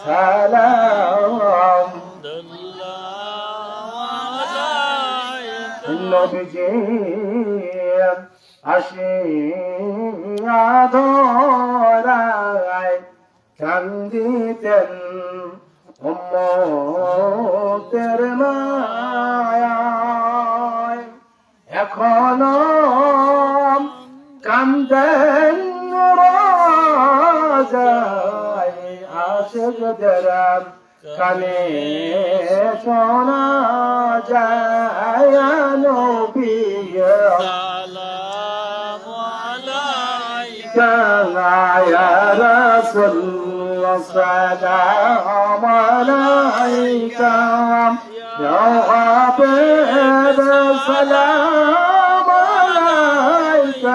সালাম নবীজি আসিয়া ধরায় কান্দিতেন উম্মতের মায়ায় এখনো কান্দেন রাজায় আশিকদের কানে শোনা যায় নবী يا رسول الله سلام عليك يا حبيب سلام عليك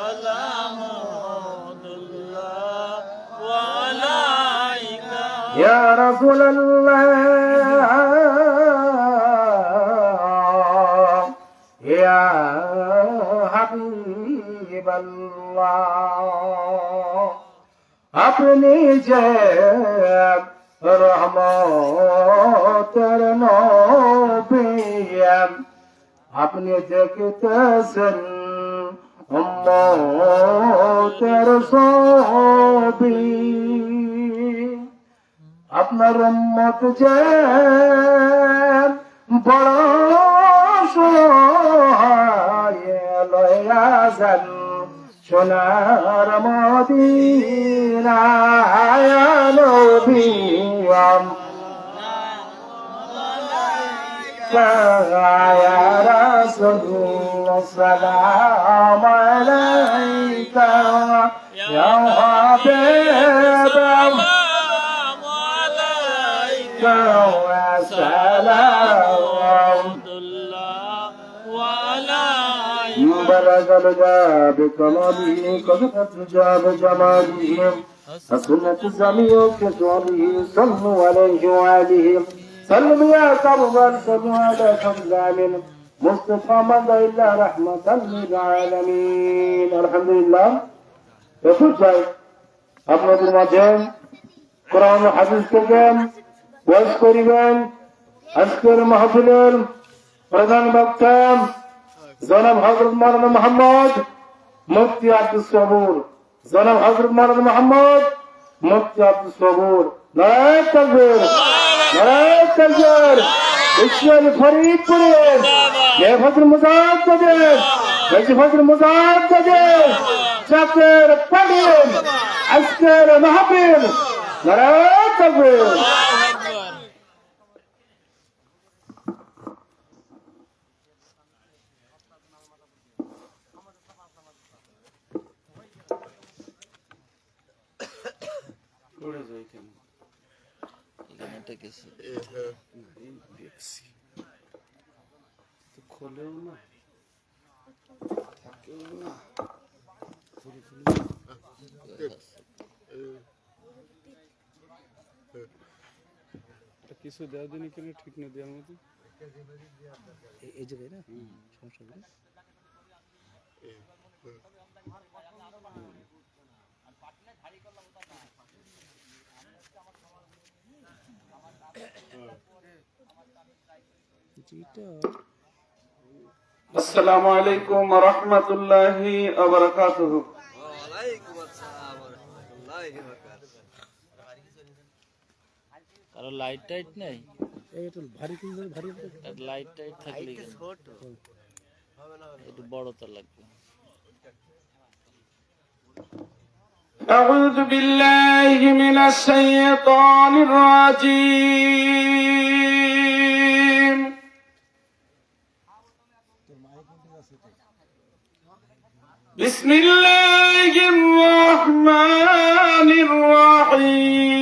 سلام الله وعليك يا رسول الله يا حبيب الله আপনি যে রহমতের নবী আপনি দেখতেছেন উম্মতের ছবি আপনার উম্মত যে বড় সহায় লয়া যান সোনার মদিনায় নবী يا رسول السلام عليك يا حبيب عليك وسلام بلغ الجاب كماله كثرت جاب جماله السنة الزميل كسوره صلوا عليه وآله سلم يا كربا سلم على خزام مصطفى مضى إلا رحمة للعالمين الحمد لله يقول جاي আপনাদের মাঝে কোরআন ও হাদিস থেকে ওয়াজ করিবেন আজকের মাহফিলের প্রধান বক্তা জনাব হযরত মাওলানা মুহাম্মদ মুফতি আব্দুস সবুর জনাব হযরত মাওলানা মুহাম্মদ মুফতি আব্দুস সবুর নারায়ে তাকবীর নারায়ে তাকবীর ইসলাম ফরিদপুরের হেফাজত মুজাদ্দিদের হেফাজত মুজাদ্দিদের জাকের পড়েন আজকের মাহফিল নারায়ে তাকবীর খোলেও না থাকেও না কিছু দেওয়া দিনই কেন ঠিক না দেওয়ার মতো এই জায়গায় না সমস্যা আসসালামু আলাইকুম ওয়া রাহমাতুল্লাহি ওয়া বারাকাতুহু ওয়া আলাইকুম আসসালাম ওয়া রাহমাতুল্লাহি ওয়া বারাকাতুহু কারো লাইট টাইট নাই এটা ভারী কিন্তু ভারী লাইট টাইট থাকলে ছোট হবে না একটু বড় তো লাগবে أعوذ بالله من الشيطان الرجيم بسم الله الرحمن الرحيم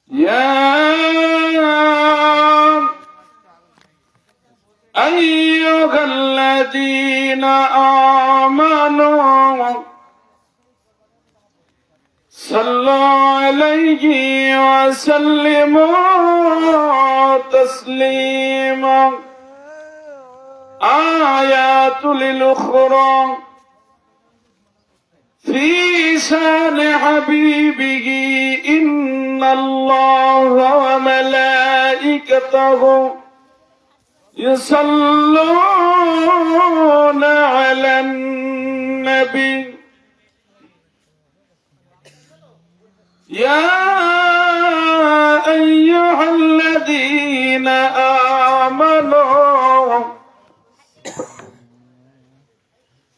يا أيها الذين آمنوا صلوا عليه وسلموا تسليما آيات للأخرى في شان حبيبه إن الله وملائكته يصلون على النبي يا أيها الذين آمنوا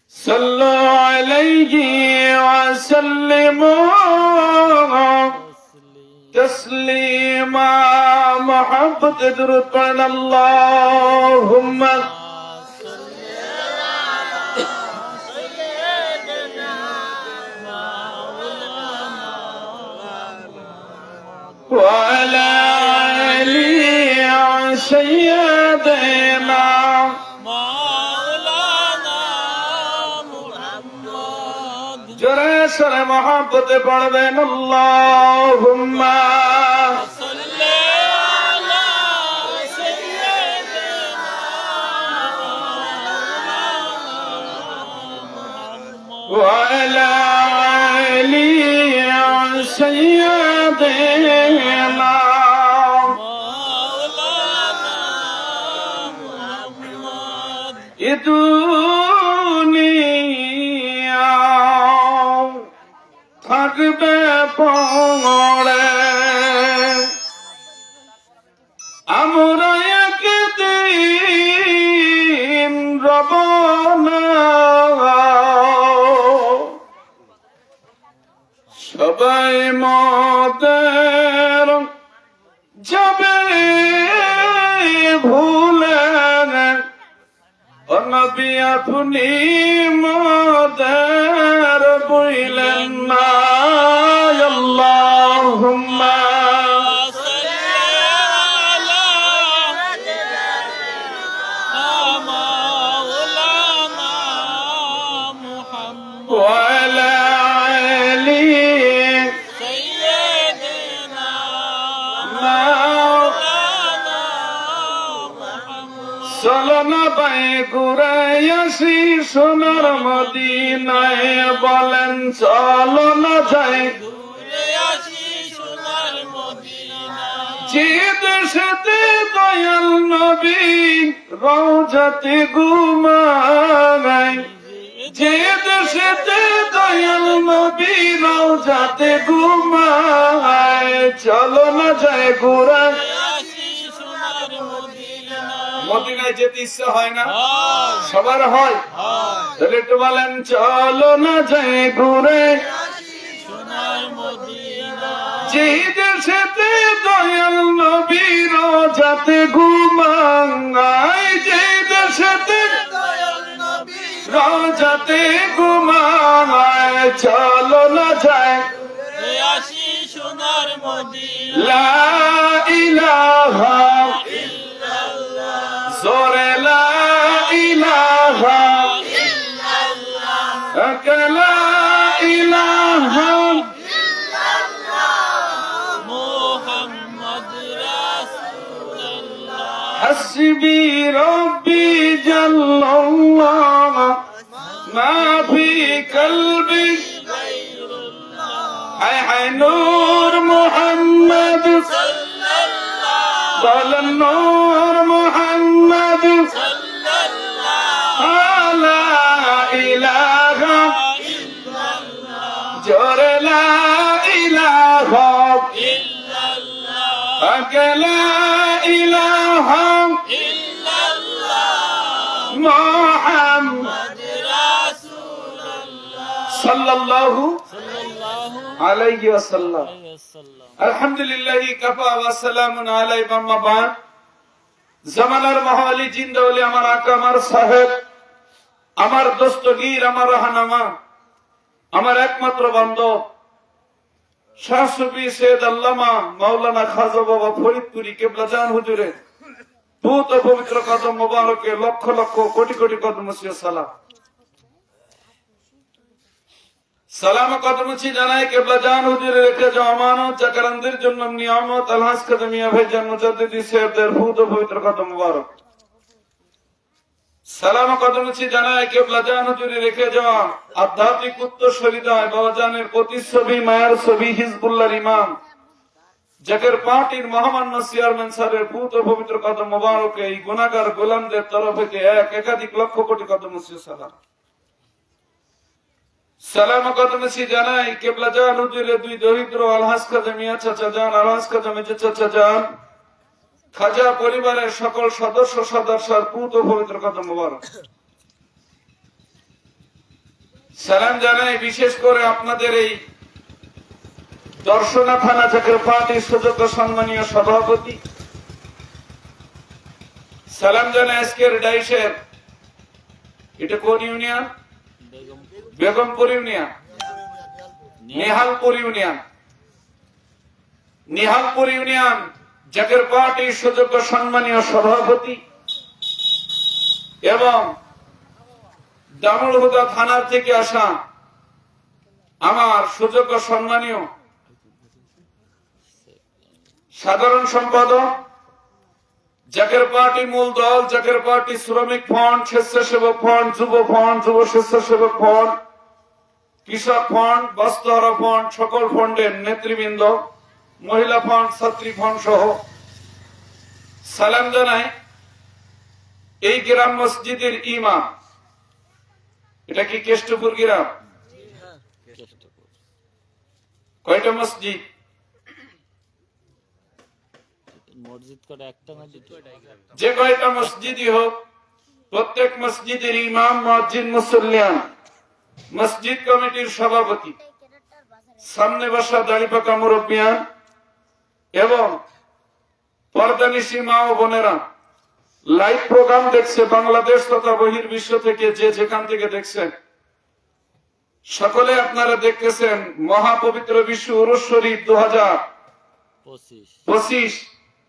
صلوا عليه وسلموا تسليما محبت درطنا اللهم وعلى آله سيدنا جرى سر محبت پڑھیں اللهم صل على سيدنا وعلى آله سيدنا দুনিয়া থাকবে পড়ে আমরা একদিন রব না সবাই মতের যাবে ভুলে নবী আপনি মদের বইলেন না আল্লাহুম্মা সাল্লি আলা মাওলানা মুহাম্মদ ওয়া আলা আলি সাইয়্যিদিনা মাওলানা মুহাম্মদ সালানা বাই গুরায়াসি সোনার মদিনায় বলেন চলো না যাই গুরায়াসি সোনার মদিনা যে দেশেতে দয়াল নবী রওজাতে ঘুমায় যে দেশেতে দয়াল নবী রওজাতে ঘুমায় চলো না যাই গুরায়াসি সোনার মদিনা মদিনায় যেতে ইচ্ছা হয় না সবার হয় তাহলে একটু বলেন চলো না যাই ঘুরে সোনার মদিনা যে দেশেতে দয়াল নবী রওজাতে ঘুমায় যে দেশেতে দয়াল নবী রওজাতে ঘুমায় চলো না যাই আসি সোনার মদিনা লা ইলাহা ইল্লাল্লাহ জোরে লা ইলাহা ইল্লাল্লাহ লা ইলাহা ইল্লাল্লাহ মুহাম্মদ রাসূলুল্লাহ হাসবি রব্বি জাল্লাল্লাহ মা ফি কলবি হায় হায় নূর মুহাম্মদ সাল্লাল্লাহু নূর মুহাম্মদ সাল্লাল্লাহু লা ইলাহা ইল্লাল্লাহ জোরে লা ইলাহা ইল্লাল্লাহ লা ইলাহা ইল্লাল্লাহ মুহাম্মদ রাসূলুল্লাহ সাল্লাল্লাহু আলাইহি ওয়াসাল্লাম আলহামদুলিল্লাহ কাফা ওয়া সালামুন আলাইহি আম্মা বাদ জামানার মহালি জিন্দাওলি আমার আকা আমার সাহেব আমার দস্তগীর আমার রাহনামা আমার একমাত্র বান্ধব শাহ সুফি সৈয়দ আল্লামা মাওলানা খাজা বাবা ফরিদপুরি কিবলাজান হুজুরের পুত পবিত্র কদম মোবারকে লক্ষ লক্ষ কোটি কোটি কদম সালাম সালাম কদমছি জানাই কেবলা জান হুজুরে রেখে যাও আমানত জাকারানদের জন্য নিয়ামত আলহাজ কাজী মিয়া ভাইজান মুজাদ্দিদি সাহেবদের ফুত ও পবিত্র কদম মুবারক। সালাম কদমছি জানাই কেবলা জান হুজুরে রেখে যাওয়া আধ্যাত্মিক উত্তরসূরিতায় বাবাজানের প্রতিচ্ছবি মায়ার ছবি হিজবুল্লাহর ইমাম জাকের পার্টির মহামান্য চেয়ারম্যান সাহেবের পুত ও পবিত্র কদম মুবারকে এই গুনাহগার গোলামদের তরফ থেকে একাধিক লক্ষ কোটি কদম সালাম। সালাম কদমছি জানাই কেবলা জান হুজুরে দুই দরিদ্র আলহাজ কাজী মিয়া চাচা জান আলহাজ কাজী মেজে চাচা জান খাজা পরিবারের সকল সদস্যের পুত ও পবিত্র কদম মুবারক। সালাম জানাই বিশেষ করে আপনাদের এই দর্শনা থানা জাকের পার্টির সুযোগ্য সম্মানীয় সভাপতি। সালাম জানাই আজকের ডাইসের এটা কোন union? Begampur union, Nehalpur union. Nehalpur union Zaker পার্টির সুযোগ্য সম্মানীয় সভাপতি এবং দামুল হুদা থানার থেকে আসা আমার সুযোগ্য সম্মানীয় সাধারণ সম্পাদক, জাকের পার্টি মূল দল, জাকের পার্টি শ্রমিক ফ্রন্ট, স্বেচ্ছাসেবক ফ্রন্ট, যুব ফ্রন্ট, যুব স্বেচ্ছাসেবক ফ্রন্ট, কৃষক ফ্রন্ট, বস্ত্রহারা ফ্রন্ট, সকল ফ্রন্টের নেতৃবৃন্দ, মহিলা ফ্রন্ট, ছাত্রী ফ্রন্ট সহ সালাম জানাই এই গ্রাম মসজিদের ইমাম। এটা কি কেষ্টপুর গ্রাম? কয়টা মসজিদ? মসজিদ করে একটা না দুটো? যে কয়টা মসজিদই হোক প্রত্যেক মসজিদের ইমাম, মুয়াজ্জিন, মুসল্লিয়ান, মসজিদ কমিটির সভাপতি, সামনে বসা দাড়িপাকা মুরব্বিয়ান এবং পর্দানিশী মা ও বোনেরা লাইভ প্রোগ্রাম দেখছে বাংলাদেশ তথা বহির্বিশ্ব থেকে যে যেখান থেকে দেখছেন সকলে আপনারা দেখতেছেন মহাপবিত্র বিশ্ব উরুস শরীফ 2025।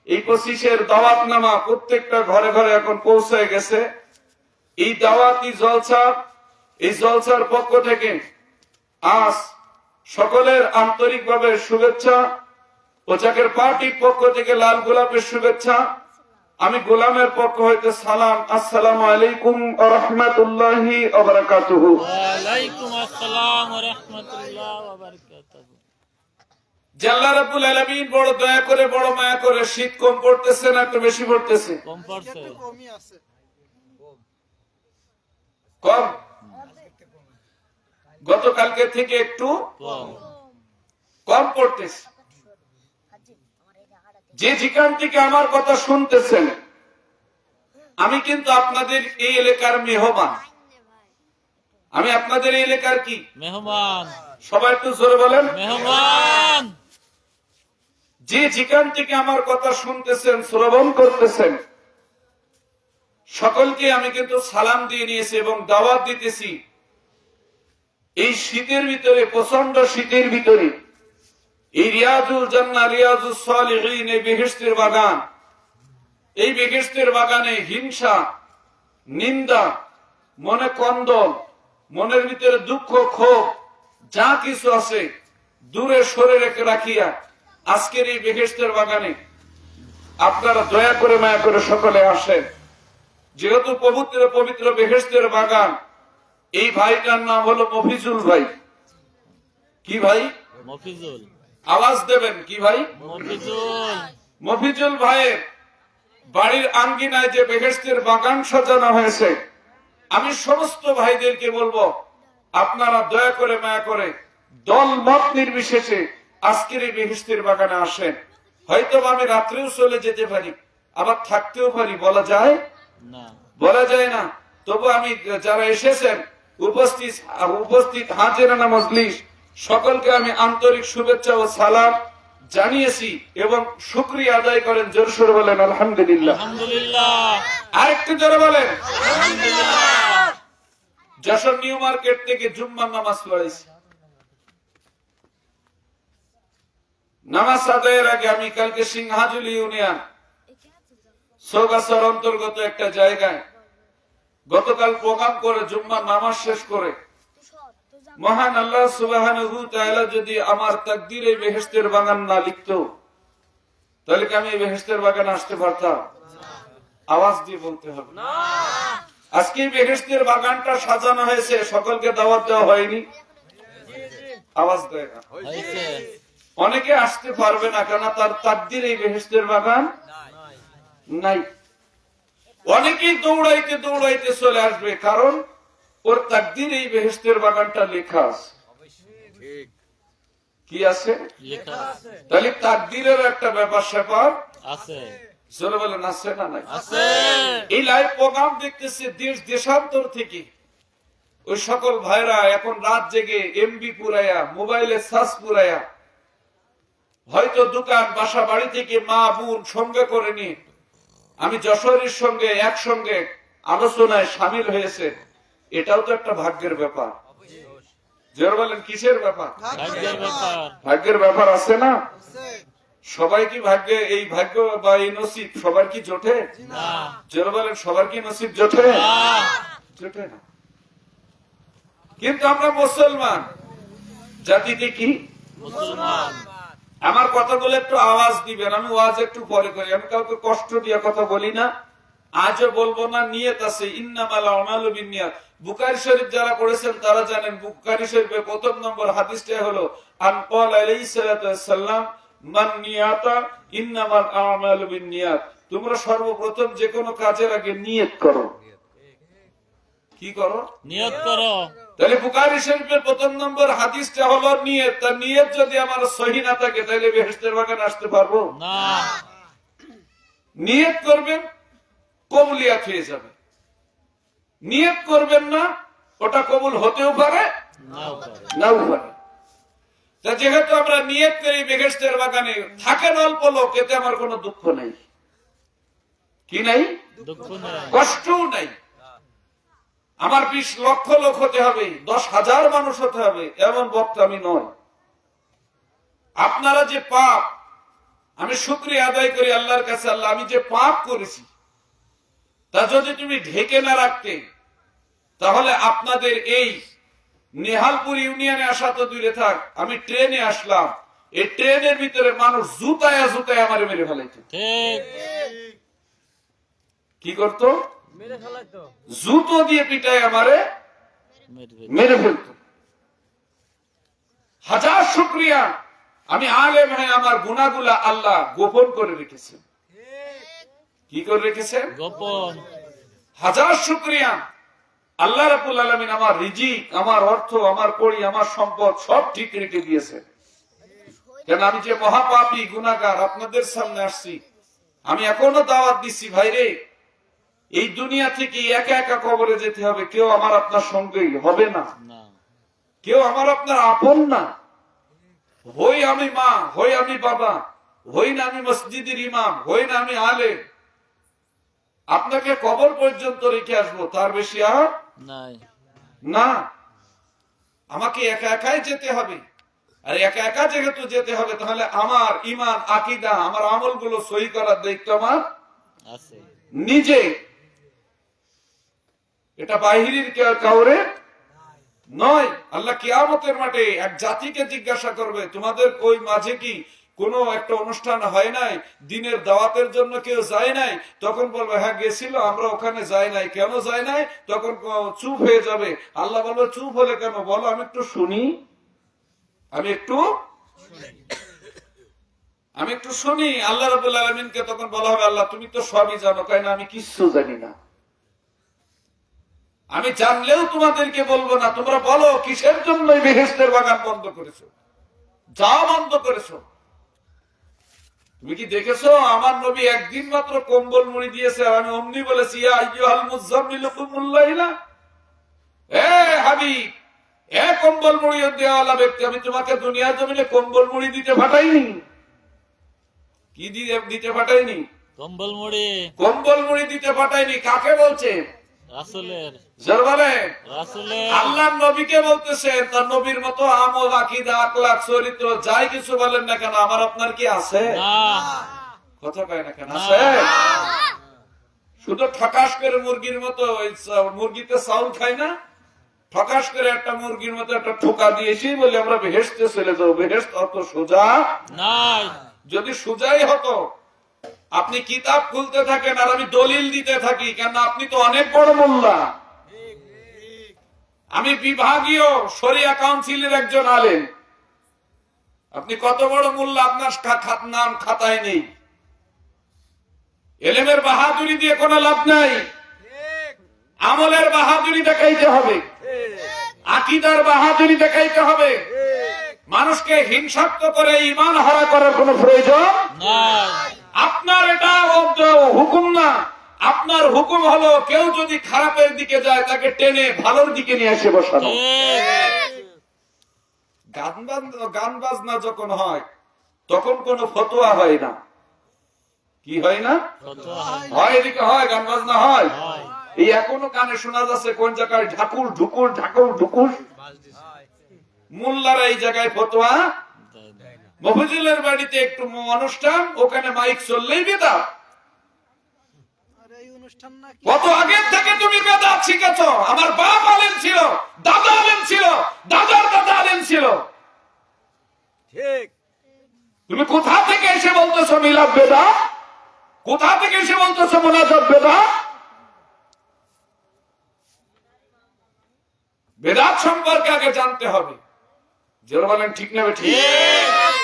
এই 25-এর দাওয়াতনামা প্রত্যেকটা ঘরে ঘরে এখন পৌঁছায় গেছে। এই দাওয়াতি জলসা, এই জলসার পক্ষ থেকে আজ সকলের আন্তরিকভাবে শুভেচ্ছা ও জাকের পার্টির পক্ষ থেকে লাল গোলাপের শুভেচ্ছা। আমি গোলামের পক্ষ হইতে সালাম। আসসালামু আলাইকুম ওয়া রাহমাতুল্লাহি ওয়া বারাকাতুহু। ওয়া আলাইকুম আসসালাম ওয়া রাহমাতুল্লাহি ওয়া বারাকাতুহু। আল্লাহ রাব্বুল আলামিন বড় দয়া করে বড় মায়া করে শীত কম পড়তেছে না একটু বেশি পড়তেছে? কম পড়ছে। কম, গতকালকে থেকে একটু কম পড়তেছে। যে যেখান থেকে আমার কথা শুনতেছেন আমি কিন্তু আপনাদের এই এলাকার মেহমান। আমি আপনাদের এই এলাকার কি মেহমান? সবাই একটু জোরে বলেন মেহমান। যে যেখান থেকে আমার কথা শুনতেছেন, শ্রবণ করতেছেন, সকলকে আমি কিন্তু সালাম দিয়ে নিয়েছি এবং দাওয়াত দিতেছি এই শীতের ভিতরে, প্রচন্ড শীতের ভিতরে এই রিয়াজুল জান্নাহ, রিয়াজুস সালিহিন, এই বেহেশতের বাগান, এই বেহেশতের বাগানে হিংসা, নিন্দা, মনে কন্দল, মনের ভিতরে দুঃখ, ক্ষোভ যা কিছু আছে দূরে সরে রেখে রাখিয়া আজকের এই বেহেশতের বাগানে আপনারা দয়া করে মায়া করে সকলে আসেন। যেহেতু পবিত্র পবিত্র বেহেশতের বাগান, এই ভাইটার নাম হলো মফিজুল ভাই। কি ভাই? মফিজুল। আওয়াজ দেবেন কি ভাই? মফিজুল। মফিজুল ভাইয়ের বাড়ির আঙ্গিনায় যে বেহেশতের বাগান সাজানো হয়েছে, আমি সমস্ত ভাইদেরকে বলবো আপনারা দয়া করে মায়া করে দল মত নির্বিশেষে আজকের এই বেহেশতের বাগানে আসেন। হয়তো আমি রাত্রেও চলে যেতে পারি, আবার থাকতেও পারি, বলা যায় না, বলা যায় না। তবু আমি যারা এসেছেন উপস্থিত হাজিরানা মজলিস সকলকে আমি আন্তরিক শুভেচ্ছা ও সালাম জানিয়েছি এবং শুকরিয়া আদায় করেন। জোর সোরে বলেন আলহামদুলিল্লাহ। আলহামদুলিল্লাহ। আরেকটু জোরে বলেন আলহামদুলিল্লাহ। যশোর নিউ মার্কেট থেকে জুম্মার নামাজ পড়েছি। নামাজ আদায়ের আগে আমি কালকে সিংহাজুলি ইউনিয়ন সৌগাছার অন্তর্গত একটা জায়গায় গতকাল প্রোগ্রাম করে জুম্মার নামাজ শেষ করে মহান আল্লাহ সুবহানাহু ওয়া তাআলা যদি আমার তাকদীরে বেহেশতের বাগান না লিখতো, তাহলে কি আমি বেহেশতের বাগানে আসতে পারতাম? আওয়াজ দিয়ে বলতে হবে না। আজকে বেহেশতের বাগানটা সাজানো হয়েছে, সকলকে দাওয়াত দেওয়া হয়নি। আওয়াজ দেয় না। অনেকে আসতে পারবে না, কেন তার তাকদীরে বেহেশতের বাগান নাই। অনেকেই দৌড়াইতে দৌড়াইতে চলে আসবে, কারণ ওর তাকদীরে এই বেহেশতের বাগানটা লেখা আছে। কি আছে? তাহলে তাকদীরের একটা ব্যাপার স্যাপার আছে। জোরে বলেন আছে না নাই? এই লাইভ প্রোগ্রাম দেখতেছে দেশ দেশান্তর থেকে ওই সকল ভাইরা এখন রাত জেগে এমবি পুরাইয়া, মোবাইলে সার্চ পুরাইয়া, হয়তো দোকান বাসা বাড়ি থেকে মা বোন সঙ্গে করে নিয়ে আমি যশোরের সঙ্গে একসঙ্গে আলোচনায় সামিল হয়েছে। এটাও তো একটা ভাগ্যের ব্যাপার। জোরে বলেন কিসের ব্যাপার? ভাগ্যের ব্যাপার আছে না? সবাই কি ভাগ্যে, এই ভাগ্য বা এই নসিব সবার কি জোটে? জোরে বলেন সবার কি নসিব জোটে? জোটে না। কিন্তু আমরা মুসলমান জাতিতে কি মুসলমান। আমার কথাগুলো একটু আওয়াজ দিবেন, আমি ওয়াজ একটু পরে করি, আমি কাউকে কষ্ট দিয়ে কথা বলি না, আজও বলবো না। নিয়ত আছে, ইন্নামাল আমালু বিন্নিয়াত। বুখারী শরীফ যারা পড়েছেন তারা জানেন, বুখারী শরীফের প্রথম নম্বর হাদিসটা হলো আন ক্বাল আলাইহিস সালাতু ওয়াস সালাম মান নিয়াতা ইন্নামাল আমালু বিন্নিয়াত। তোমরা সর্বপ্রথম যে কোনো কাজের আগে নিয়ত করো। কি করো? নিয়ত করো। তাহলে বুখারী শরীফের প্রথম নম্বর হাদিসটা হলো নিয়ত। তার নিয়ত যদি আমার সহিহ না থাকে তাহলে বেহেশতের বাগানে আসতে পারবো না। নিয়ত করবেন, কবুলিয়াত হয়ে যাবে। নিয়ত করবেন না, ওটা কবুল হতেও পারে নাও পারে। তা যেহেতু আমরা নিয়ত করি বেহেশতের বাগানে, থাকেন অল্প লোক, এতে আমার কোনো দুঃখ নাই। কি নাই? দুঃখ নাই, কষ্টও নাই। আমার 20 লক্ষ লোক হতে হবে, 10,000 মানুষ হতে হবে, এমন বক্তা আমি নয়। আপনারা যে পাপ, আমি শুকরিয়া আদায় করি আল্লাহর কাছে, আল্লাহ আমি যে পাপ করেছি তা যদি তুমি ঢেকে না রাখতে, তাহলে আপনাদের এই নেহালপুর ইউনিয়নে আসা তো দূরে থাক, আমি ট্রেনে আসলাম, এই ট্রেনের ভিতরে মানুষ জুতায়া জুতায়া আমারে মেরে ফেলাইতো। কি করতো? জুতো দিয়ে পিটায় আমারে মেরে ফেলতো। হাজার শুকরিয়া, আমি আলেম হয়ে আমার গুনাহগুলা আল্লাহ গোপন করে রেখেছেন। কি করে রেখেছেন? গোপন। হাজার শুকরিয়া, আল্লাহ রাব্বুল আলামিন আমার রিজিক, আমার অর্থ, আমার কড়ি, আমার সম্পদ সব ঠিক রেখে দিয়েছেন। কেন আমি যে মহাপাপী গুনাহগার আপনাদের সামনে আসছি, আমি এখনো দাওয়াত দিচ্ছি, ভাইরে এই দুনিয়া থেকে একা একা কবরে যেতে হবে। কেউ আমার আপনার সঙ্গেই হবে না, কেউ আমার আপনার আপন না। হই আমি মা, হই আমি বাবা, হই না আমি মসজিদের ইমাম, হই না আমি আলেম, আপনাকে কবর পর্যন্ত রেখে আসবো, তার বেশি আর না। আমাকে একা একাই যেতে হবে। আর একা একা যেহেতু যেতে হবে, তাহলে আমার ইমান, আকীদা, আমার আমলগুলো সহি করার দায়িত্ব আমার আছে নিজে। এটা বাহিরের কাউরে নয়। আল্লাহ কিয়ামতের মাঠে এক জাতিকে জিজ্ঞাসা করবে, তোমাদের ওই মাঝে কি কোনো একটা অনুষ্ঠান হয় নাই, দিনের দাওয়াতের জন্য কেউ যায় নাই? তখন বলবে হ্যাঁ গেছিল, আমরা ওখানে যাই নাই। কেন যাই নাই? তখন চুপ হয়ে যাবে। আল্লাহ বলবে চুপ হলে কেন? বলো আমি একটু শুনি, আমি একটু শুনি। আল্লাহ রাব্বুল আলামিনকে তখন বলা হবে, আল্লাহ তুমি তো সবই জানো, কেন আমি কিচ্ছু জানি না। আমি জানলেও তোমাদেরকে বলবো না। তোমরা বলো কিসের জন্য এই বেহেশতের বাগান বন্ধ করেছো, যা বন্ধ করেছো। তুমি কি দেখেছো আমার নবী একদিন মাত্র কম্বল মুড়ি দিয়েছে, আর আমি অমনি বলেছি ইয়া আইয়ুহাল মুযাম্মিলু কুমুল লাইলা, এ হাবিব, এ কম্বল মুড়ি দেওয়ালা ব্যক্তি, আমি তোমাকে দুনিয়ার জমিনে কম্বল মুড়ি দিতে পাঠাইনি। কি দিতে পাঠাইনি? কম্বল মুড়ি দিতে পাঠাইনি। কাকে বলছে? রাসূলের। আল্লাহর নবীকে বলতেছেন। তার নবীর মতো আমল, আকীদা, আখলাক, চরিত্র যাই কিছু বলেন না কেন, আমার আপনার কি আছে? কথা কয় না কেন? আছে। শুধু ঠাকাস করে মুরগির মতো মুরগিতে চাউল খায় না, ফকাশ করে একটা মুরগির মতো একটা ঠোকা দিয়েছি বলে আমরা বেহেশতে চলে যাবো। বেহেশত অত সোজা নাই। যদি সোজাই হতো, আপনি কিতাব খুলতে থাকেন আর আমি দলিল দিতে থাকি, কেন আপনি তো অনেক বড় মোল্লা, আমি বিভাগীয় শরিয়া কাউন্সিলের একজন আলেম, আপনি কত বড় মোল্লা আপনার নাম খাতায় নেই। এলেমের বাহাদুরি দিয়ে কোনো লাভ নাই, আমলের বাহাদুরি দেখাইতে হবে, আকীদার বাহাদুরি দেখাইতে হবে। মানুষকে হিংসাত্মক করে ঈমান হারা করার কোনো প্রয়োজন নাই। আপনার এটা হুকুম না, আপনার হুকুম হলো কেউ যদি খারাপের দিকে যায় তাকে টেনে ভালোর দিকে নিয়ে এসে বসানো। গান বাজনা যখন হয় তখন কোনো ফতোয়া হয় না, কি হয় না? হয়, এদিকে হয়, গান বাজনা হয়। এই এখনো কানে শোনা যাচ্ছে কোন জায়গায় ঢাকুর ঢুকুর ঢাকুর ঢুকুর। মোল্লারা এই জায়গায় ফতোয়া, মফিজুলের বাড়িতে একটু অনুষ্ঠান, ওখানে মাইক চললেই বেদাত। কত আগের থেকে তুমি বেদাত শিখেছ? আমার বাপ আলেম ছিল, দাদা আলেম ছিল, দাদার দাদা আলেম ছিল, ঠিক। তুমি কোথা থেকে এসে বলতেছো মিলাদ বেদাত? কোথা থেকে এসে বলতেছো মুনাজাত বেদাত? বেদাত সম্পর্কে আগে জানতে হবে। যারা বলেন ঠিক নেবে ঠিক,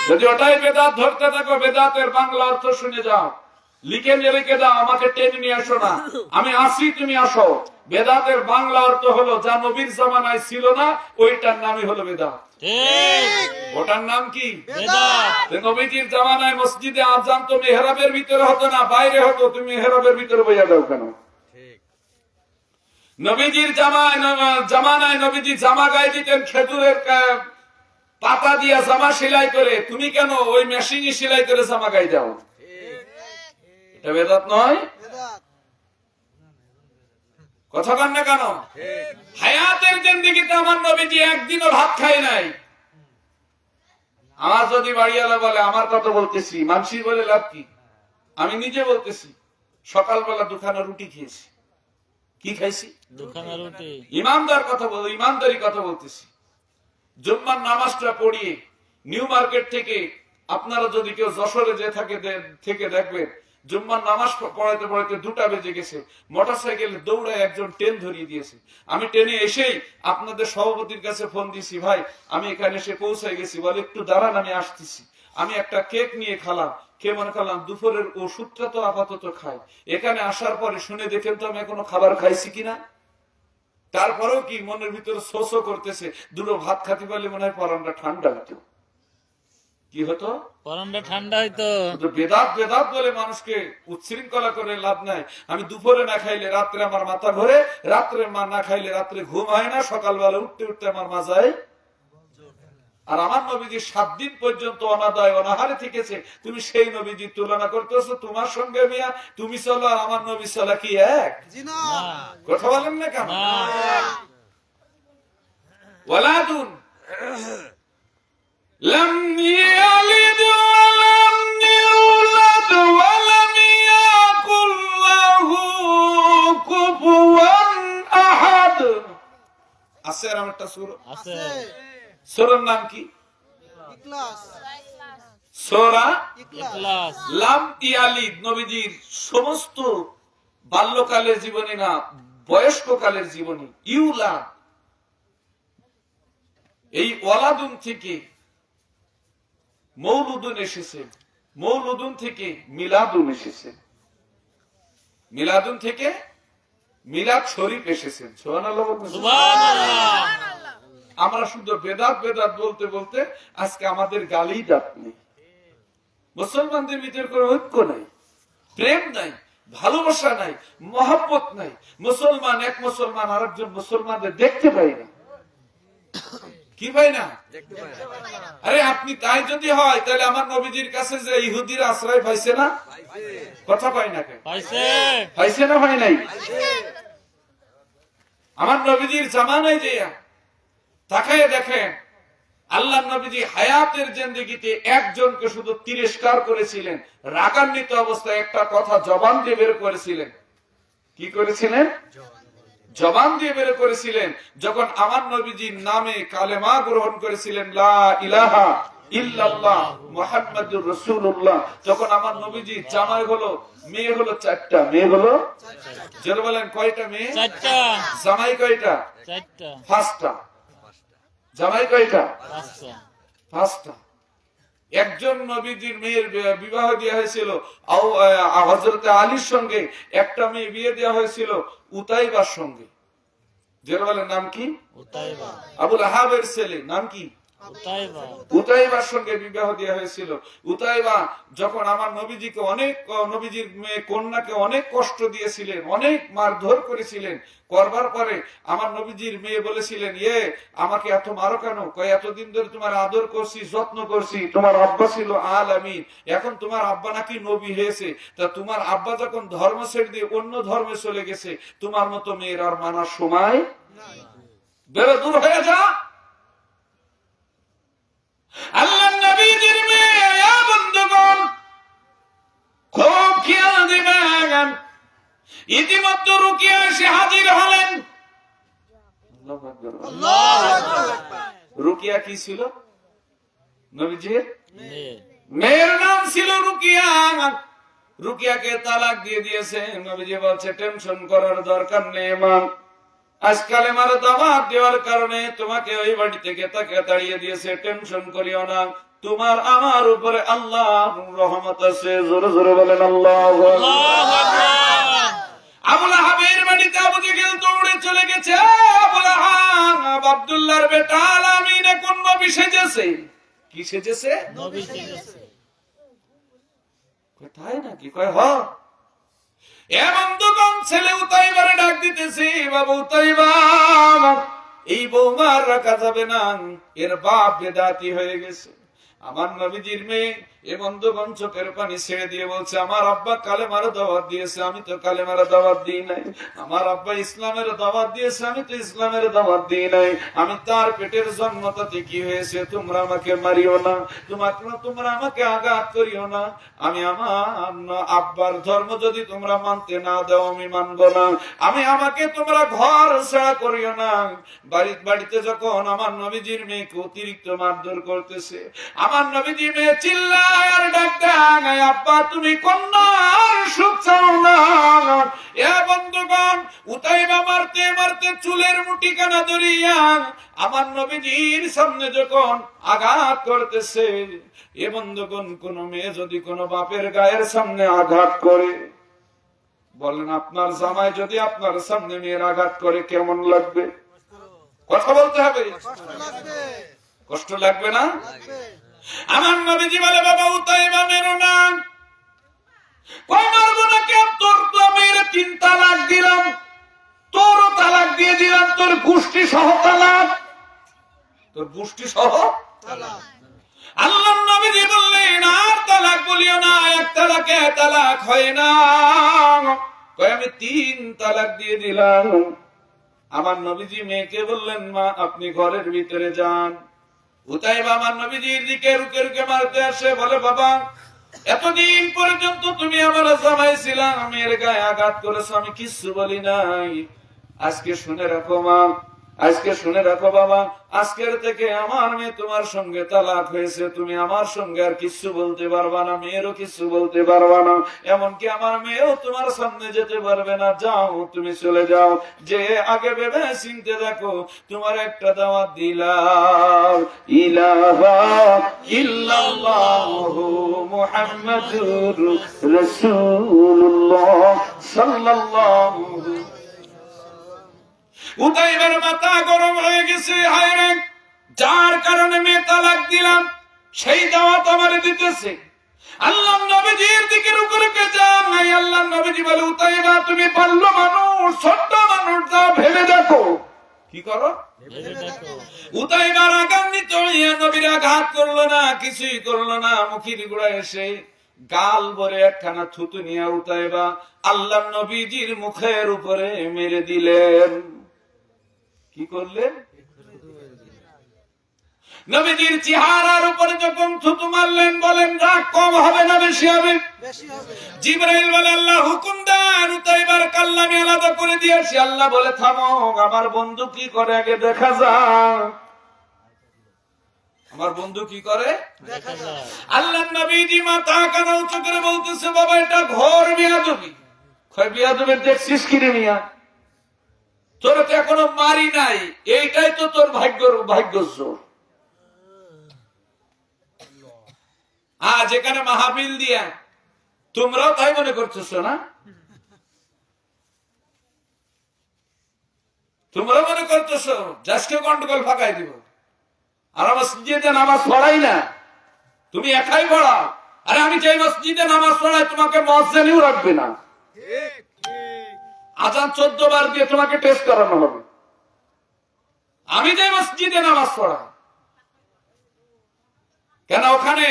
যদি ওটাই বেদাত ধরতে থাকো, বেদাতের বাংলা অর্থ শুনে যাও, লিখে রেখে দাও, আমাকে টেনে নিয়ে আসো না, আমি আসি তুমি আসো। বেদাতের বাংলা অর্থ হলো যা নবীর জামানায় ছিল না, ওইটার নামই হলো বেদাত। ওটার নাম কি? নবীজির জামানায় মসজিদে আযান তো মেহরাবের ভিতরে হতো না, বাইরে হতো, তুমি মেহরাবের ভিতরে বইয়া দাও কেন? নবীজির জামানায় নবীজি জামা গায়ে দিতেন খেজুরের পাতা দিয়া জামা সেলাই করে, তুমি কেন ওই মেশিনে সেলাই করে জামা গায়ে দাও? এটা বেদাত নয়? কথা বল না কেন? হায়াতের জিন্দেগিতে আমার নবীজি একদিনও ভাত খায় নাই। আমার যদি বাড়িওয়ালা বলে, আমার কথা বলতেছি, মানসি বলে লাভ কি? আমি নিজে বলতেছি, সকালবেলা দুখানা রুটি খেয়েছি। কি খাইছি? দুখানা রুটি। ইমানদার কথা বল, ইমানদারি কথা বলতেছি। জুম্মার নামাজটা পড়িয়ে নিউ মার্কেট থেকে, আপনারা যদি কেউ যশোরে যে থেকে দেখবেন, জুম্মার নামাজ পড়াইতে পড়াইতে 2টা বেজে গেছে, মোটরসাইকেলে দৌড়ায় একজন ট্রেন ধরিয়ে দিয়েছে। আমি ট্রেনে এসেই আপনাদের সভাপতির কাছে ফোন দিছি, ভাই আমি এখানে এসে পৌঁছাই গেছি, বলে একটু দাঁড়ান আমি আসতেছি। আমি একটা কেক নিয়ে খেলাম, খেয়ে মনে করলাম দুপুরের ওষুধটা তো আপাতত খাই, এখানে আসার পরে শুনে দেখেন তো আমি এখনো খাবার খাইছি কিনা। তারপরেও কি মনের ভিতরে শোষও করতেছে, দুটো ভাত খাতে পারলে মনে হয় পরানটা ঠান্ডা হতো। কি হতো? পরানটা ঠান্ডা হইতো। বেদাত বেদাত বলে মানুষকে উচ্ছৃঙ্খলা করে লাভ নাই। আমি দুপুরে না খাইলে রাত্রে আমার মাথা ঘোরে, রাত্রে না খাইলে রাত্রে ঘুম হয় না, সকালবেলা উঠতে উঠতে আমার মাজায়। আর আমার নবীজি 7 দিন পর্যন্ত অনাদায় অনাহারে থেকেছে, তুমি সেই নবীজির তুলনা করতেছো তোমার সঙ্গে? মিয়া তুমি চলো আর আমার নবী চলা কি এক? কথা বলেন না কেন? ওয়ালাদুন লাম ইয়ালিদ ওয়ালাম ইউলাদ ওয়ালাম ইয়াকুল লাহু কুফুয়ান আহাদ। আছে আর একটা সূরা আছে, সূরার নাম কি? ইখলাস। সূরা ইখলাস। লাম ইয়ালিদ নবীজির সমস্ত বাল্যকালের জীবনী না, বয়স্ককালের জীবনী। ইউলাদ, এই ওয়ালাদুন থেকে মৌলুদুন এসেছে, মৌলুদুন থেকে মিলাদুন এসেছে, মিলাদুন থেকে মিলাদ শরীফ এসেছে। সুবহানাল্লাহ। আমরা শুধু বেদাত বেদাত বলতে বলতে আজকে আমাদের গালি দাঁত নেই। মুসলমানদের ভিতরে কোনো ঐক্য নাই, প্রেম নাই, ভালোবাসা নাই, মহব্বত নাই। মুসলমান এক মুসলমান আরেকজন মুসলমানদের দেখতে পাই না। কি পাই না? আরে আপনি তাই যদি হয় তাহলে আমার নবীজির কাছে যে ইহুদিরা আশ্রয় পাইছে না? কথা পাই না কেন? পাইছে না? হয় নাই? আমার নবীজির জামানায় যে তাকায় দেখেন, আল্লাহ নবীজি হায়াতের জিন্দেগিতে একজনকে শুধু তিরস্কার করেছিলেন, রাগান্বিত অবস্থায় একটা কথা জবান দিয়ে বের করেছিলেন। কি করেছিলেন? জবান দিয়ে বের করেছিলেন যখন আমার নবীজির নামে কালেমা গ্রহণ করেছিলেন, লা ইলাহা ইল্লাল্লাহ মুহাম্মাদুর রাসূলুল্লাহ। যখন আমার নবীজি জামাই হলো, মেয়ে হলো 4টা, মেয়ে হলো জোরে বলেন কয়টা মেয়ে? 4টা। জামাই কয়টা? 4টা। 5টা। জামাই কয়টা? 5টা। 5টা। একজন নবীজির মেয়ের বিবাহ দেওয়া হয়েছিল হযরত আলীর সঙ্গে, একটা মেয়ে বিয়ে দেওয়া হয়েছিল উতাইবার সঙ্গে। জোরে বলেন নাম কি? উতাইবা। আবুল আহাবের ছেলে, নাম কি? উতাইবা। উতাইবার সঙ্গে বিবাহ দেওয়া হয়েছিল। উতাইবা যখন আমার নবীজিকে নবীজির মেয়ে কন্যাকে অনেক কষ্ট দিয়েছিলেন, অনেক মারধর করেছিলেন, করবার পরে আমার নবীজির মেয়ে বলেছিলেন, আমাকে এত মারো কেন? এতদিন ধরে তোমার আদর করছি, যত্ন করছি, তোমার আব্বা ছিল আল আমিন, এখন তোমার আব্বা নাকি নবী হয়েছে, তা তোমার আব্বা যখন ধর্ম ছেড়ে দিয়ে অন্য ধর্মে চলে গেছে, তোমার মতো মেয়ের আর মানার সময় বেরো, দূর হয়ে যা। আল্লাহ নবীজির মেয়ে বন্ধুগণ খুব খেয়াল দিবেন, ইতিমধ্যে রুকিয়া এসে হাজির হলেন। রুকিয়া কি ছিল? নবীজির মেয়ের নাম ছিল রুকিয়া। রুকিয়াকে তালাক দিয়ে দিয়েছে। নবীজি বলছে টেনশন করার দরকার নেই মা, আজকাল আমার দাওয়াত দেওয়ার কারণে তোমাকে ওই বাড়ি থেকে তাকে তাড়িয়ে দিয়েছে, টেনশন করিও না, তোমার আমার উপরে আল্লাহর রহমত আছে। জোরে জোরে বলেন আল্লাহু আকবার। আবুল আহাবের বাড়িতে আবু জেহেল দৌড়ে চলে গেছে। আবুল আহাব আব্দুল্লাহর বেটা আল আমিন কোন নবী সেজেছে? কি সেজেছে? নবী সেজেছে। কোথায় নাকি কয় হ। বন্ধুগণ ছেলে উতাইবারে ডাক দিতেছি, বাবু উতাইবা, এই বৌমার রাখা যাবে না, এর বাপ বেদাতি হয়ে গেছে। আমার নবীজির মেয়ে এ বন্ধুগণ চোখের পানি ছেড়ে দিয়ে বলছে, আমার আব্বা কালেমার দাওয়াত দিয়েছে, আমি তো কালেমার দাওয়াত দিই নাই। আমার আব্বা ইসলামের দাওয়াত দিয়েছে, আমি তো ইসলামের দাওয়াত দিই নাই। আমি তার পেটের জন্মটাতে কি হয়েছে, তোমরা আমাকে মারিও না, তোমরা আমাকে আঘাত করিও না। আমি আমার আব্বার ধর্ম যদি তোমরা মানতে না দাও, আমি মানব না। আমাকে তোমরা ঘর ছাড়া করিও না। বাড়িতে যখন আমার নবীজির মেয়েকে অতিরিক্ত মারধর করতেছে, আমার নবীজি মেয়ে চিল্লায় আর ডাক দেয়, আব্বা তুমি কন্যার সুখ চাও না? বন্ধুগণ উতাইবা মারতে মারতে চুলের মুঠি কানা ধরিয়া আমার নবীজির সামনে যখন আঘাত করতেছে, বন্ধুগণ কোন মেয়ে যদি কোন বাপের গায়ের সামনে আঘাত করে, বলেন আপনার জামাই যদি আপনার সামনে মেয়ের আঘাত করে কেমন লাগবে? কথা বলতে হবে, কষ্ট লাগবে না? আমার নবীজি বলে, বাবা উতাইবা মেরো না, কই মারবো না কেন? তোর মেয়ের 3 তালাক দিলাম, তোরও তালাক দিয়ে দিলাম, তোর গোষ্ঠী সহ তালাক, তোর গোষ্ঠী সহ তালাক। আল্লাহর নবীজি বললেন, আর তালাক বলিও না, এক তালাকে তালাক হয় না, কই আমি 3 তালাক দিয়ে দিলাম। আমার নবীজি মেয়েকে বললেন, মা আপনি ঘরের ভিতরে যান। উতাইবা আমার নবীজির দিকে রুকে রুকে মারতে আসে, বলে, বাবা এতদিন পর্যন্ত তুমি আমার জামাই ছিলা, মেয়ের গায়ে আঘাত করেছো, আমি কিচ্ছু বলি নাই। আজকে শুনে রাখো মা, আজকে শুনে রাখো বাবা, আজকের থেকে আমার মেয়ে তোমার সঙ্গে তালাক হয়েছে, তুমি আমার সঙ্গে আর কিচ্ছু বলতে পারবা না, মেয়েরও কিছু বলতে পারবা না, এমনকি আমার মেয়েও তোমার সামনে যেতে পারবে না। যাও, তুমি চলে যাও। যে আগে ভেবে চিনতে দেখো, তোমার একটা দাওয়াত দিলাম, ইলাহা ইল্লাল্লাহু মুহাম্মাদুর রাসূলুল্লাহ সাল্লাল্লাহু। উতাইবার মাথা গরম হয়ে গেছে, হায় রে, যার কারণে মেয়ে তালাক দিলাম সেই দাওয়াত আমারে দিতেছে। আল্লাহ নবীজির দিকে রুকু রুকে যান। আল্লাহ নবীজি বলে, উতাইবা তুমি পারলো মানুষ, ছোট্ট মানুষ, যা ভেবে দেখো। কি করো? উতাইবার আগান্বিত হইয়া নবীর আঘাত করলো না, কিছুই করলো না। মুখের গোড়ায় এসে গাল ভরে একখানা থুতু নিয়ে উতাইবা আল্লাহ নবীজির মুখের উপরে মেরে দিলেন। কি করলেন? নবীজির চেহারার উপরে যখন থুতু মারলেন, বলেন রাগ কম হবে না বেশি হবে? জিবরাইল বলে আল্লাহ হুকুম দেন উতাইবার কাল্লামি আলাদা করে দিয়েছি। আল্লাহ বলে থামো, আমার বন্ধু কি করে আগে দেখা যাক। আমার বন্ধু কি করে দেখা যায়। আল্লাহ নবীজি মাথা কানা উঁচু করে বলতেছে, বাবা এটা ঘোর বিয়াদবি। কয় বিয়াদবের দেখছিস কিরে মিয়া, তোর তো এখনো মারি নাই, এইটাই তো তোর ভাগ্যজ্য। যেখানে মাহফিল দিয়া তোমরাও তাই মনে করতেছো না? তোমরাও মনে করতেছো আজকে গন্ডগোল ফাঁকাই দিব, আর মসজিদে নামাজ পড়াই না, তুমি একাই পড়াও। আরে আমি চাই মসজিদে নামাজ পড়াই, তোমাকে মুয়াজ্জিনও রাখবে না, আজান 14 বার দিয়ে তোমাকে টেস্ট করানো হবে। আমি চাই মসজিদে নামাজ পড়াই, কেন ওখানে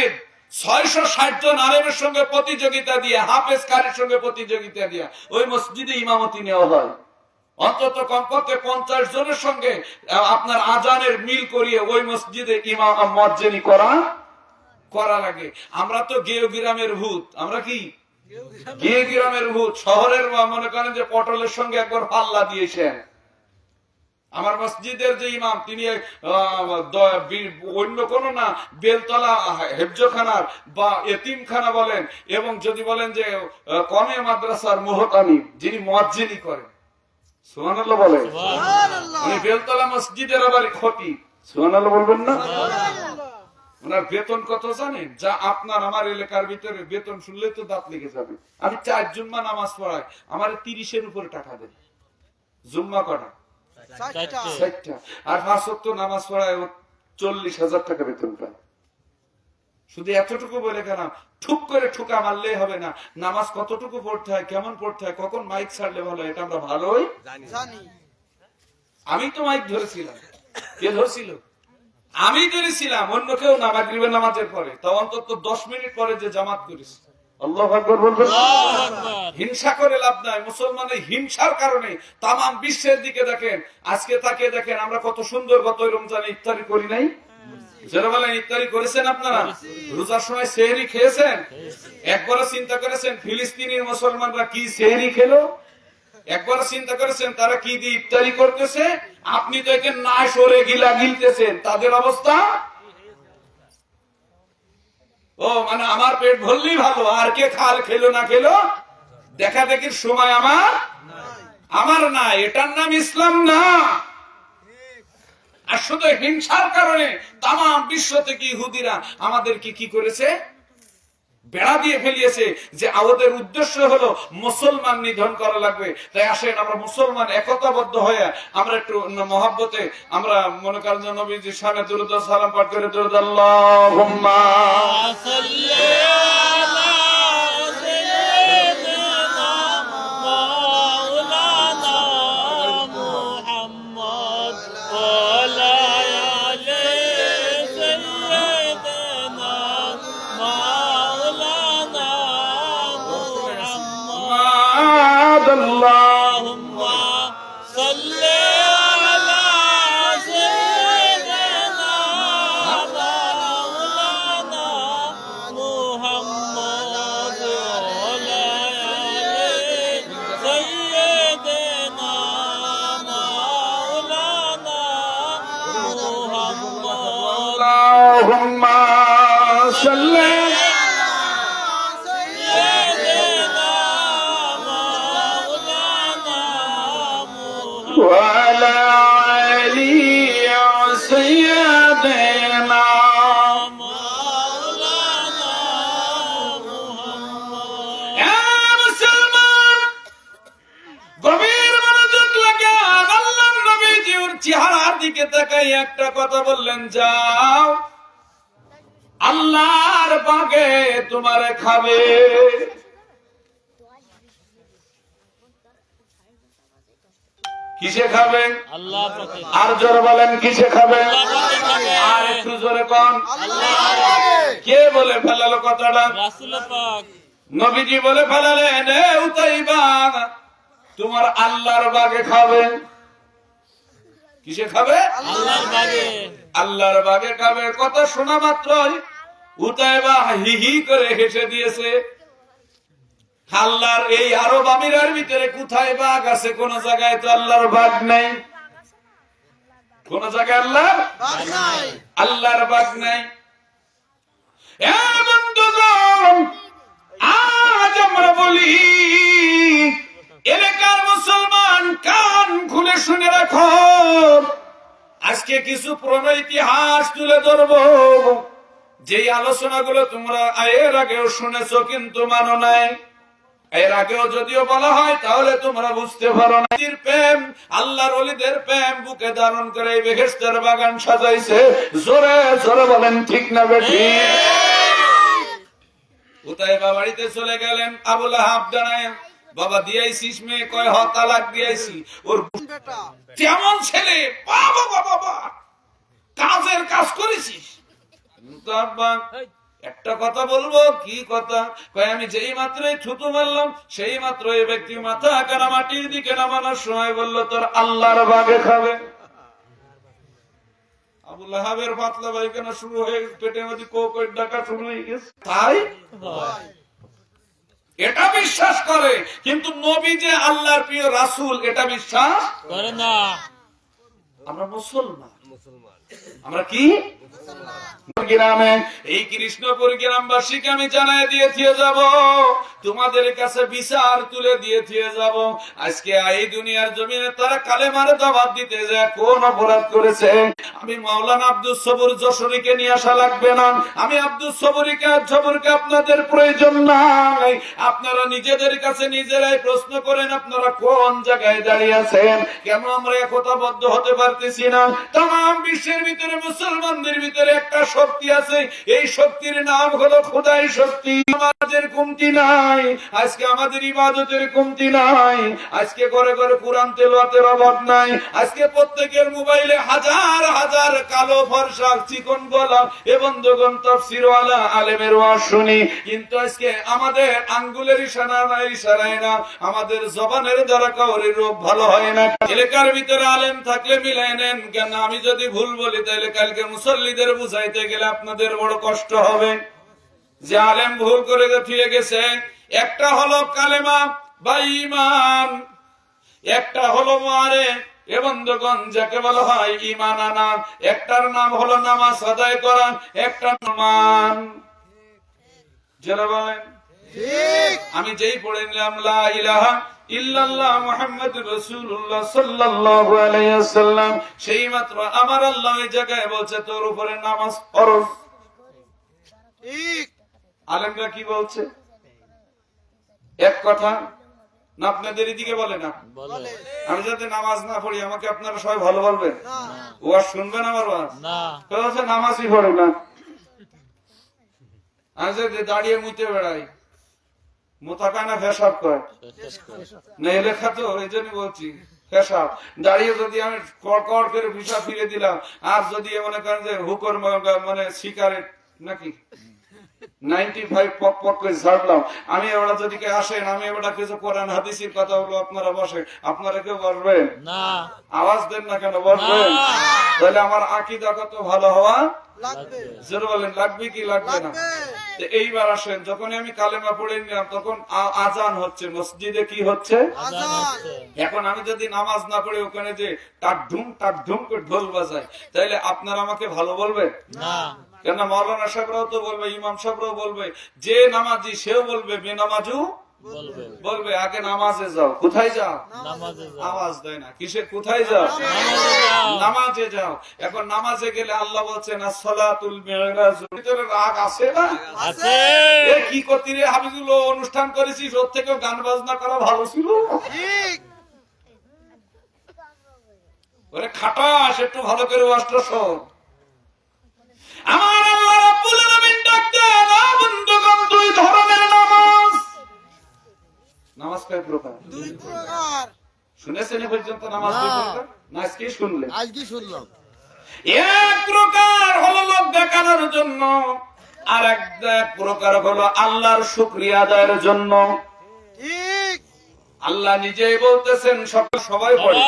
660 জন আলেমের সঙ্গে প্রতিযোগিতা দিয়ে, হাফেজ কারীর সঙ্গে প্রতিযোগিতা দিয়ে ওই মসজিদে ইমামতি নেওয়া হয়। অন্তত কমপক্ষে 50 জনের সঙ্গে আপনার আজানের মিল করিয়ে ওই মসজিদে ইমাম মুয়াজ্জিনি করা লাগে। আমরা তো গেও গ্রামের ভূত, আমরা কি গেও গ্রামের ভূত। শহরের মনে করেন যে পটলের সঙ্গে একবার পাল্লা দিয়েছেন। আমার মসজিদের যে ইমাম তিনি অন্য কোন না, বেলতলা হেফজখানার বা এতিমখানা বলেন, এবং যদি বলেন যে কমে মাদ্রাসার মুহতামিম, যিনি মুয়াজ্জিনি করেন, সুবহানাল্লাহ বলেন, উনি বেলতলা মসজিদের আবার খতিব, সুবহানাল্লাহ বলবেন না? ওনার বেতন কত জানেন? যা আপনার আমার এলাকার ভিতরে বেতন শুনলে তো দাঁত লেগে যাবে। আমি 4 জুম্মা নামাজ পড়াই, আমার 30-এর উপরে টাকা দেন। জুম্মা কটা? 60টা। আর 5 ওয়াক্ত নামাজ পড়ায় 40,000 টাকা বেতন পায়। শুধু এতটুকু বলে কেন, ঠুক করে ঠুকা মারলেই হবে না। নামাজ কতটুকু পড়তে হয়, কেমন পড়তে হয়, কখন মাইক ছাড়লে ভালো, এটা আমরা ভালোই জানি। আমি তো মাইক ধরেছিলাম, কে ধরছিল? আমি ধরেছিলাম, অন্য কেউ না। মাগরিবের নামাজের পরে, তাও অন্তত 10 মিনিট পরে যে জামাত করিস। আল্লাহু আকবার বলবেন। হিংসা করে লাভ নাই। মুসলমানের হিংসার কারণে তামাম বিশ্বের দিকে দেখেন, আজকে তাকিয়ে দেখেন আমরা কত সুন্দর গত রমজানে ইফতারি করি নাই? যারা বলেন ইফতারি করেছেন আপনারা? রোজার সময় সেহরি খেয়েছেন? একবারও চিন্তা করেছেন ফিলিস্তিনের মুসলমানরা কি সেহরি খেলো? একবারও চিন্তা করেছেন তারা কি দিয়ে ইফতারি করতেছে? আপনি তো একে না সরে গিলা গিলতেছেন, তাদের অবস্থা। ও মানে আমার পেট ভরলেই ভালো, আর কে খাল খেলো না খেলো দেখা দেখির সময় আমার না। এটার নাম ইসলাম না। আর শুধু হিংসার কারণে তামাম বিশ্ব থেকে ইহুদিরা আমাদেরকে কি করেছে? বেড়া দিয়ে ফেলিয়েছে, যে আমাদের উদ্দেশ্য হলো মুসলমান নিধন করা লাগবে। তাই আসেন আমরা মুসলমান একতাবদ্ধ হয়ে আমরা একটু মহব্বতে আমরা মনে করেন যে নবীজির শানে দুরূদ ও সালাম পাঠ করে দুরূদ আল্লাহুম্মা সাল্লি আলা সাইয়্যিদিনা মাওলানা মুহাম্মদ ওয়া আলা আলি সাইয়্যিদিনা اللهم صل على سيدنا مولانا محمد وعلى آل سيدنا مولانا محمد اللهم صل وعلى علي سيدنا مولانا محمد। يا মুসলমান গভীর মনোযোগ লাগে আল্লাহর নবীজির চেহারার দিকে তাকাই একটা কথা বললেন, যাও আল্লাহর বাগে তোমারে খাবে। কিসে খাবেন? আল্লাহ পাকে। আর জোরে বলেন কিসে খাবেন? আর একটু জোরে কোন? আল্লাহ পাকে। কে বলে ফেলালো কথাটা? রাসূল পাক। নবীজি বলে ফেলালেন, এ উতাইবা তোমার আল্লাহর বাগে খাবে। কিসে খাবে? আল্লাহর বাগে। আল্লাহর বাগে খাবে কথা শোনা মাত্রই উতাইবা হি হি করে হেসে দিয়েছে। আল্লাহর এই আরব আমিরার ভিতরে কোথায় বাঘ আছে? কোন জায়গায় তো আল্লাহর বাঘ নাই। কোন জায়গায় আল্লাহর বাঘ নাই। এ বন্ধুগণ, আজ আমরা বলি এলাকার মুসলমান কান খুলে শুনে রাখো, আজকে কিছু পুরনো ইতিহাস তুলে ধরবো। যেই আলোচনাগুলো তোমরা এর আগেও শুনেছো কিন্তু মানো নাই। এর আগেও যদিও বলা হয় তাহলে তোমরা বুঝতে পারো না। প্রেম, আল্লাহর ওলিদের প্রেম বুকে ধারণ করে এই বেহেশতের বাগান সাজাইছে। জোরে জোরে বলেন ঠিক না বেঠিক? উতাইবা বাড়িতে চলে গেলেন। আবুল আহাব জানায়, বাবা দিয়েছিস মেয়ে? কয় হ, তালাক দিয়েছি। ওর কেমন ছেলে, বাবা বাবা কাজের কাজ করেছিস? একটা কথা বলবো। কি কথা? কয় আমি যেই মাত্রই থুতু মারলাম সেই মাত্র এই ব্যক্তি মাথা কানা মাটির দিকে নামানোর সময় বলল, তোর আল্লাহর বাগে খাবে। আবুল আহাবের পাতলা পায়খানা শুরু হয়ে গেছে, পেটের মধ্যে কোকড় ডাকা শুরু হয়ে গেছে। তাই এটা বিশ্বাস করে, কিন্তু নবী যে আল্লাহর প্রিয় রাসূল এটা বিশ্বাস করে না। আমরা মুসলমান, আমরা কি গ্রামে এই কৃষ্ণপুর গ্রামবাসীকে আমি জানাই দিয়ে যাব, তোমাদের কাছে বিচার তুলে দিয়ে যাব। আজকে এই দুনিয়ার জমিনে তারা কালেমার দাওয়াত দিতে যায় কোন অপরাধ করেছে? আমি মাওলানা আব্দুস সবুর যশোরীকে নিয়ে আসা লাগবে না। আমি আব্দুস সবুরকে আপনাদের প্রয়োজন নাই। আপনারা নিজেদের কাছে নিজেরাই প্রশ্ন করেন, আপনারা কোন জায়গায় দাঁড়িয়ে আছেন? কেন আমরা একতাবদ্ধ হতে পারতেছি না? তাম বিশ্বের ভিতরে মুসলমানদের ভিতরে একটা শক্তি আছে, এই শক্তির নাম হলো খোদাই শক্তি। আমাদের কমতি নাই, আজকে আমাদের ইবাদতের কমতি নাই, আজকে ঘরে ঘরে কোরআন তেলাওয়াতের অভাব নাই, আজকে প্রত্যেকের মোবাইলে হাজার হাজার কালো ফর্সা চিকন গলা এবং বন্ধুগণ তাফসীরওয়ালা আলেমের ওয়াজ শুনি, কিন্তু আজকে আমাদের আঙ্গুলের ইশারায় না, আমাদের জবানের দ্বারা কাউরি রোগ ভালো হয় না। এলাকার ভিতরে আলেম থাকলে মিলাই নেন। কেন আমি যদি ভুল বলি তাহলে কালকে মুসল্লিদের বুঝাইতে গেলে আপনাদের বড় কষ্ট হবে যে আলেম ভুল করে ফিরে গেছে। একটা হলো কালেমা বা ঈমান, একটা হলো মারে এ বন্ধুগণ যাকে বলা হয় ঈমান আনা। একটার নাম হলো নামাজ আদায় করা, একটা মান। যারা বলেন ঠিক, আমি যেই পড়ে নিলাম লা ইলাহা ইল্লাল্লাহ মুহাম্মাদুর রাসূলুল্লাহ সাল্লাল্লাহু আলাইহি ওয়াসাল্লাম, সেই মাত্র আমার আল্লাহ এই জায়গায় বলছে তোর উপরে নামাজ ফরজ। ঠিক, আলেমরা কি বলছে? এক কথা না, আপনাদের এদিকে বলে না? আমি যাতে নামাজ না পড়ি আমাকে আপনারা সবাই ভালো বলবেন? ওয়াজ শুনবেন আমার ওয়াজ? নামাজই পড়ে না। আমি যদি দাঁড়িয়ে মুইতে বেড়াই, মোতাকানা পেশাব করে না লেখা, তো এই জন্য বলছি পেশাব। দাঁড়িয়ে যদি আমি কড় করে ভিসা ফিরে দিলাম, আর যদি মনে করেন যে হুকর মানে সিগারেট নাকি 95 পক পক করে ঝাড়লাম, আমি এবার যদি কে আসেন, আমি এবার কিছু কোরআন হাদিসের কথা বলবো, আপনারা বসে, আপনারা কেউ বসবেন না? আওয়াজ দেন না কেন? বসবেন। তাহলে আমার আকীদা কত ভালো হওয়া লাগবে। জোরে বলেন লাগবে কি লাগবে না? এইবার আসেন, যখন আমি কালেমা পড়ে নিলাম তখন আজান হচ্ছে, মসজিদে কি হচ্ছে? এখন আমি যদি নামাজ না পড়ে ওখানে যে টাক ঢুম করে ঢোল বাজায়, তাহলে আপনারা আমাকে ভালো বলবেন না? কেন মাওলানা সাহেবরাও তো বলবে, ইমাম সাহেবরাও বলবে, যে নামাজি সেও বলবে, বেনামাজু বলবে আগে নামাজে যাও। কোথায় যাও? আওয়াজ দেয় না। কিসের কোথায় যাও? নামাজে যাও। এখন নামাজে গেলে আল্লাহ বলছেন আসসালাতুল মিরাজ। ভিতরে রাগ আছে না? আছে। এ কি করতি রে হাবিবুল্লাহ, অনুষ্ঠান করেছিস, ওর থেকেও গান বাজনা করা ভালো ছিল। ঠিক, ওরে খাটাস, একটু ভালো করে ওয়াজটা শোন। আমার আল্লাহ রাব্বুল আলামিন ডাক দেন, বন্ধুগণ দুই ধরনের নামাজ। নামাজ কয় প্রকার? দুই প্রকার। শুনেছেন এ পর্যন্ত নামাজ দুই প্রকার? না আজকে শুনলেন? আজকে শুনলাম। এক প্রকার হলো লোক দেখানোর জন্য, আর এক প্রকার হলো আল্লাহর শুকরিয়া আদায়ের জন্য। ঠিক, আল্লাহ নিজেই বলতেছেন, সবাই পড়ে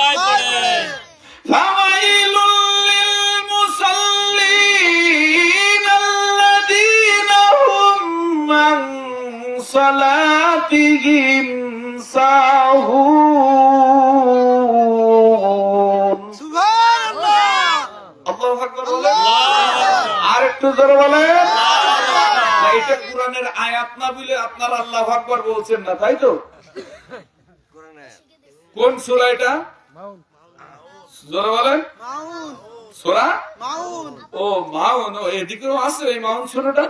ফাওয়াইলুল লিল মুসাল্লিন সালাতিহিম সাহুন। সুবহানাল্লাহ। আল্লাহু আকবার বলেন। আর একটু জোরে বলেন। না, এটা কোরআনের আয়াত না বলে আপনারা আল্লাহু আকবার বলছেন না, তাই তো? কোন সূরা এটা? জোরে বলেন। সূরা মাউন। ও মাউন, এদিকেও আছে এই মাউন সূরাটা।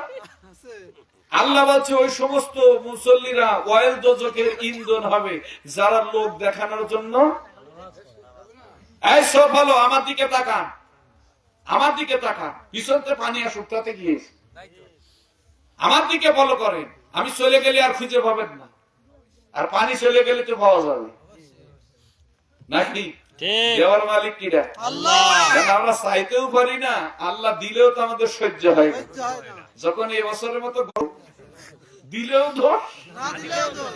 আল্লাহ বলছে ওই সমস্ত মুসল্লিরা ওয়াইল দোজখের ইন্ধন হবে যারা লোক দেখানোর জন্য। এই সব ভালো, আমার দিকে তাকান, আমার দিকে তাকান, পিছনতে পানি আসুক তাতে গিয়েছে, আমার দিকে ফলো করেন। আমি চলে গেলে আর খুঁজে পাবেন না, আর পানি চলে গেলে তো পাওয়া যাবে নাকি? দেওয়ার মালিক কিরা? আল্লাহ। আমরা চাইতেও পারি না, আল্লাহ দিলেও তো আমাদের সহ্য হয় না। যখন এই বছরের মতো দিলেও দোষ, না দিলেও দোষ।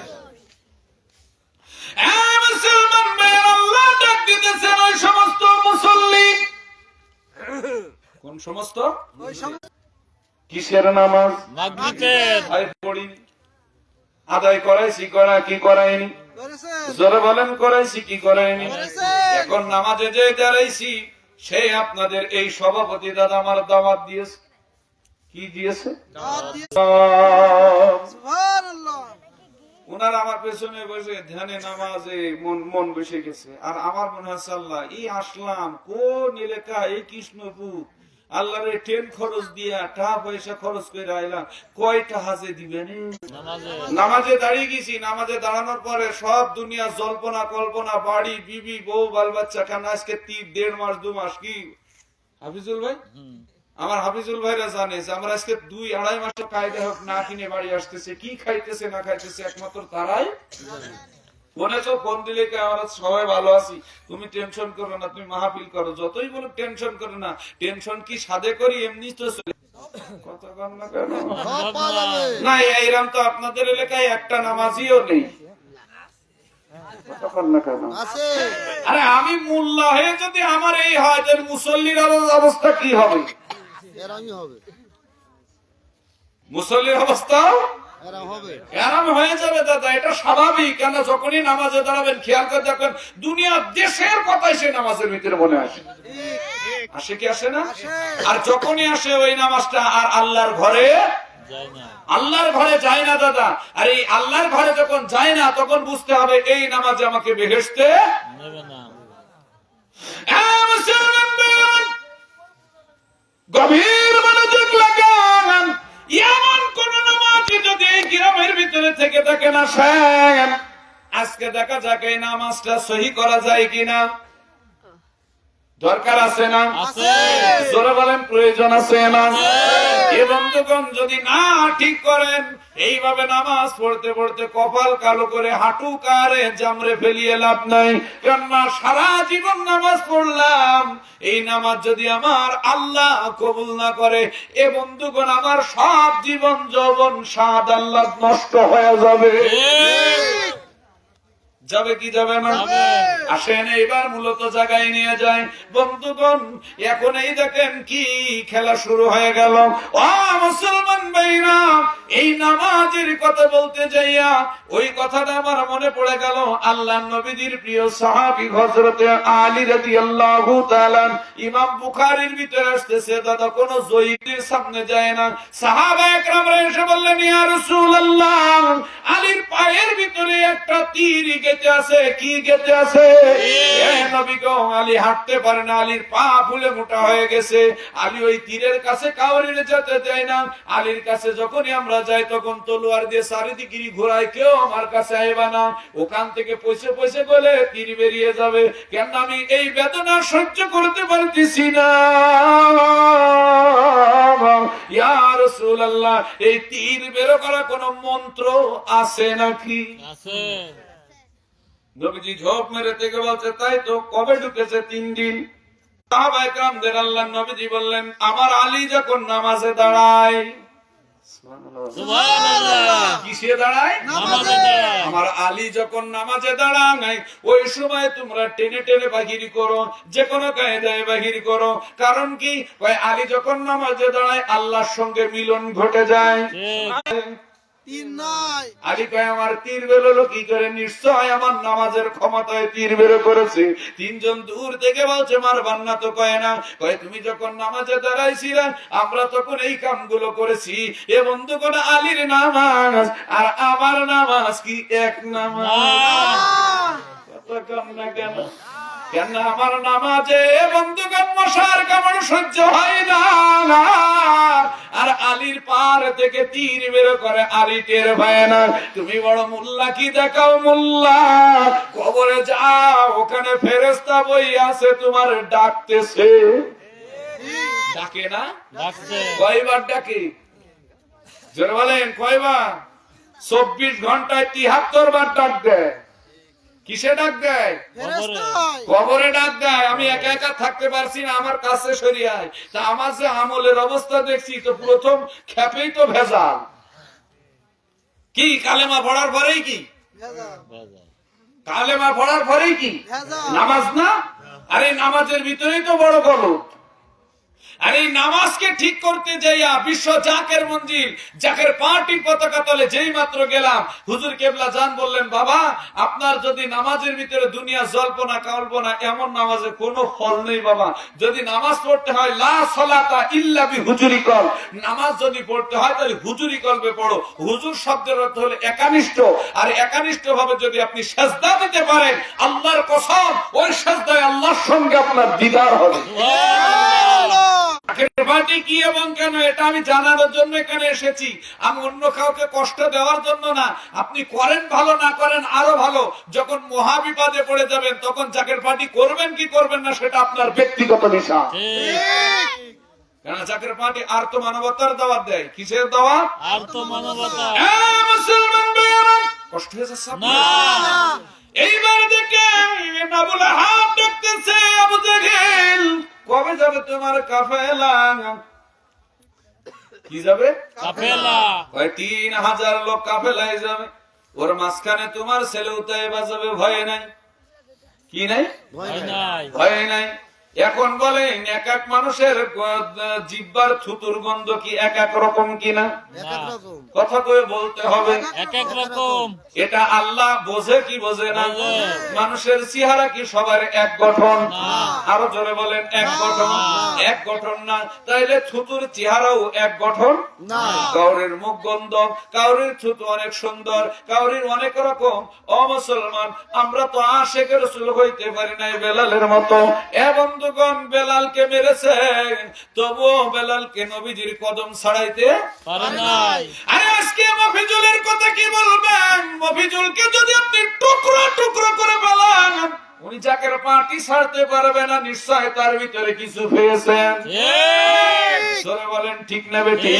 মুসলমান ভাইয়ের, আল্লাহ ডাক দিতেছেন ওই সমস্ত মুসল্লি। কোন সমস্ত? কিসের নামাজ? মাগরিবের। পড়ি আদায় করাইছি, করা কি করাইনি? জোরে বলেন, করাইছি কি করাইনি? এখন নামাজে যে দাঁড়াইছি সে আপনাদের এই সভাপতি দাদা আমার দাওয়াত দিয়েছে। কি দিয়েছে? ওনারা আমার পেছনে বসে ধ্যানে নামাজে মন বসে গেছে। আর আমার মনে হচ্ছে আল্লাহ, এই আসলাম কোন এলাকা, এই কৃষ্ণপুর, আল্লাহরে ট্রেন খরচ দিয়া টাকা পয়সা খরচ করে আইলাম, কয়টা হাজে দিবেন? নামাজে দাঁড়িয়ে গেছি। নামাজে দাঁড়ানোর পরে সব দুনিয়া জল্পনা কল্পনা, বাড়ি বিবি বউ বাল বাচ্চা, কেন আজকে 1.5 মাস 2 মাস। কি হাফিজুল ভাই, আমার হাফিজুল ভাইরা জানে যে আমরা আজকে 2-2.5 মাস কায়দা হোক না কিনে বাড়ি আসতেছে। কি খাইতেছে না খাইতেছে একমাত্র তারাই ফোনে তো ফোন দিলে আমরা সবাই ভালো আছি, তুমি টেনশন করো না, তুমি মাহফিল করো। যতই বলো টেনশন করো না, টেনশন কি সাদে করি এমনি তো কথা কম না কেন? না, এইরাম তো আপনাদের এলাকায় একটা নামাজিও নেই। আরে আমি মোল্লা হয়ে যদি আমার এই হয়, মুসল্লির অবস্থা কি হবে? মুসল্লির অবস্থা এরম হয়ে যাবে দাদা, এটা স্বাভাবিক। কেন যখনই নামাজে দাঁড়াবেন খেয়াল করে দেখবেন দুনিয়া দেশের কথাই সে নামাজের ভিতরে মনে আসে। আসে কি আসে না? আর যখনই আসে ওই নামাজটা আর আল্লাহর ঘরে আল্লাহর ঘরে যায় না দাদা। আর এই আল্লাহর ঘরে যখন যায় না তখন বুঝতে হবে এই নামাজে আমাকে বেহেশতে নেবে না। গভীর মনোযোগ লাগান। এমন কোন নামাজ যদি এই গ্রামের ভিতরে থেকে থাকে না সেন, আজকে দেখা যাক এই নামাজটা সহি করা যায় কিনা। দরকার আছে না? জোরে বলেন, প্রয়োজন আছে না? এ বন্ধুগণ, যদি না ঠিক করেন এইভাবে নামাজ পড়তে পড়তে কপাল কালো করে হাঁটু কারে জামরে ফেলিয়ে লাভ নাই। কেননা সারা জীবন নামাজ পড়লাম, এই নামাজ যদি আমার আল্লাহ কবুল না করে, এ বন্ধুগণ আমার সব জীবন যৌবন সাদ আল্লাহ নষ্ট হয়ে যাবে। যাবে কি যাবে না? আসেন এবার মূলত জায়গায় নিয়ে যায়। বন্ধুগণ, এখন এই দেখেন কি খেলা শুরু হয়ে গেল। ও মুসলমান ভাইরা, এই নামাজের কথা বলতে যাইয়া ওই কথাটা আমার মনে পড়ে গেল আল্লাহর নবীর প্রিয় সাহাবী হযরতে আলী রাদিয়াল্লাহু তাআলা। ইমাম বুখারীর ভিতরে আসতেছে, দাদা কোন জয়ীদের সামনে যায় না। সাহাবায়ে কেরামরা এসে বললেন, ইয়া রাসূলুল্লাহ, আলীর পায়ের ভিতরে একটা তীর গেঁথে আছে। কি গেঁথে আছে? নবী গো, আলী হাঁটতে পারে না, আলীর পা ফুলে মোটা হয়ে গেছে। আলী ওই তীরের কাছে কাউরে যেতে দেয় না। আলীর কাছে যখনই আমরা যাই তখন তলোয়ার দিয়ে চারিদিকে ঘোরায়, কেউ আমার কাছে আইবা না, ওখান থেকে পয়সে পয়সে গেলে তীর বেরিয়ে যাবে। কেন আমি এই বেদনা সহ্য করতে পারতেছি না। ইয়া রাসূলুল্লাহ, এই তীর বের করা কোন মন্ত্র আছে নাকি? আছে। নবীজি ঝোপ মেরে থেকে বলছে, তাই তো, কবে ঢুকেছে? 3 দিন। সাহাবায়ে কেরামদের আল্লাহর নবীজি বললেন, আমার আলী যখন নামাজে দাঁড়ায়, সুবহানাল্লাহ, কিসে দাঁড়ায়? নামাজে দাঁড়ায়। আমার আলী যখন নামাজে দাঁড়ায় ওই সময় তোমরা টেনে টেনে বাহির করো, যে কোনো কায়দায় বাহির করো। কারণ কি? ওই আলী যখন নামাজে দাঁড়ায় আল্লাহর সঙ্গে মিলন ঘটে যায়। আলী কয় আমার তীর বেরোলো কি করে? নিশ্চয় আমার নামাজের ক্ষমতায় তীর বেরো করেছে। তিনজন দূর থেকে বলছে মারবান না তো। কয় না, কয় তুমি যখন নামাজে দাঁড়াইছিলে আমরা তখন এই কামগুলো করেছি। এ বন্ধুগণ, আলীর নামাজ আর আমার নামাজ কি এক নামাজ? কত কম না কেন? কেন আমার নামাজে বন্ধুগণ মশার কামড় সহ্য হয় না, আর আলীর পার থেকে তীর বের করে আলী টের পায় না। তুমি বড় মোল্লা কি দেখাও মোল্লা, কবরে যাও, ওখানে ফেরেশতা বই আছে তোমার ডাকতেছে। ডাকে না? কয়বার ডাকে? জোরে বলেন কয়বার? 24 ঘন্টায় 73 বার ডাক দেয়। কিসে ডাক দেয়? কবরে ডাক দেয়। আমি একা একা থাকতে পারছি না, আমার কাছে সরিয়ে আয়। তা আমার যে আমলের অবস্থা দেখছি তো প্রথম খেপেই তো ভেজাল। কি কালেমা পড়ার পরেই কি? কালেমা পড়ার পরেই কি নামাজ না? আরে নামাজের ভিতরেই তো বড় গলত। আর এই নামাজকে ঠিক করতে যাইয়া বিশ্ব জাকের মঞ্জিল জাকের পার্টির পতাকা তলে যেই মাত্র গেলাম, হুজুর কেবলা জান বললেন, বাবা আপনার যদি নামাজের ভিতরে দুনিয়া জল্পনা কল্পনা, এমন নামাজে কোনো ফল নেই বাবা। যদি নামাজ পড়তে হয় লা সালাতা ইল্লা বিহুজুরি কল, নামাজ যদি পড়তে হয় তাহলে হুজুরি কলবে পড়ো। হুজুর শব্দের অর্থ হলো একানিষ্ঠ, আর একানিষ্ঠ ভাবে যদি আপনি সেজদা দিতে পারেন, আল্লাহর কসম ওই সেজদায় আল্লাহর সঙ্গে আপনার দিদার হবে। কি এবং কেন এটা আমি জানানোর জন্য এখানে এসেছি। আমি অন্য কাউকে কষ্ট দেওয়ার জন্য না। আপনি করেন ভালো, না করেন আরো ভালো। যখন মহাবিপদে পড়ে যাবেন তখন জাকের পার্টি করবেন কি করবেন না সেটা আপনার ব্যক্তিগত বিষয়। কেন জাকের পার্টি আর তো মানবতার দাওয়াত দেয়। কিসের দাওয়াত? আর তো মানবতা। মুসলমান ভাইরা কষ্ট হয়ে যাচ্ছে না? এইবার দেখে আবুল আহাব দেখতেছে আবু জাহেল কবে যাবে তোমার কাফেলা? কি যাবে? কাফেলা। 3000 লোক কাফেলায় যাবে। ওর মাঝখানে তোমার ছেলে উতাইবা যাবে। ভয় নাই? কি নাই? ভয় নাই। ভয় নাই। এখন বলেন এক এক মানুষের জিহ্বার থুতুর গন্ধ কি এক এক রকম কিনা? কথা কয়ে বলতে হবে এক এক রকম। এটা আল্লাহ বোঝে কি বোঝে না? মানুষের চেহারা কি সবার এক গঠন? আরো জোরে বলেন এক গঠন। এক গঠন না, তাইলে থুতুর চেহারাও এক গঠন না। কাউরের মুখ গন্ধ, কাউরের থুতু অনেক সুন্দর, কাউরের অনেক রকম। ও মুসলমান, আমরা তো আশিক রাসূল হইতে পারি নাই বেলালের মতো। বন্ধুগণ, বেলালকে মেরেছে, তবুও বেলালকে নবীজির কদম ছাড়াইতে পারে নাই। আরে আজকে মফিজুলের কথা কি বলবেন? মফিজুলকে যদি আপনি টুকরো টুকরো করে ফেলান, উনি জাকের পার্টি ছাড়তে পারবে না। নিশ্চয় তার ভিতরে কিছু পেয়েছেন। সরে বলেন ঠিক না বেটি?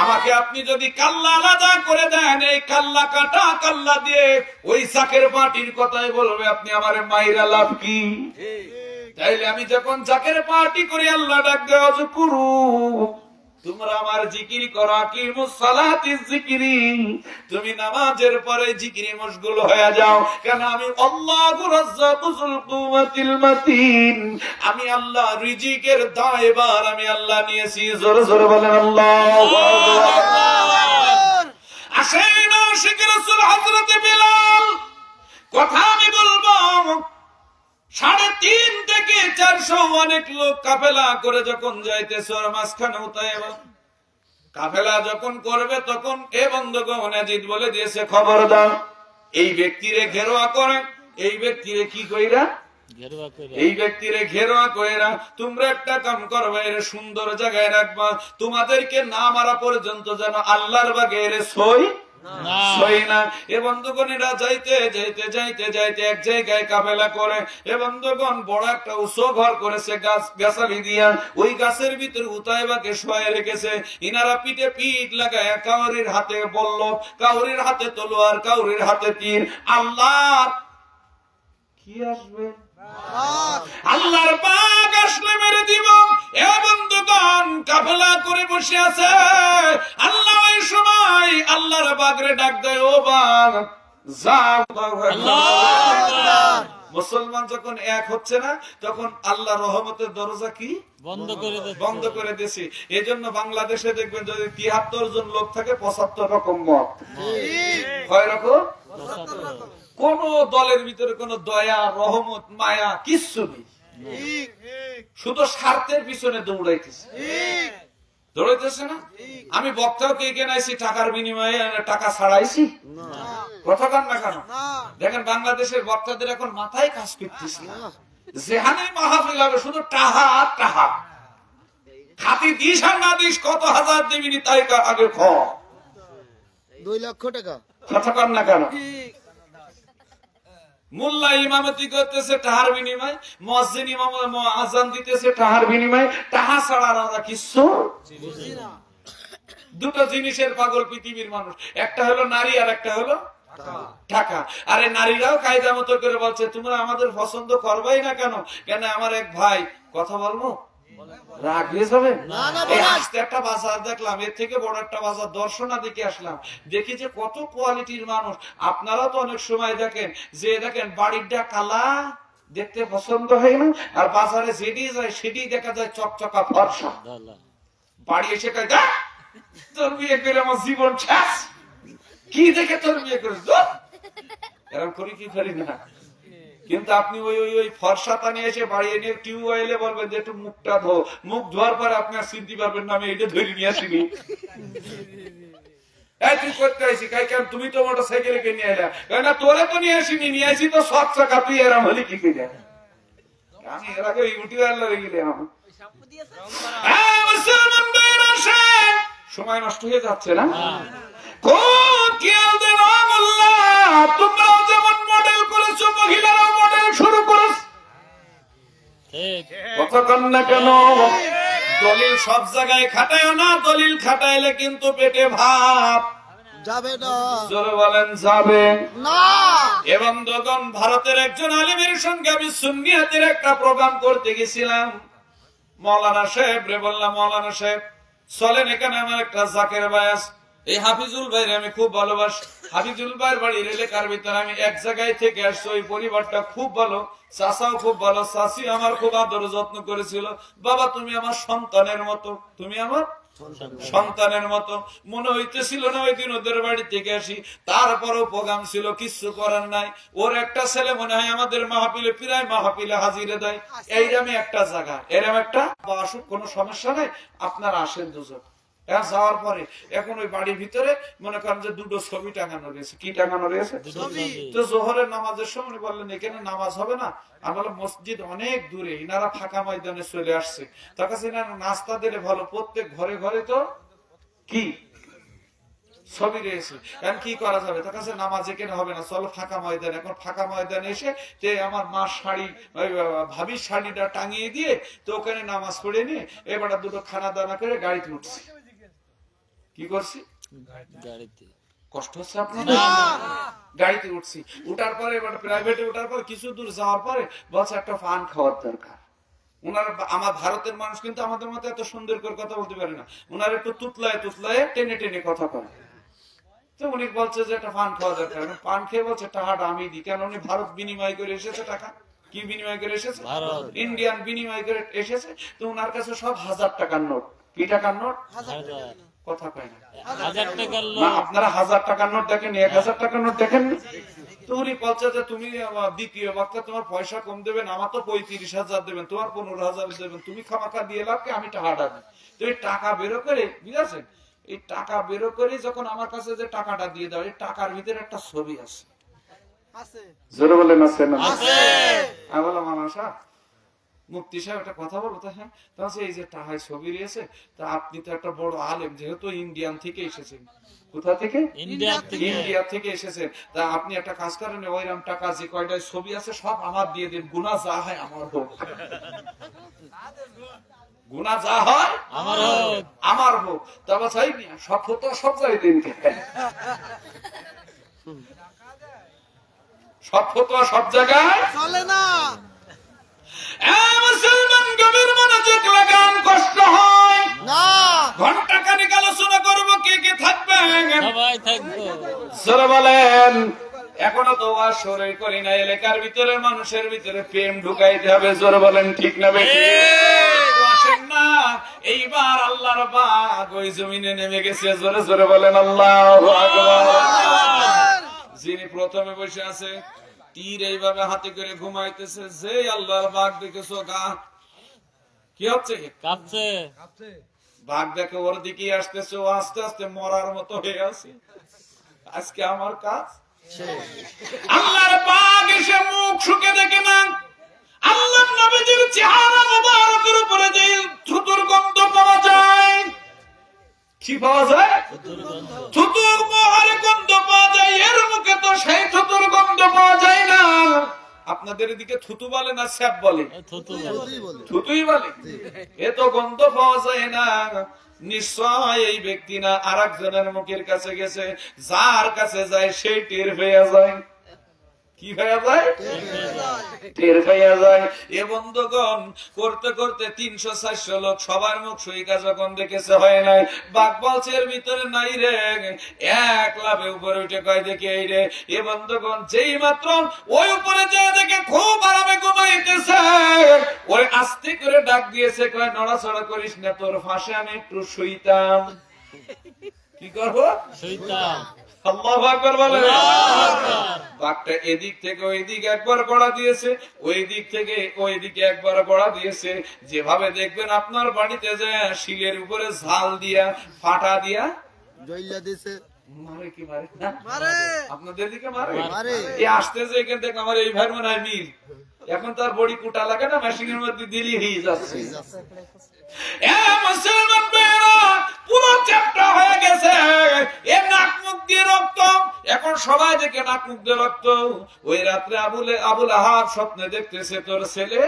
আমাকে আপনি যদি কাল্লা আলাদা করে দেন, এই কাল্লা কাটা কাল্লা দিয়ে ওই জাকের পার্টির কথাই বলবে, আপনি আমারে মাইরা লাভ কি? তাইলে আমি যখন জাকের পার্টি করি আল্লাহ ডাক দেওয়া করু, তোমরা আমার জিকির করো, আকিমুস সালাতিজ জিকিরি, তুমি নামাজের পরে জিকিরে মশগুল হয়ে যাও। কেন? আমি আল্লাহু রাজ্জাকুল কুওয়াতিল মাতিন, আমি আল্লাহ রিজিকের দায়ভার আমি আল্লাহ নিয়েছি। জোরে জোরে বলেন আল্লাহু আকবার। আসেন আশিক রাসূল হযরত বিলাল, কথা আমি বলবো। 3.5 থেকে 400 অনেক লোক কাফেলা করে যখন যাইতেছে, ওর মাঝখানে উতাইবা কাফেলা যখন করবে তখন এ বন্ধুগণ ইয়াজিদ বলে দিয়েছে, খবরদার এই ব্যক্তিরে ঘেরোয়া করে। এই ব্যক্তিরে কি কইরা? এই ব্যক্তিরে ঘেরোয়া কইরা তোমরা একটা কাম করবে, এর সুন্দর জায়গায় রাখবা। তোমাদেরকে না মারা পর্যন্ত যেন আল্লাহর বাগে এর সই না। এ বন্ধুগণেরা যাইতে যাইতে যাইতে যাইতে এক জায়গায় কাফেলা করে। এ বন্ধুগণ বড় একটা উঁচু ঘর করেছে গাছালি দিয়া। ওই গাছের ভিতরে উতাইবাকে শোয়ায় রেখেছে। ইনারা পিঠে পিঠ লাগায়, কাউরির হাতে বল্লভ, কাউরির হাতে তলোয়ার, কাউরির হাতে তীর। আল্লাহ কি আসবে? আল্লাহর পাক আসলে মেরে দিব। এ বন্ধুগণ কাফেলা করে বসে আছে। আল্লাহ ওই সময় আল্লাহর বাগরে ডাক দেয়, ও বাগ যাও। মুসলমান যখন এক হচ্ছে না তখন আল্লাহ রহমতের দরজা কি বন্ধ করে দিয়েছি। এই জন্য বাংলাদেশে দেখবেন যদি ৭৩ জন লোক থাকে ৭৫ রকম মত। কয় রকম? কোন দলের ভিতরে কোন দয়া রহমত মায়া কিচ্ছু নেই, শুধু স্বার্থের পিছনে দৌড়াইতেছে না। আমি বক্তাও কে কেনাইছি টাকার বিনিময়ে, টাকা ছাড়াইছি কথা কান না কেন? দেখেন বাংলাদেশের বক্তাদের এখন মাথায় কাজ করতেছে না, যেখানে মাহফিল হবে শুধু টাহা টাহা, খাতি দিস আর না দিস, কত হাজার দিবিনি তাই আগে 2 লক্ষ টাকা কথা কান না কেন? মোল্লা ইমামতি করতেছে টাহার বিনিময়, মুয়াজ্জিন ইমাম আযান দিতেছে টাহার বিনিময়, টাহা ছাড়া ওরা কিছু দুটো জিনিসের পাগল পৃথিবীর মানুষ, একটা হলো নারী আর একটা হলো টাকা। আরে নারীরাও কায়দা মতো করে বলছে তোমরা আমাদের পছন্দ করবাই না কেন? কেন আমার এক ভাই, কথা বলবো রাগ হয়ে যাবে, আসতে একটা বাজার দেখলাম, এর থেকে বড় একটা বাজার দর্শনা দেখে আসলাম, দেখি যে কত কোয়ালিটির মানুষ। আপনারা তো অনেক সময় দেখেন যে দেখেন বাড়িটা কালা দেখতে পছন্দ হয় না, আর বাজারে যেটি যায় সেটি দেখা যায় চকচকা ফর্সা। বাড়ি এসে কয় তোর বিয়ে করে আমার জীবন শেষ, কি দেখে তোর বিয়ে করে এরকম করি কি করি না। কিন্তু আপনি ওই ফর্সাটা নিয়ে এসে বাড়ি এনে টিউবওয়েলে বলবেন যে একটু মুখটা ধো, মুখ ধোয়ার পরে আপনি আর চিনতে পারবেন না আমি এটা ধরে নিয়ে আসিনি। তুই করতে আসি কাই কেন, তুমি তো মোটর সাইকেলে কে নিয়ে এলা? না তোরে তো নিয়ে আসিনি, নিয়ে আসি তো সব চাকা, তুই এরম হলি কি করে? আমি এর আগে ইউটিউবে আল্লাহ রেগে আমার সময় নষ্ট হয়ে যাচ্ছে না। তোমরাও যেমন মডেল করেছো, মহিলারাও মডেল শুরু করেছ, কতক্ষণ না কেন? দলিল সব জায়গায় খাটায় না, দলিল খাটাইলে কিন্তু পেটে ভাব যাবে না, জোরে বলেন যাবে না। এবং যখন ভারতের একজন আলিমের সঙ্গে আমি সুন্নিয়াতের একটা প্রোগ্রাম করতে গেছিলাম, মৌলানা সাহেব রে বললাম, মৌলানা সাহেব চলেন এখানে আমার একটা জাকের ভাই আছে, এই হাফিজুল ভাই আমি খুব ভালোবাসি। হাফিজুল ভাইয়ের বাড়ির এলাকার ভিতরে আমি এক জায়গায় থেকে আসছি, ওই পরিবারটা খুব ভালো, চাচাও খুব ভালো, চাচি আমার খুব আদর যত্ন করেছিল। বাবা তুমি আমার সন্তানের মতো, তুমি আমার সন্তানের মতো মনে হইতেছিল না। ওই দিন ওদের বাড়ি থেকে আসি, তারপরও প্রোগ্রাম ছিল, কিছু করার নাই। ওর একটা ছেলে মনে হয় আমাদের মাহফিলে প্রায় মাহফিলে হাজিরে দেয়। এইরকম একটা জায়গা, এরকম একটা আসুক, কোনো সমস্যা নাই, আপনারা আসেন দুজন। যাওয়ার পরে এখন ওই বাড়ির ভিতরে মনে করেন যে দুটো ছবি টাঙানো রয়েছে। কি টাঙানো রয়েছে? তো জোহরের নামাজের সময় বললেন এখানে নামাজ হবে না। আমি বললাম মসজিদ অনেক দূরে, ইনারা ফাঁকা ময়দানে চলে আসছে, তার কাছে নাস্তা দিলে ভালো। প্রত্যেক ঘরে ঘরে তো কি ছবি রয়েছে, এখন কি করা যাবে? তার কাছে নামাজ এখানে হবে না, চলো ফাঁকা ময়দানে। এখন ফাঁকা ময়দানে এসে তে আমার মার শাড়ি, ভাবির শাড়িটা টাঙিয়ে দিয়ে তো ওখানে নামাজ পড়ে নিয়ে এবার দুটো খানা দানা করে গাড়িতে উঠছি। কি করছি? গাড়িতে। কষ্ট হচ্ছে আপনাদের? গাড়িতে উঠছি, উঠার পরে এবার প্রাইভেটে উঠার পর কিছু দূর যাওয়ার পরে বলছে একটা পান খাওয়ার দরকার। উনার আমার ভারতের মানুষ কিন্তু আমাদের মতো এত সুন্দর করে কথা বলতে পারে না, উনার একটু তুতলায় তুতলায় টেনে টেনে কথা কয়। তো উনি বলছে যে একটা পান খাওয়া দরকার, পান খেয়ে বলছে টাকাটা আমি দিই। কেন? উনি ভারত বিনিময় করে এসেছে টাকা। কি বিনিময় করে এসেছে? ইন্ডিয়ান বিনিময় করে এসেছে। তো উনার কাছে সব 1000 টাকার নোট। কি টাকার নোট? কথা কয় না। আপনারা 1000 টাকার নোট দেখেন, 1000 টাকার নোট দেখেন। তো উনি বলছে যে তুমি দ্বিতীয় বক্তা, তোমার পয়সা কম দেবেন, আমার তো 35,000 দেবেন, তোমার 15,000 দেবেন, তুমি খামাখা দিয়ে লাভকে আমি টাকাটা দিই। তো এই টাকা বেরো করে, বুঝেছেন, এই টাকা বেরো করে যখন আমার কাছে যে টাকাটা দিয়ে দাও, এই টাকার ভিতরে একটা ছবি আছে। জোরে বলেন আছে না? আমি বললাম মানসা মুফতি সাহেব একটা কথা বলবো। তো হ্যাঁ, তাহলে এই যে টাকায় ছবি রয়েছে, তা আপনি তো একটা বড় আলেম, যেহেতু ইন্ডিয়ান থেকে এসেছেন। কোথা থেকে? ইন্ডিয়া থেকে এসেছেন। তা আপনি একটা কাজ করেন, ওইরকম টাকা যে কয়টায় ছবি আছে সব আমার দিয়ে দিন, গুনাহ যা হয় আমার হোক, গুনাহ যা হয় আমার হোক। তবে চাই না সব হতো সব যাই দিন, সব হতো সব জায়গায় চলে না। মুসলমান গভীর মনোযোগ লাগান, কষ্ট হয় না। ঘন্টা খানিক আলোচনা করবো, কে কে থাকবেন? সবাই থাকবো। জোরে বলেন এখনো তো আসরে করি না, এলাকার ভিতরে মানুষের ভিতরে প্রেম ঢুকাইতে হবে। জোরে বলেন ঠিক না বেঠিক? আসেন না, এইবার আল্লাহর পাক ওই জমিনে নেমে গেছে। জোরে জোরে বলেন আল্লাহু আকবার। যিনি প্রথমে বসে আছে, তীর এইভাবে হাতে করে ঘুমাইতেছে, যে আল্লাহর বাঘ দেখেছো গা কি হচ্ছে, কাঁপছে। বাঘ দেখে ওর দিকে আসতেছে, ও আস্তে আস্তে মরার মতো হয়ে আছে। আজকে আমার কাজ। আল্লাহর বাঘ এসে মুখ শুকে দেখে না, আল্লাহর নবীজির চেহারা মোবারকের উপরে যে থুতুর গন্ধ পাওয়া যায়। কি পাওয়া যায়? থুতুর মোহর গন্ধ পাওয়া যায়। এর মুখে তো সেই থুতুর গন্ধ পাওয়া যায় না। আপনাদের এদিকে থুতু বলে না স্যাপ বলে? থুতুই বলে। এ তো গন্ধ পাওয়া যায় না। নিশ্চয় এই ব্যক্তি না আর একজনের মুখের কাছে গেছে, যার কাছে যায় সেই টের পেয়ে যায়। কি হয়ে যায়? টের পেয়ে যায়। এ বন্ধুগণ, করতে করতে 300-400 লোক সবার মুখ সইকা যখন দেখেছে হয় নাই, বাঘ বলছে এর ভিতরে নাই রে। এক লাভে উপরে উঠে কয় দেখে এই রে। এ বন্ধুগণ, যেই মাত্র ওই উপরে যে দেখে খুব আরামে ঘুমাইতেছে, ওই আস্তে করে ডাক দিয়েছে, কয় নড়াচড়া করিস না, তোর ফাঁসে আমি একটু শুইতাম। কি করবো? শুইতাম। আল্লাহু আকবার বলে। বাঘটা এদিক থেকে ওই দিক একবার গড়া দিয়েছে, ওই দিক থেকে ওই দিকে একবার গড়া দিয়েছে। যেভাবে দেখবেন আপনার বাড়িতে যে শিলের উপরে ঝাল দিয়া ফাটা দিয়া জইলা দিছে মারে, কি মারে না? আপনাদের দিকে মারে? মারে। এই আসতেছে এখান থেকে আমার এই ভাই মনে হয় মিল। এখন তার বডি কুটা লাগে না, মেশিনের মধ্যে দিলি হয়ে যাচ্ছে। মুসলমান ভাইরা, পুরো চ্যাপ্টা হয়ে গেছে। এ নাক মুখ দিয়ে রক্ত, এখন সবাই দেখে নাক মুখ দিয়ে রক্ত। ওই রাত্রে আবুল আহাব স্বপ্নে দেখতেছে তোর ছেলে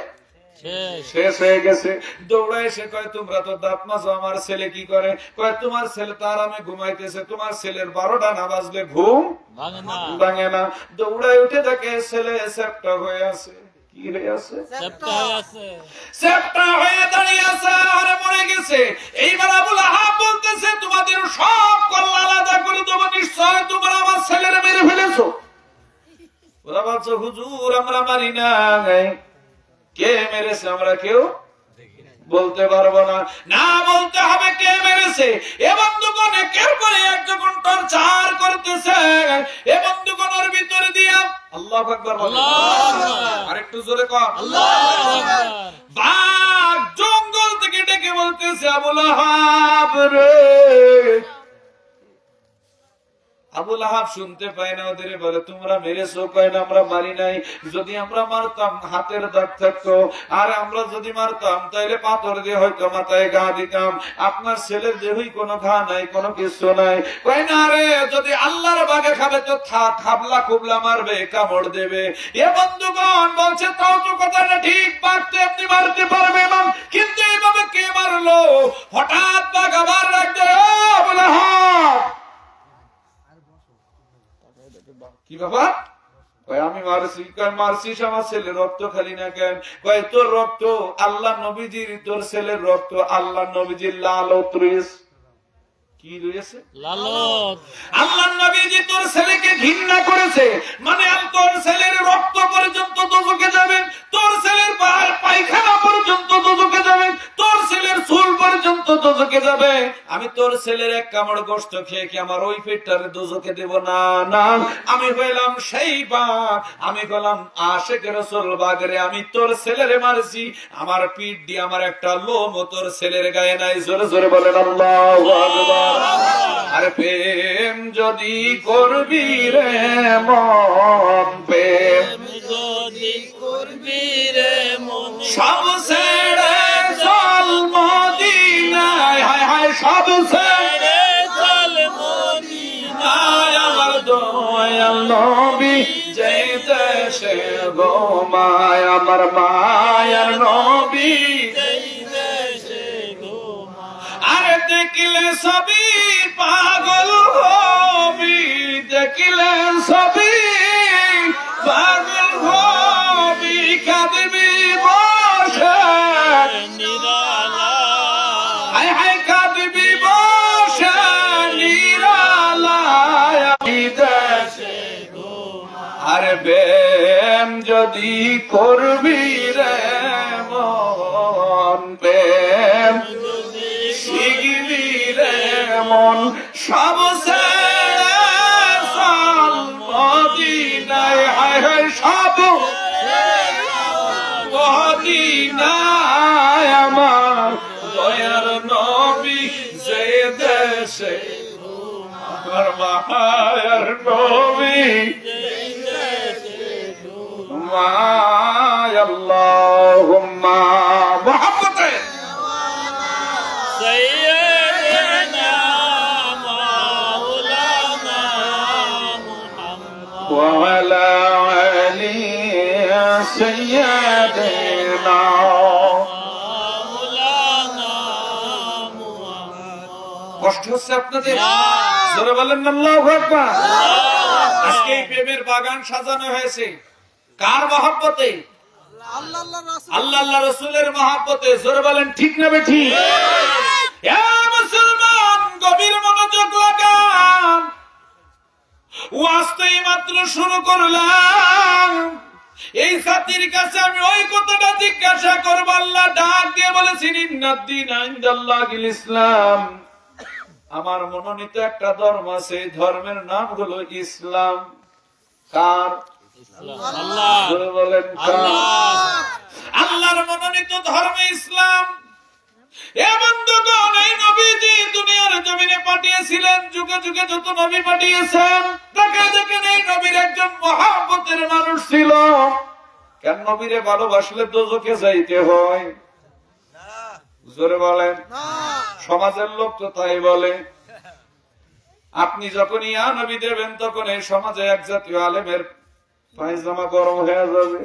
শেষ হয়ে গেছে। দৌড়ে এসে কয়, তোমরা তো দাঁত মাজো, আমার ছেলে কি করে? কয়, তোমার ছেলে তো আরামে ঘুমাইতেছে, তোমার ছেলের 12টা না বাজলে ঘুম ভাঙে না। দৌড়ায় উঠে দেখে ছেলে চ্যাপ্টা হয়ে আছে। কি হয়ে আছে? চ্যাপ্টা হয়ে দাঁড়িয়ে আছে আর মরে গেছে। এইবার আবুল আহাব বলতেছে, তোমাদের সব কল্লা আলাদা করে দেবো, নিশ্চয় তোমরা আমার ছেলেরে মেরে ফেলেছো। ওরা বলছো, হুজুর আমরা মারি না। কে মেরেছে আমরা কেউ বলতে পারবো না। না বলতে হবে কে মেরেছে। এ বন্ধুগণ, একের পরে এক যখন টর্চার করতেছে, এ বন্ধুগণের ভিতরে দিয়া আল্লাহু আকবার বলো, আরেকটু জোরে কর আল্লাহু আকবার। বাঘ জঙ্গল থেকে ডেকে বলতেছে, আবুল আহাব রে। আবুল আহাব শুনতে পায় না, ওদের বলে, তোমরা মেরেছো? কয় না, আমরা মারি নাই। যদি আমরা মারতাম হাতের দাগ থাকতো, আর আমরা যদি মারতাম তাইলে পাথর দিয়ে হয়তো মাথায় ঘা দিতাম। আপনার ছেলের দেহই কোনো ঘা নাই, কোনো কিছু নাই। কয় না রে, যদি আল্লাহর বাগে খাবে তো খাবলা খুবলা মারবে, কামড় দেবে। এ বন্ধুগণ বলছে, তাও তো কথাটা ঠিক, পারতে আপনি মারতে পারবে না, কিন্তু এইভাবে কে মারলো? হঠাৎ বাঘ আবার রাখতে, আবুল আহাব কি ব্যাপার? আমি মারছি। মারছিস আমার ছেলের রক্ত খালি না কেন? তোর রক্ত আল্লাহ নবীজির, তোর ছেলের রক্ত আল্লাহ নবীজির লালত রয়েছে। কি রয়েছে? লালত। আল্লাহ নবীজি তোর ছেলেকে ঘৃণা করেছে, মানে তোর ছেলের রক্ত পর্যন্ত দোজখে যাবে, তোর ছেলের পায়খানা পর্যন্ত দোজখে যাবে, তোর ছেলের চুল পর্যন্ত দোজখে যাবে। আমি তোর ছেলের এক কামড় গোশত খেয়ে কি আমার ওই পেটটারে দোজখে দেব? না না, আমি হইলাম সেই বাঘ, আমি হলাম আশিক রাসূল বাঘ রে। আমি তোর ছেলেরে মারছি, আমার পিঠ দিয়ে আমার একটা লোম তোর ছেলের গায়ে নাই। জোরে জোরে বলেন আল্লাহু আকবার। আর প্রেম যদি করবি রে মন, প্রেম যদি করবি রে মন, সব ছেড়ে চল মদিনায়। হায় হায়, সব ছেড়ে চল মদিনায়। আমার দয়াল নবী যেই দেশে ঘুমায়, আমার মায়ার নবী দেখলে সবই পাগল হবি, দেখলে সবই পাগল হবি, কাঁদবি বসে নিরালায়। হায় হায়, কাঁদবি বসে নিরালায়। দেশে আরে প্রেম যদি করবি রে মন, প্রেম শিখবি রে মন, সব ছেড়ে চল মদিনায়, হায় হায় সব মদিনায় আমার দয়ার নবী যে দেশে, আমার মায়ার নবী আল্লাহুম্মা মুহাম্মাদে সাইয়্যিদিনা মাওলানা মুহাম্মদ ওয়া আলা আলি সাইয়্যিদিনা মাওলানা মুহাম্মদ। কষ্ট হচ্ছে আপনাদের? জোরে বলেন আল্লাহু আকবার। আজকে এই প্রেমের বাগান সাজানো হয়েছে কার মহব্বতে? আল্লাহ আল্লাহ রাসূলের মহব্বতে। জোরে বলেন ঠিক না বেঠিক? এ মুসলমান, গভীর মনোযোগ লাগান। ওয়াজ তো মাত্র শুরু করলাম। এই জাতির কাছে আমি ওই কথাটা জিজ্ঞাসা করব। আল্লাহ ডাক দিয়ে বলেছেন ইন্নাদ-দীন ইনদাল্লাহিল ইসলাম। আমার মনোনীত একটা ধর্ম আছে, এই ধর্মের নাম হলো ইসলাম। কার? আল্লাহ। জোরে বলেন কার? আল্লাহর মনোনীত ধর্ম ইসলাম। এ বন্ধুগণ, এই নবীজি দুনিয়ার জমিনে পাঠিয়েছিলেন, যুগে যুগে যত নবী পাঠিয়েছেন, দেখেন এই নবীর একজন মহব্বতের মানুষ ছিল। কেন নবীরে ভালোবাসলে দোজখে যাইতে হয়? জোরে বলেন। সমাজের লোক তো তাই বলে। আপনি যখন ইয়া নবী দেবেন, তখন এই সমাজে এক জাতীয় আলেমের পায়জামা গরম হয়ে যাবে।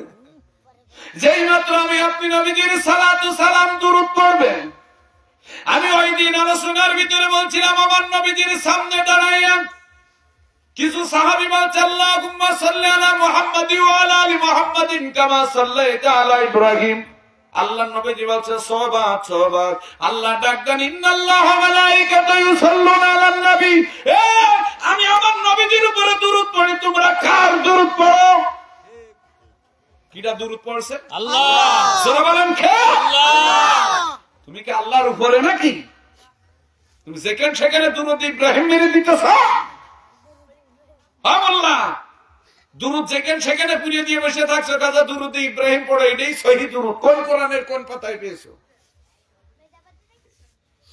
যেই মাত্র আমি আপনি নবীজির সালাতু সালাম দুরূদ পড়বেন, আমি ওই দিন আলোচনার ভিতরে বলছিলাম, আমার নবীজির সামনে দাঁড়াইয়া কিছু সাহাবী বলছে আল্লাহুম্মা সাল্লি আলা মুহাম্মাদি ওয়া আলা আলি মুহাম্মাদিন কামা সাল্লাইতা আলা ইব্রাহিম। আল্লাহ নবীজি বলছে সওবাত সওবাত। আল্লাহ ডাক দেন ইন্নাল্লাহা ওয়া মালাইকাতাহু ইউসাল্লুনা আলান নবী। আমি আমার নবীজির উপরে দুরূদ পড়ি, তোমরা কার দুরূদ পড়ো? কিরা দুরূদ পড়ছে? আল্লাহ। সূরা বলেন কে? আল্লাহ। তুমি কি আল্লাহর উপরে নাকি? তুমি যেখানে সেখানে দুরূদ ইব্রাহিম মেরে দিতেছ? আল্লাহ দুরূদ যেখানে সেখানে পুড়িয়ে দিয়ে বসে থাকছো, কাজা দুরূদ ইব্রাহিম পড়ে, এটাই সহিহ দুরূদ। কোন কোরআনের কোন পাতায় পেয়েছো?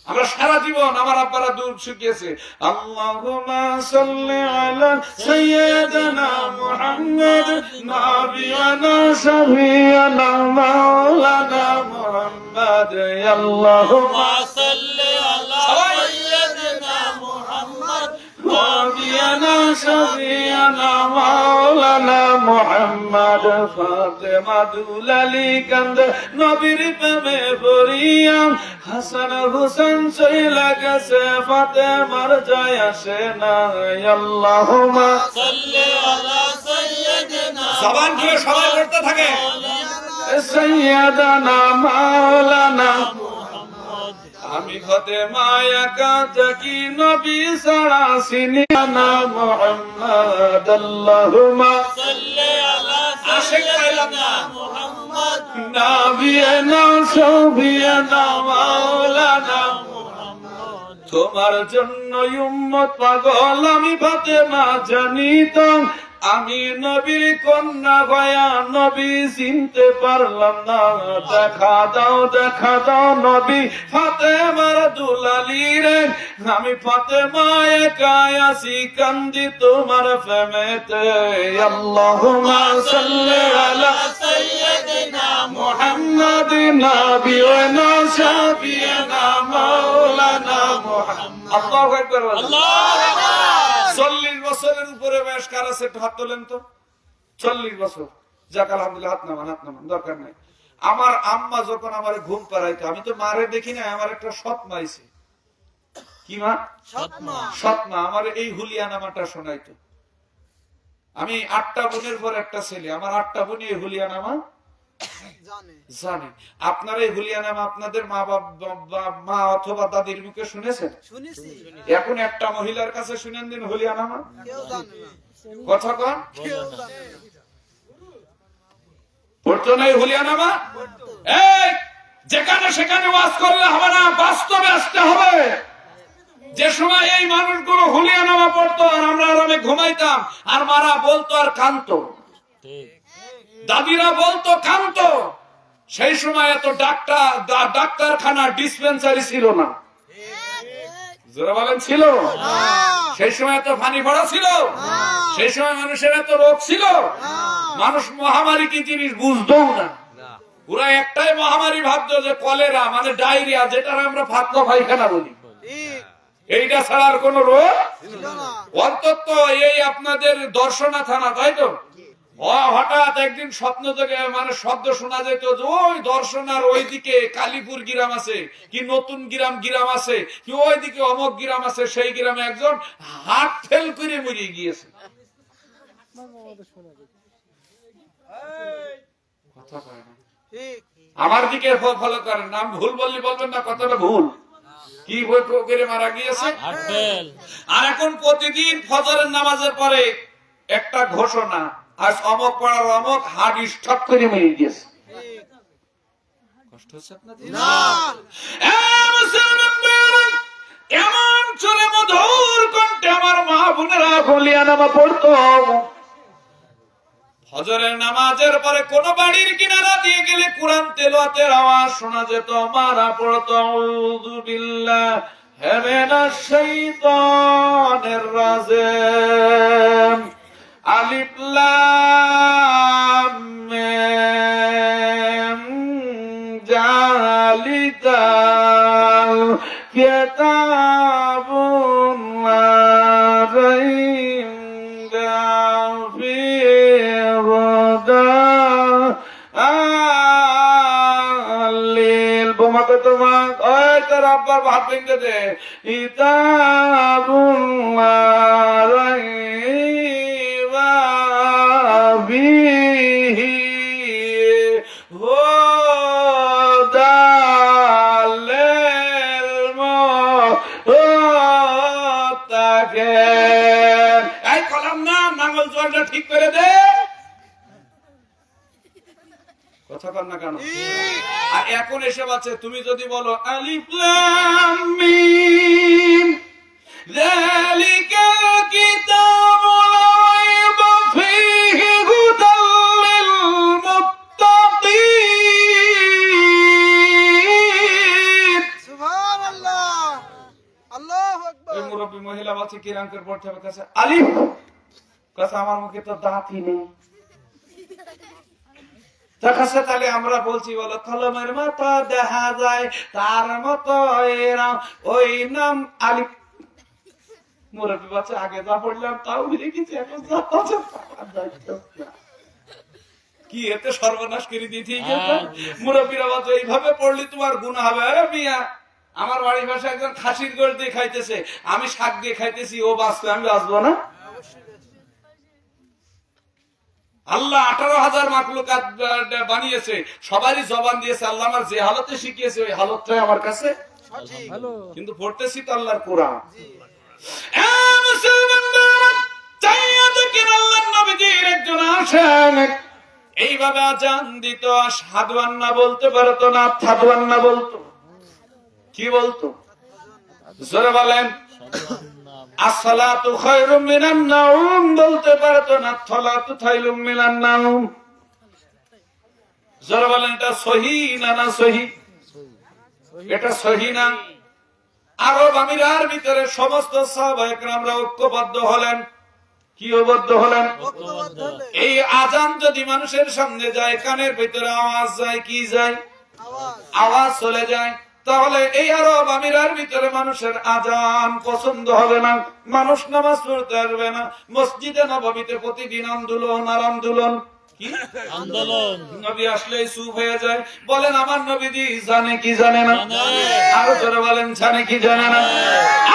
আমরা সারা জীবন আমার আব্বারা দুরূদ শিখিয়েছে, আল্লাহুম্মা সাল্লি আলা সাইয়্যিদিনা মুহাম্মদ নাবিয়ানা শাফিয়ানা মাওলানা মুহাম্মদ। আল্লাহুম্মা সাল্লি আলা সাইয়্যিদিনা মুহাম্মদ নাবিয়ানা শাফিয়ানা মাওলানা মুহাম্মদ। ফাতেমা দুলালি কান্দে নবীর প্রেমে পড়িয়া, হাসান হুসেন চইলা গেছে, ফাতেমার যায় আসে না। আল্লাহুম্মা সাল্লি আলা সাইয়্যিদিনা জবান দিয়ে সবাই পড়তে থাকে, সাইয়্যিদানা মাওলানা। আমি ফাতেমা একা থাকি, নবী ছাড়া চিনি না মুহাম্মদ। আল্লাহুম্মা সাল্লি আলা সাইয়্যিদিনা মুহাম্মদ নাবিয়ানা শাফিয়ানা মাওলানা মুহাম্মদ। তোমার জন্য উম্মত পাগল আমি ফাতেমা জানিতাম, আমি নবীর কন্যা ভায়া নবী চিনতে পারলাম না। দেখা দাও নবী ফাতেমার দুলালি রে, আমি ফাতেমা একা আছি কান্দি তোমার প্রেমেতে। আল্লাহুম্মা সাল্লি আলা সাইয়্যিদিনা মুহাম্মাদ নাবিয়ানা শাফিয়ানা মাওলানা মুহাম্মদ। আল্লাহু আকবার। আল্লাহ। 40 বছরের উপরে বয়স কার আছে? একটু হাত তোলেন তো। 40 বছর। যাক আলহামদুলিল্লাহ, হাত নামান, দরকার নাই। আমার আম্মা যখন আমার ঘুম পাড়াইতো, আমি তো মারে দেখি না, আমার একটা সৎ মা আইছে। কি মা? সৎ মা আমার এই হুলিয়া নামাটা শোনাইতো। আমি 8টা বোনের পর একটা ছেলে, আমার 8টা বোনই এই হুলিয়া নামা জানে। আপনারা এই হুলিয়া নাম আপনাদের মা অথবা দাদির মুখে শুনেছেন? এখন একটা মহিলার কাছে শুনেন দিন হুলিয়া নামা, কথা কন পড়তো না এই হুলিয়া নামা? এই যেখানে সেখানে ওয়াজ করলে হবে না, বাস্তবে আসতে হবে। যে সময় এই মানুষগুলো হুলিয়া নামা পড়তো আর আমরা আরামে ঘুমাইতাম, আর মারা বলতো আর কানতো, দাদিরা বলতো কানতো, সেই সময় এত ডাক্তারখানা ডিসপেন্সারি ছিল না, যারা বলেন ছিল, সেই সময় এত পানি ভরা ছিল, সেই সময় মানুষের এত রোগ ছিল, মানুষ মহামারী কি জিনিস বুঝতো না। ওরা একটাই মহামারী ভাবতো যে কলেরা, মানে ডায়রিয়া, যেটা আমরা ফাতনা পায়খানা বলি, এইটা ছাড়ার কোন রোগ অন্তত এই আপনাদের দর্শনা থানা, তাই তো? হঠাৎ একদিন স্বপ্ন থেকে মানে শব্দ শোনা যেত যে ওই দর্শনার ওইদিকে কালীপুর গ্রাম আছে, কি নতুন গ্রাম আছে, কি ওইদিকে অমক গ্রাম আছে, সেই গ্রামে একজন হার্ট ফেল করে মরে গিয়েছে। আমার দিকে ফলো করেন, নাম ভুল বললি বলবেন না, কথাটা ভুল, কি বই করে মারা গিয়েছে। আর এখন প্রতিদিন ফজরের নামাজের পরে একটা ঘোষণা, আজ অমক পাড়ার অমক হার্ট স্ট্রোক করে মেরে গিয়েছে। কষ্ট হচ্ছে আপনাদের? এমন চলে মধুর কণ্ঠে আমার মা বোনেরা হুলিয়া নামা পড়তো। ফজরের নামাজের পরে কোন বাড়ির কিনারা দিয়ে গেলে কোরআন তেলাওয়াতের আওয়াজ শোনা যেত, মারা পড়তো আউযু বিল্লাহি মিনাশ শাইতানির রাজিম, আলিফ লাম মিম জালিকাল কিতাবুন লা রাইবা ফিহি হুদাল বোমাকে তোমার ওই তোর আব্বার ভাত ভেঙে দে, কিতাবুন লা রাইবা ফিহি হুদাল লিল মুত্তাকিন। এই কলম না নাঙ্গল জোয়ানটা ঠিক করে দে, কথা কর না কেন? আর এখন এসব আছে, তুমি যদি বলো আলিফ লাম মিম যালিকাল কিতাবু লা রাইবা ফীহি হুদাল লিল মুত্তাকিন। সুবহানাল্লাহ, আল্লাহু আকবার। এই মুরব্বি মহিলা বাচ্চা কিরাঙ্কের পড়তে হবে কাছে আলিফ, কাছে আমার মুখে তো দাঁতই নেই, তাহলে আমরা বলছি বলো কলমের মতো দেখা যায় তার মতো এরাম, ওই নাম আলিফ। মুরব্বি বাচ্চা আগে যা পড়লাম তাও ভুলে গেছি, এখন কি এতে সর্বনাশ করে দিতে মুরব্বিরা বাচ্চা এইভাবে পড়লি তোমার গুনাহ হবে। আরে মিয়া, আমার বাড়ির পাশে একজন খাসির গোশ দিয়ে খাইতেছে, আমি শাক দিয়ে খাইতেছি, ও বাঁচবে, আমি বাঁচবো না? আল্লাহ 18,000 মাখলুকাত বানিয়েছে, সবারই জবান দিয়েছে, আল্লাহ আমার যে হালতে শিখিয়েছে ওই হালতটাই আমার কাছে ভালো, কিন্তু পড়তেছি তো আল্লাহর কোরআন। একজন আসেন এইভাবে আজান দিত, আশহাদু আন্না বলতে পারতো না, আশহাদু আন্না বলতো, কি বলতো জোরে বলেন? আসসালাতু খায়রুম মিনান নাওম বলতে পারতো না, সালাতু খায়রুম মিনান নাওম। যারা বলেন এটা সহিহ না, না সহিহ? এটা সহিহ না। আরব আমিরার ভিতরে সমস্ত সাহাবায়ে কেরামরা ঐক্যবদ্ধ হলেন, কি ঐক্যবদ্ধ হলেন? এই আজান যদি মানুষের সামনে যায়, কানের ভিতরে আওয়াজ যায়, কি যায়? আওয়াজ চলে যায়, তাহলে এই আরব আমিরার ভিতরে মানুষের আজান পছন্দ হবে না, মানুষ নামাজ পড়তে আসবে না। মসজিদে নববীতে প্রতিদিন আন্দোলন আর আন্দোলন, কি আন্দোলন? নবী আসলেই চুপ হয়ে যায়। বলেন আমার নবীজি জানে কি জানে না? আরো জোরে বলেন, জানে কি জানে না?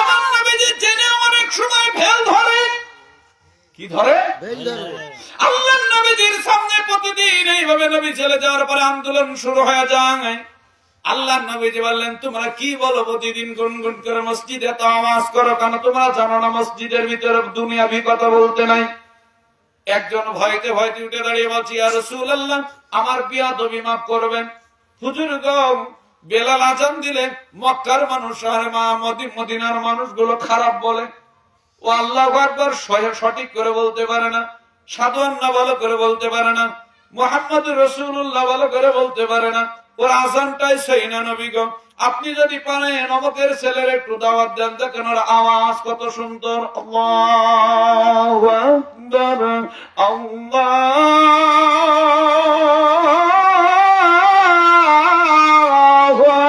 আমার নবীজি জেনে অনেক সময় ভেল ধরে, কি ধরে? আল্লাহর নবীজির সামনে প্রতিদিন এইভাবে নবী চলে যাওয়ার পরে আন্দোলন শুরু হয়ে যায়। আল্লাহর নবীজি বললেন, তোমরা কি বলো প্রতিদিন গুনগুন করে মসজিদে তো আওয়াজ করো কেন? তোমরা জানো না মসজিদের ভিতরে দুনিয়াবি কথা বলতে নাই? একজন ভয়তে ভয়তে উঠে দাঁড়িয়ে বলছি, ইয়া রাসূলুল্লাহ, আমার বিয়াদবি মাফ করবেন। হুজুর গো, বেলাল আজান দিলে মক্কার মানুষ আর মদিনার মানুষগুলো খারাপ বলে। ও আল্লাহু আকবার সঠিক করে বলতে পারে না, সাধু আল্লাহ ভালো করে বলতে পারে না, মুহাম্মদুর রাসূলুল্লাহ ভালো করে বলতে পারে না। ওর আজানটাই সহি না নবী গো। আপনি যদি পারেন অমুকের ছেলের একটু দাওয়াত দেন, দেখেন ওর আওয়াজ কত সুন্দর। আল্লাহু আকবার, আল্লাহু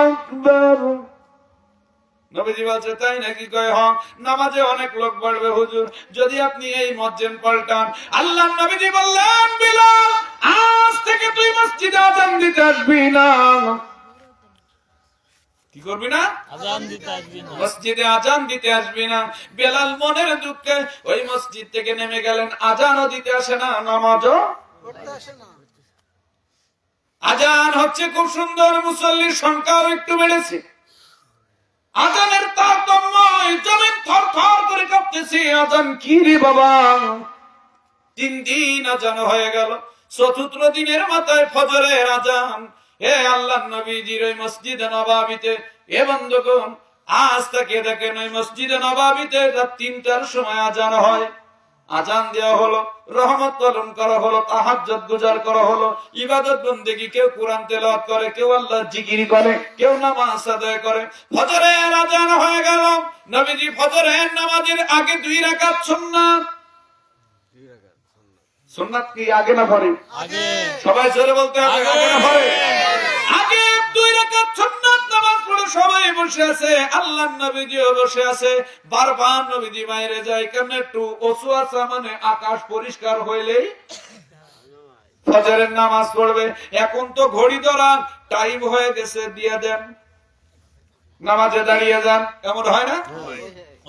আকবার। নবীজি বলছে, তাই নাকি? কয় হ, নামাজে অনেক লোক বাড়বে হুজুর, যদি আপনি এই মুয়াজ্জিন পাল্টান। আল্লাহর নবীজি বললেন, বিলাল, আজ থেকে তুই মসজিদে আযান দিতে আসবি না। কি করবি না? আযান দিতে আসবি না। মসজিদে আযান দিতে আসবি না। বেলাল মনের দুঃখে ওই মসজিদ থেকে নেমে গেলেন। আযানও দিতে আসে না, নামাজও পড়তে আসে না। আযান হচ্ছে খুব সুন্দর, মুসল্লির সংখ্যাও একটু বেড়েছে। আজানের তারতম্য, জমিন থরথর করে কাঁপতেছে। আজান কি রে বাবা? 3 দিন আজান হয়ে গেল, 4th দিনের মাথায় ফজরের আজান। হে আল্লাহর নবীজির ওই মসজিদে নববীতে, এ বন্ধুগণ, আজ থেকে দেখেন ওই মসজিদে নববীতে রাত 3টার সময় আজান হয়। আজান দেওয়া হলো, রহমত পালন করা হলো, তাহাজ্জুদ গুজার করা হলো, ইবাদত বন্দেগী, কেউ কোরআন তেলাওয়াত করে, কেউ আল্লাহর জিকির করে, কেউ নামাজ আদায় করে। ফজরের আজান হয়ে গেল। নবীজি ফজরের নামাজের আগে 2 রাকাত সুন্নাত। সুন্নাত কি আগে না পরে? আগে। সবাই জোরে বলতে হবে, আগে না পরে? আগে 2 রাকাত সুন্নাত নামাজ পড়ে সবাই বসে আছে। আল্লাহর নবীজিও বসে আছে। বারবার নবীজি বাইরে যায়, কেন? একটু ওযু আসা, মানে আকাশ পরিষ্কার হইলেই ফজরের নামাজ পড়বে। এখন তো ঘড়ি ধরা টাইম হয়ে গেছে, দিয়ে দেন, নামাজে দাঁড়িয়ে যান, এমন হয় না?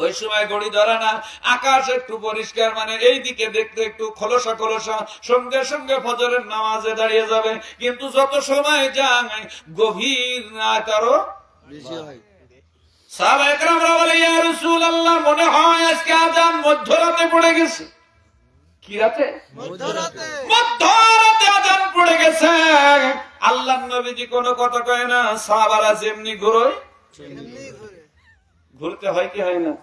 ওই সময় ঘড়ি ধরে না, আকাশ একটু পরিষ্কার, মানে এই দিকে দেখতে একটু খোলসা খোলসা, সঙ্গে সঙ্গে ফজরের নামাজে দাঁড়িয়ে যাবে। কিন্তু যত সময় যায় গভীর রাত আরো বেশি হয়। সাহাবা একরামরা বলে, ইয়া রাসূলুল্লাহ, মনে হয় আজকে আজান মধ্যরাতে পড়ে গেছে। কি রাতে? মধ্যরাতে। মধ্যরাতে আজান পড়ে গেছে। আল্লাহর নবীজি কোনো কথা কয় না। সাহাবারা যেমনি ঘুরোয় এমনি ঘুরে। ঘুরতে হয় কি হয় না?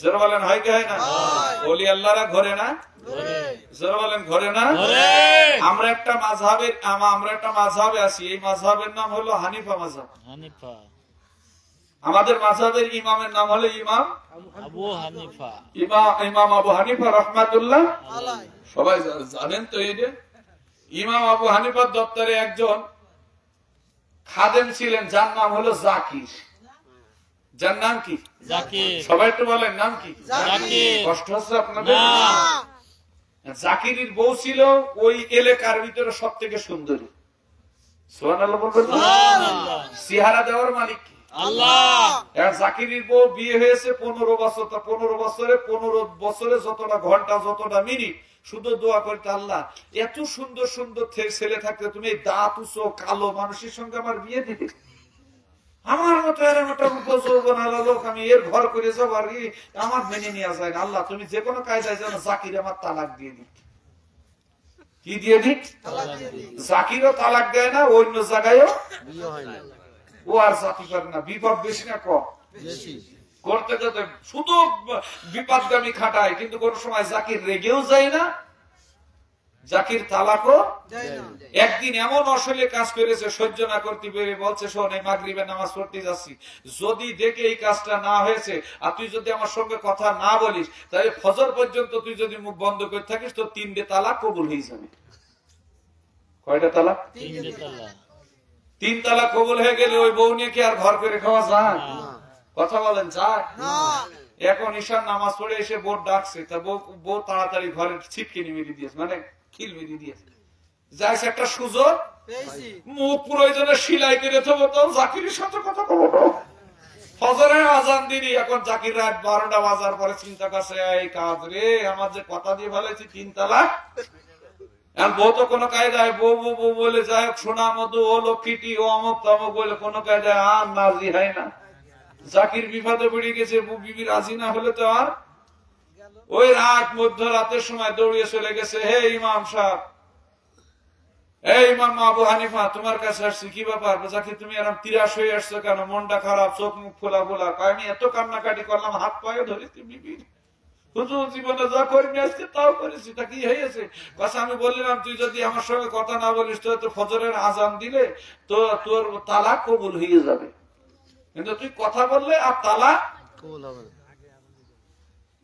জোরে বলেন, হয় কি হয় না? ওলি আল্লাহরা ঘোরে না? জোরে বলেন, ঘোরে না? আমরা একটা মাযহাবে আছি। এই মাযহাবের নাম হলো হানিফা মাযহাব। হানিফা, আমাদের মাযহাবের ইমামের নাম হলো ইমাম আবু হানিফা। ইমাম আবু হানিফা রাহমাতুল্লাহ আলাই। সবাই জানেন তো। এই যে ইমাম আবু হানিফার দপ্তরে একজন খাদেম ছিলেন, যার নাম হলো জাকির। যার নাম কি? জাকির। সবাই একটু বলেন, নাম কি? জাকির। কষ্ট হচ্ছে আপনাদের? না। জাকিরের বউ ছিল ওই এলাকার ভিতরে সব থেকে সুন্দরী। সুবহানাল্লাহ বলবেন না? সুবহানাল্লাহ। চেহারা দেওয়ার মালিক কি? আল্লাহ। আর জাকিরের বউ বিয়ে হয়েছে 15 বছর। তা 15 বছরে যতটা ঘন্টা, যতটা মিনিট শুধু দোয়া করতে, আল্লাহ এত সুন্দর সুন্দর ছেলে থাকতে তুমি এই দাঁত উঁচু কালো মানুষের সঙ্গে আমার বিয়ে দিবে? আমার মতো এর মতো উপযৌবন লোক, আমি এর ঘর করে যাবো, আর আমার মেনে নেওয়া যায় না। আল্লাহ তুমি যে কোনো কায়দায় যেন জাকির আমার তালাক দিয়ে দিক। কি দিয়ে দিক? জাকিরও তালাক দেয় না, অন্য জায়গায়ও বিয়ে হয় না। ও আর জাতি করে না। বিপদ বেশি না কম? বেশি। করতে যেতে শুধু বিপদগামী খাটায়, কিন্তু কোন সময় জাকির রেগেও যায় না, জাকির তালাকও। যায় না। একদিন এমন অশ্লীল কাজ করেছে, সহ্য না করতে পেরে বলছে, শোন, এই মাগরিবের নামাজ পড়তে যাচ্ছি, যদি দেখে এই কাজটা না হয়েছে আর তুই যদি আমার সঙ্গে কথা না বলিস, তাহলে ফজর পর্যন্ত তুই যদি মুখ বন্ধ করে থাকিস তো 3টে তালাক কবুল হয়ে যাবে। কয়টা তালাক? 3টে তালাক। 3 তালাক কবুল হয়ে গেলে ওই বউ নিয়ে কি আর ঘর করে খাওয়া যায়? কথা বলেন, যায়? না। এখন ঈশার নামাজ পড়ে এসে বোর ডাকছে, তা বউ তাড়াতাড়ি ঘরের ছিটকিনি মেরে দিয়েছে, মানে খিল মেরে দিয়েছে। যাইছে একটা সুযোগ, পেয়েছি। মুখ প্রয়োজনে সিলাই করে দেবো, তো জাকিরের সাথে কথা বলবো। ফজরের আজান দিলি, এখন জাকির রাত 12টা বাজার পরে চিন্তা করছে এই কাজ রে, আমার যে কথা দিয়ে ভালোছি 3 তালাক। এখন বউ তো কোনো কায়দায় বউ বউ বউ বলে যাই হোক, সোনা মধু ও লক্ষ্মীটি ও অমুক তমুক বলে কোনো কায়দায় আর নাজি হয় না। জাকির বিপদে পড়ে গেছে, বিবি রাজি না হলে তো আর। ওই রাত মধ্যরাতের সময় দৌড়িয়ে চলে গেছে, হে ইমাম সাহেব, এই ইমাম আবু হানিফা, তোমার কাছে আসছি, কি ব্যাপার? জাকির তুমি এরকম তিরাস হয়ে আসছো কেন? মনটা খারাপ, চোখ মুখ ফোলা ফোলা। আমি এত কান্নাকাটি করলাম, হাত পায়ে ধরেছি বিবির, হুজুর জীবনে যা করিনি আজকে তাও করেছি, তা কি হয়েছে? আমি বললাম তুই যদি আমার সঙ্গে কথা না বলিস তো ফজরের আজান দিলে তো তোর তালাক কবুল হয়ে যাবে, কিন্তু তুই কথা বললে আর তালাক কবুল হবে না।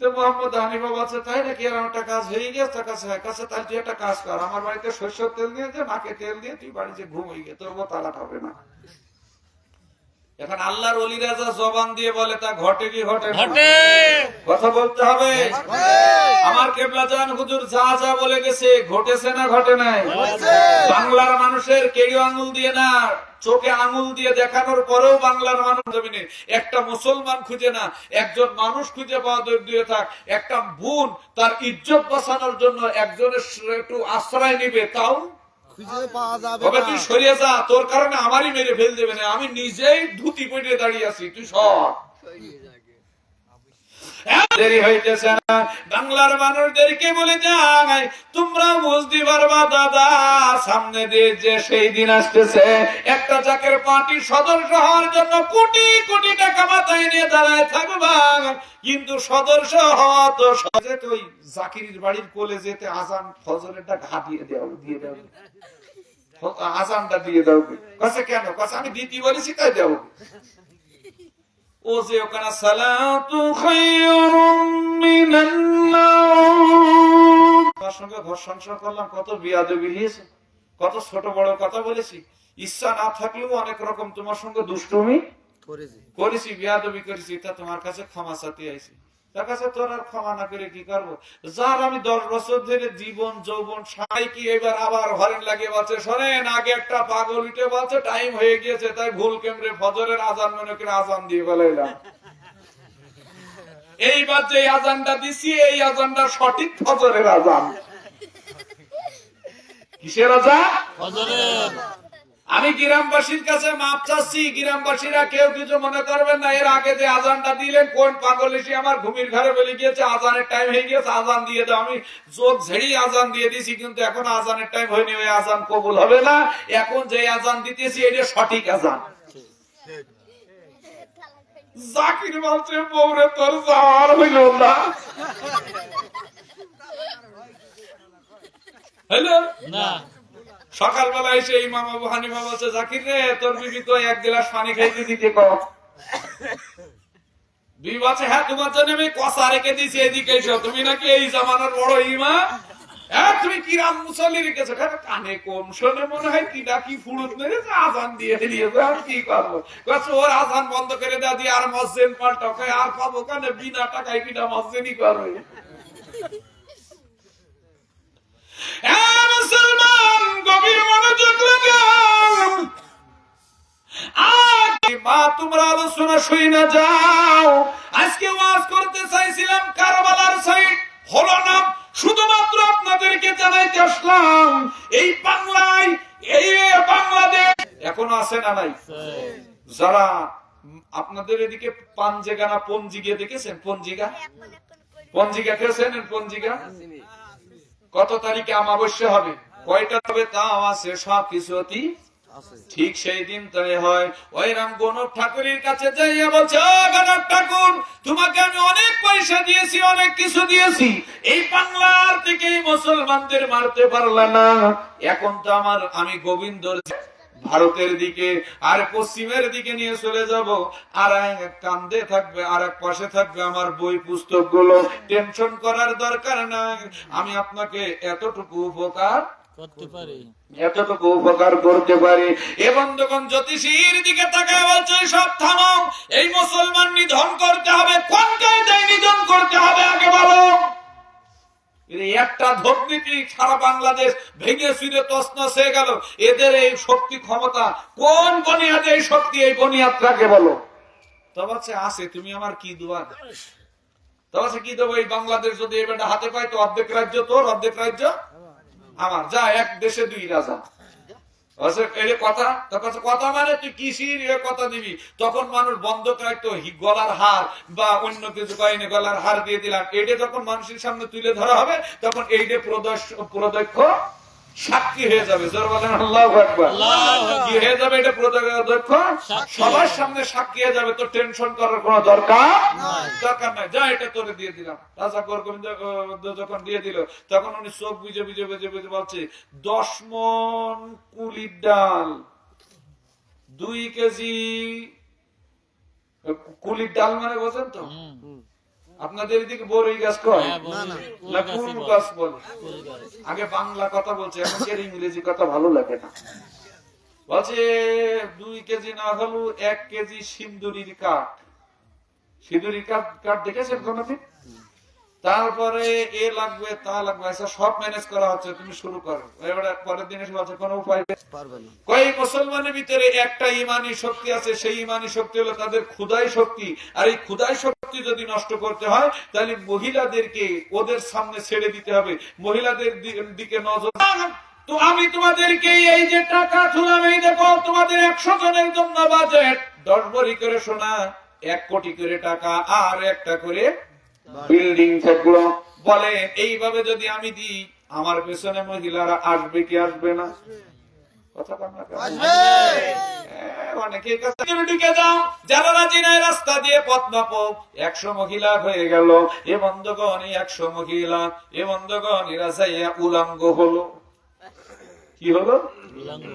তো মোহাম্মদ হানিফা বলছে তাই নাকি, এরকম একটা কাজ হয়ে গেছে? কাছে তাই তুই একটা কাজ কর, আমার বাড়িতে সরষের তেল দিয়ে দে, নাকে তেল দিয়ে তুই বাড়িতে ঘুমিয়ে গিয়ে, তোর তালাক হবে না। এখন আল্লাহর ওলিরা যা জবান দিয়ে বলে তা ঘটে কি ঘটে না? কথা বলতে হবে। আমার কেবলা জান হুজুর যা যা বলে গেছে ঘটেছে না ঘটে নাই? বাংলার মানুষের কেড়ি আঙুল দিয়ে না, চোখে আঙুল দিয়ে দেখানোর পরেও বাংলার মানুষ জমিনে একটা মুসলমান খুঁজে না, একজন মানুষ খুঁজে পাওয়া দূরে থাক, একটা বোন তার ইজ্জত বাঁচানোর জন্য একজনের একটু আশ্রয় নিবে, তাও খুঁজে পাওয়া যাবে তবে না। তুই সরিয়ে যা, তোর কারণে আমারই মেরে ফেল দেবে না, আমি নিজেই ধুতি পড়ে দাঁড়িয়ে আছি, তুই সর। দেরি হইতেছে না, বাংলার মানুষদেরকে বলে যাই তোমরা বুঝতে পারবা দাদা, সামনে দিয়ে যে সেই দিন আসতেছে, একটা জাকের পার্টির সদস্য হওয়ার জন্য কোটি কোটি টাকা মাথায় নিয়ে দাঁড়ায় থাকবা, কিন্তু সদস্য হওয়া তো সহজে। ওই জাকিরের বাড়ির কোলে যেতে আজান ফজরেরটা ঘা দিয়ে দাও, দিয়ে দাও, আজানটা দিয়ে দাও। কাছে কেন? কাছে আমি দিতে বলেছি তাই দেবো। ও যে ওখানে সালাতু খায়রুম মিনান নাওম, তার সঙ্গে ঘর সংসার করলাম, কত বিয়াদবি হয়েছে, কত ছোট বড় কথা বলেছি, ইচ্ছা না থাকলেও অনেক রকম তোমার সঙ্গে দুষ্টুমি করেছি, বিয়াদবি করেছি, তা তোমার কাছে ক্ষমা চাইতে আইছি। তার কাছে তোর আর ক্ষমা না করে কি করবো? যার আমি 10 বছর ধরে জীবন যৌবন সাই কি এবার আবার হরেন লাগিয়ে বলছে, শোনেন আগে একটা পাগল উঠে বলছে টাইম হয়ে গিয়েছে, তাই ভুল কেমরে ফজরের আজান মনে করে আজান দিয়ে ফেলাইলাম। এইবার যে আজানটা দিছি এই আজানটা সঠিক ফজরের আজান। কিসের আজান? ফজরের। আমি গ্রামবাসীর কাছে মাপ চাচ্ছি, গ্রামবাসীরা কেউ কিছু মনে করবেন না, এর আগে যে আজানটা দিলেন কোন পাগল এসে আমার ঘুমির ঘরে বলে গিয়েছে আজানের টাইম হয়ে গিয়েছে, আজান দিয়ে দাও। আমি চোখ ঝেড়িয়ে আজান দিয়ে দিছি, কিন্তু এখন আজানের টাইম হয়নি, ওই আজান কবুল হবে না। এখন যে আজান দিতেছি এটা সঠিক আজান। জাকির বলছে বউরে তোর যাওয়ার হইল না, হইলো না। সকালবেলা এসে ইমাম আবু হানিফা বলছে, জাকির রে তোর বিবি তো 1 গ্লাস পানি খাইতে দিতে কও। বিবি বলছে, হ্যাঁ তোমার জন্য আমি কষা রেখে দিয়েছি, এদিকে এসো, তুমি নাকি এই জামানার বড় ইমাম, হ্যাঁ তুমি কিরাম মুসল্লি রেখেছো, কানে কম শোনে মনে হয়, কি ডাকি ফুড়ুত মেরেছে, আজান দিয়ে দিয়েছে, আমি কি করবো? ওর আজান বন্ধ করে দেওয়া দিয়ে আর মসজিদ পাল্টা, আর পাবো কানে বিনা টাকায় কিনা মসজিদই করবে। মুসলমান গভীর মনোযোগ লাগাও, মা তোমরা আলোচনা শুই না যাও। আজকে ওয়াজ করতে চাইছিলাম কারবালার সাইড, হলো না, শুধুমাত্র আপনাদেরকে জানাইতে আসলাম এই বাংলায়, এই বাংলাদেশ এখনো আছে না নাই? যারা আপনাদের এদিকে পাঞ্জেগা না পঞ্জিগা দেখেছেন? পঞ্জিগা খেয়েছেন? পঞ্জিগা কত তারিখে অমাবস্যা হবে, কয়টা হবে তাও আছে, সব কিছু ঠিক সেই দিন তাই হয়। ওই রাম গণক ঠাকুরের কাছে যাইয়া বলছে, ও গণক ঠাকুর তোমাকে আমি অনেক পয়সা দিয়েছি, অনেক কিছু দিয়েছি, এই বাংলার থেকে মুসলমানদের মারতে পারলা না, এখন তো আমি গোবিন্দ ভারতের দিকে আর পশ্চিমের দিকে নিয়ে চলে যাব, আর এক কান্দে থাকবে আর এক পাশে থাকবে আমার বই পুস্তক গুলো, টেনশন করার দরকার নাই, আমি আপনাকে এতটুকু উপকার করতে পারি, এতটুকু উপকার করতে পারি। এ বন্ধুগণ জ্যোতিষীর দিকে তাকায় বলছে, সব থামাও, এই মুসলমান নিধন করতে হবে, কোন কায়দায় নিধন করতে হবে আগে বলো। একটা ধর্মনীতি সারা বাংলাদেশ ভেঙে চুরে তছনছ হয়ে গেল, এদের এই শক্তি ক্ষমতা কোন বনিয়াদে এই শক্তি, এই বনিয়াদটাকে বলো। তো বলছে আছে, তুমি আমার কি দোয়া? তো বলছে কি দেবো? এই বাংলাদেশ যদি এই বেটা হাতে পায় তো অর্ধেক রাজ্য তোর, অর্ধেক রাজ্য আমার। যা, এক দেশে দুই রাজা। কথা কথা মানে তুই কিসির কথা দিবি? তখন মানুষ বন্ধক রাখতো গলার হার বা অন্য কিছু কয়নি, গলার হার দিয়ে দিলাম। এটা যখন মানুষের সামনে তুলে ধরা হবে তখন এইটা প্রদক্ষ সাক্ষী হয়ে যাবে। জোর বলেন আল্লাহু আকবার। কি হয়ে যাবে? এটা প্রদক্ষ সবার সামনে সাক্ষী হয়ে যাবে। তো টেনশন করার কোনো দরকার নাই। যা, এটা তোরে দিয়ে দিলাম। রাজা গোরগোবিন্দ যখন দিয়ে দিল তখন উনি চোখ বুঝে বুঝে বুঝে বুঝে বলছে 10 মণ কুলির ডাল, 2 কেজি কুলির ডাল মানে বোঝেন তো? আপনাদের এদিকে বড়ই গাছ কয় না কুল গাছ বলে? আগে বাংলা কথা বলছে, এখন ইংরেজি কথা ভালো লাগে না। বলছে 2 কেজি না হলো 1 কেজি সিন্দুরির কাঠ। সিন্দুরির কাঠ দেখেছেন কোনদিন? তারপরে এ লাগবে তা লাগবে, সব ম্যানেজ করা হচ্ছে, তুমি শুরু করো। এবারে পরের দিন এসে বলছে কোনো উপায় পারবে না। কই মুসলমানের ভিতরে একটা ইমানি শক্তি আছে, সেই ইমানি শক্তি হলো তাদের ক্ষুধাই শক্তি। আর এই ক্ষুধাই শক্তি যদি নষ্ট করতে হয় তাহলে মহিলাদেরকে ওদের সামনে ছেড়ে দিতে হবে, মহিলাদের দিকে নজর। তো আমি তোমাদেরকে এই যে টাকা তুলাম, এই দেখো তোমাদের 100 জনের জন্য বাজেট 10 ভরি করে সোনা, 1 কোটি করে টাকা, আর একটা করে বিল্ডিং থাকলো। বলে এইভাবে যদি আমি দিই আমার পেছনে মহিলারা আসবে কি আসবে না? কথা বল না, অনেকের কাছে ঢুকে যাও, যারা রাজি নাই রাস্তা দিয়ে পথ মাপো। 100 মহিলা হয়ে গেল। এ বন্ধগণ 100 মহিলা, এ বন্ধগণ এরা যাইয়া উলাঙ্গ হলো। কি হলো? উলাঙ্গ।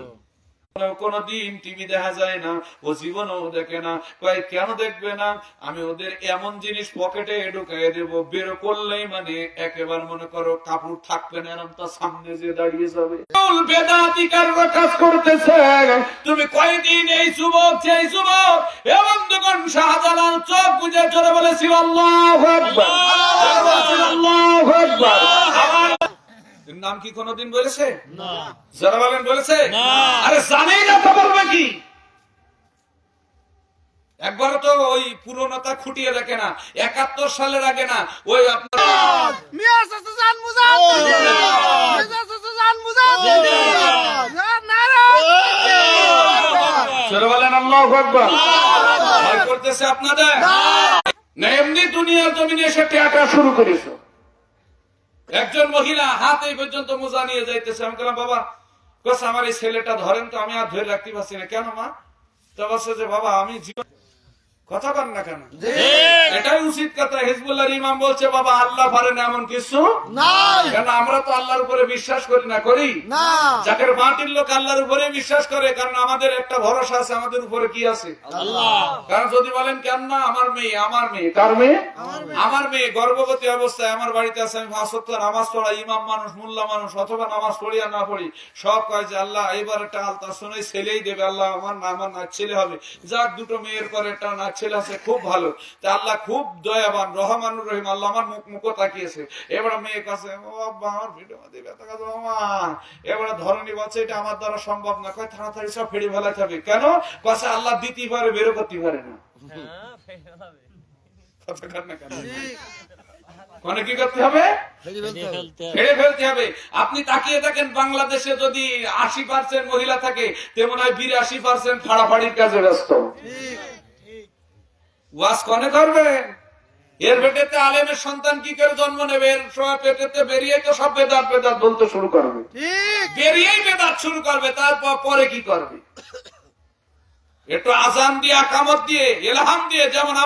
কোনদিন টিভি দেখা যায় না, ও জীবনও দেখে না। কয় কেন দেখবে না? আমি ওদের এমন জিনিস পকেটে ঢুকাই দেব, বের করলেই মানে একেবারে মনে করো কাপড় থাকবে না, এরকম তার সামনে যে দাঁড়িয়ে যাবে। বেদাতিকাররা কাজ করতেছে। তুমি কয়দিন এই যুবক সেই যুবক বন্ধুগণ শাহজালাল চোখ বুঝে চলে বলেছিল আল্লাহু আকবার, আল্লাহু আকবার। নাম কি কোনদিন বলেছে? না। যারা বলেন বলেছে? না। আরে জানেই না তো বলবে কি? একবার তো ওই পুরনোটা খুঁটিয়ে দেখে না, 71 সালের আগে না, ওই আপনার মিয়া সাসা জান মুজাদ, মিয়া সাসা জান মুজাদ, নারা যারা বলেন আল্লাহু আকবার। ভয় করতেছে আপনাদের না? এমনি দুনিয়ার জমিনে এসে টেকা শুরু করেছো। একজন মহিলা হাত এই পর্যন্ত মোজা নিয়ে যাইতেছে। আমি বললাম বাবা, কস আমার এই ছেলেটা ধরেন তো, আমি আর ধরে রাখতে পারছি না। কেন মা? তো বলছে যে বাবা আমি কথা কর না কেন? এটাই উচিত কথা। হিজবুল্লাহর ইমাম বলছে বাবা আল্লাহ পারে না এমন কিছু নাই। কারণ আমরা তো আল্লাহর উপরে বিশ্বাস করি না, করি না? যাদের মাটির লোক আল্লাহর উপরে বিশ্বাস করে, কারণ আমাদের একটা ভরসা আছে, আমাদের উপরে কি আছে? আল্লাহ। কারণ যদি বলেন কেন না, আমার মেয়ে, আমার মেয়ে, কার মেয়ে? আমার মেয়ে গর্ভবতী অবস্থায় আমার বাড়িতে আছে, আমি 5 ওয়াক্ত নামাজ পড়া ইমাম মানুষ, মোল্লা মানুষ, অথবা নামাজ পড়ি আর না পড়ি, সব কয় যে আল্লাহ এইবার একটা আলতা শুনে ছেলেই দেবে, আল্লাহ আমার না ছেলে হবে। যাক 2টো মেয়ের পরে একটা না ছেলে আছে, খুব ভালো। তা আল্লাহ খুব দয়াবান, রহমানুর রহিম, আল্লাহ আমার মুখ তাকিয়েছে। এবার মেয়ের কাছে আমার ভিডিও এবার ধরনি বলছে এটা আমার দ্বারা সম্ভব না। কয় তাড়াতাড়ি সব ফেড়ে ফেলাতে হবে। কেন? কাছে আল্লাহ দিতেই পারে, বেরো করতে পারে না। কি করতে হবে? ফেড়ে ফেলতে হবে। আপনি তাকিয়ে দেখেন বাংলাদেশে যদি 80% মহিলা থাকে, তেমন হয় 82% ফাড়াফাড়ির কাজে ব্যস্ত। ওয়াজ কনে করবে? এর পেটেতে আলেমের সন্তান কি করে জন্ম নেবে? এর পেটেতে বেরিয়ে তো সব বেদাত বেদাত বলতে শুরু করবে, বেরিয়েই বেদাত শুরু করবে। তারপর পরে কি করবে? একটু আজান দিয়ে, আকামত দিয়ে, ইলহাম দিয়ে। যেমন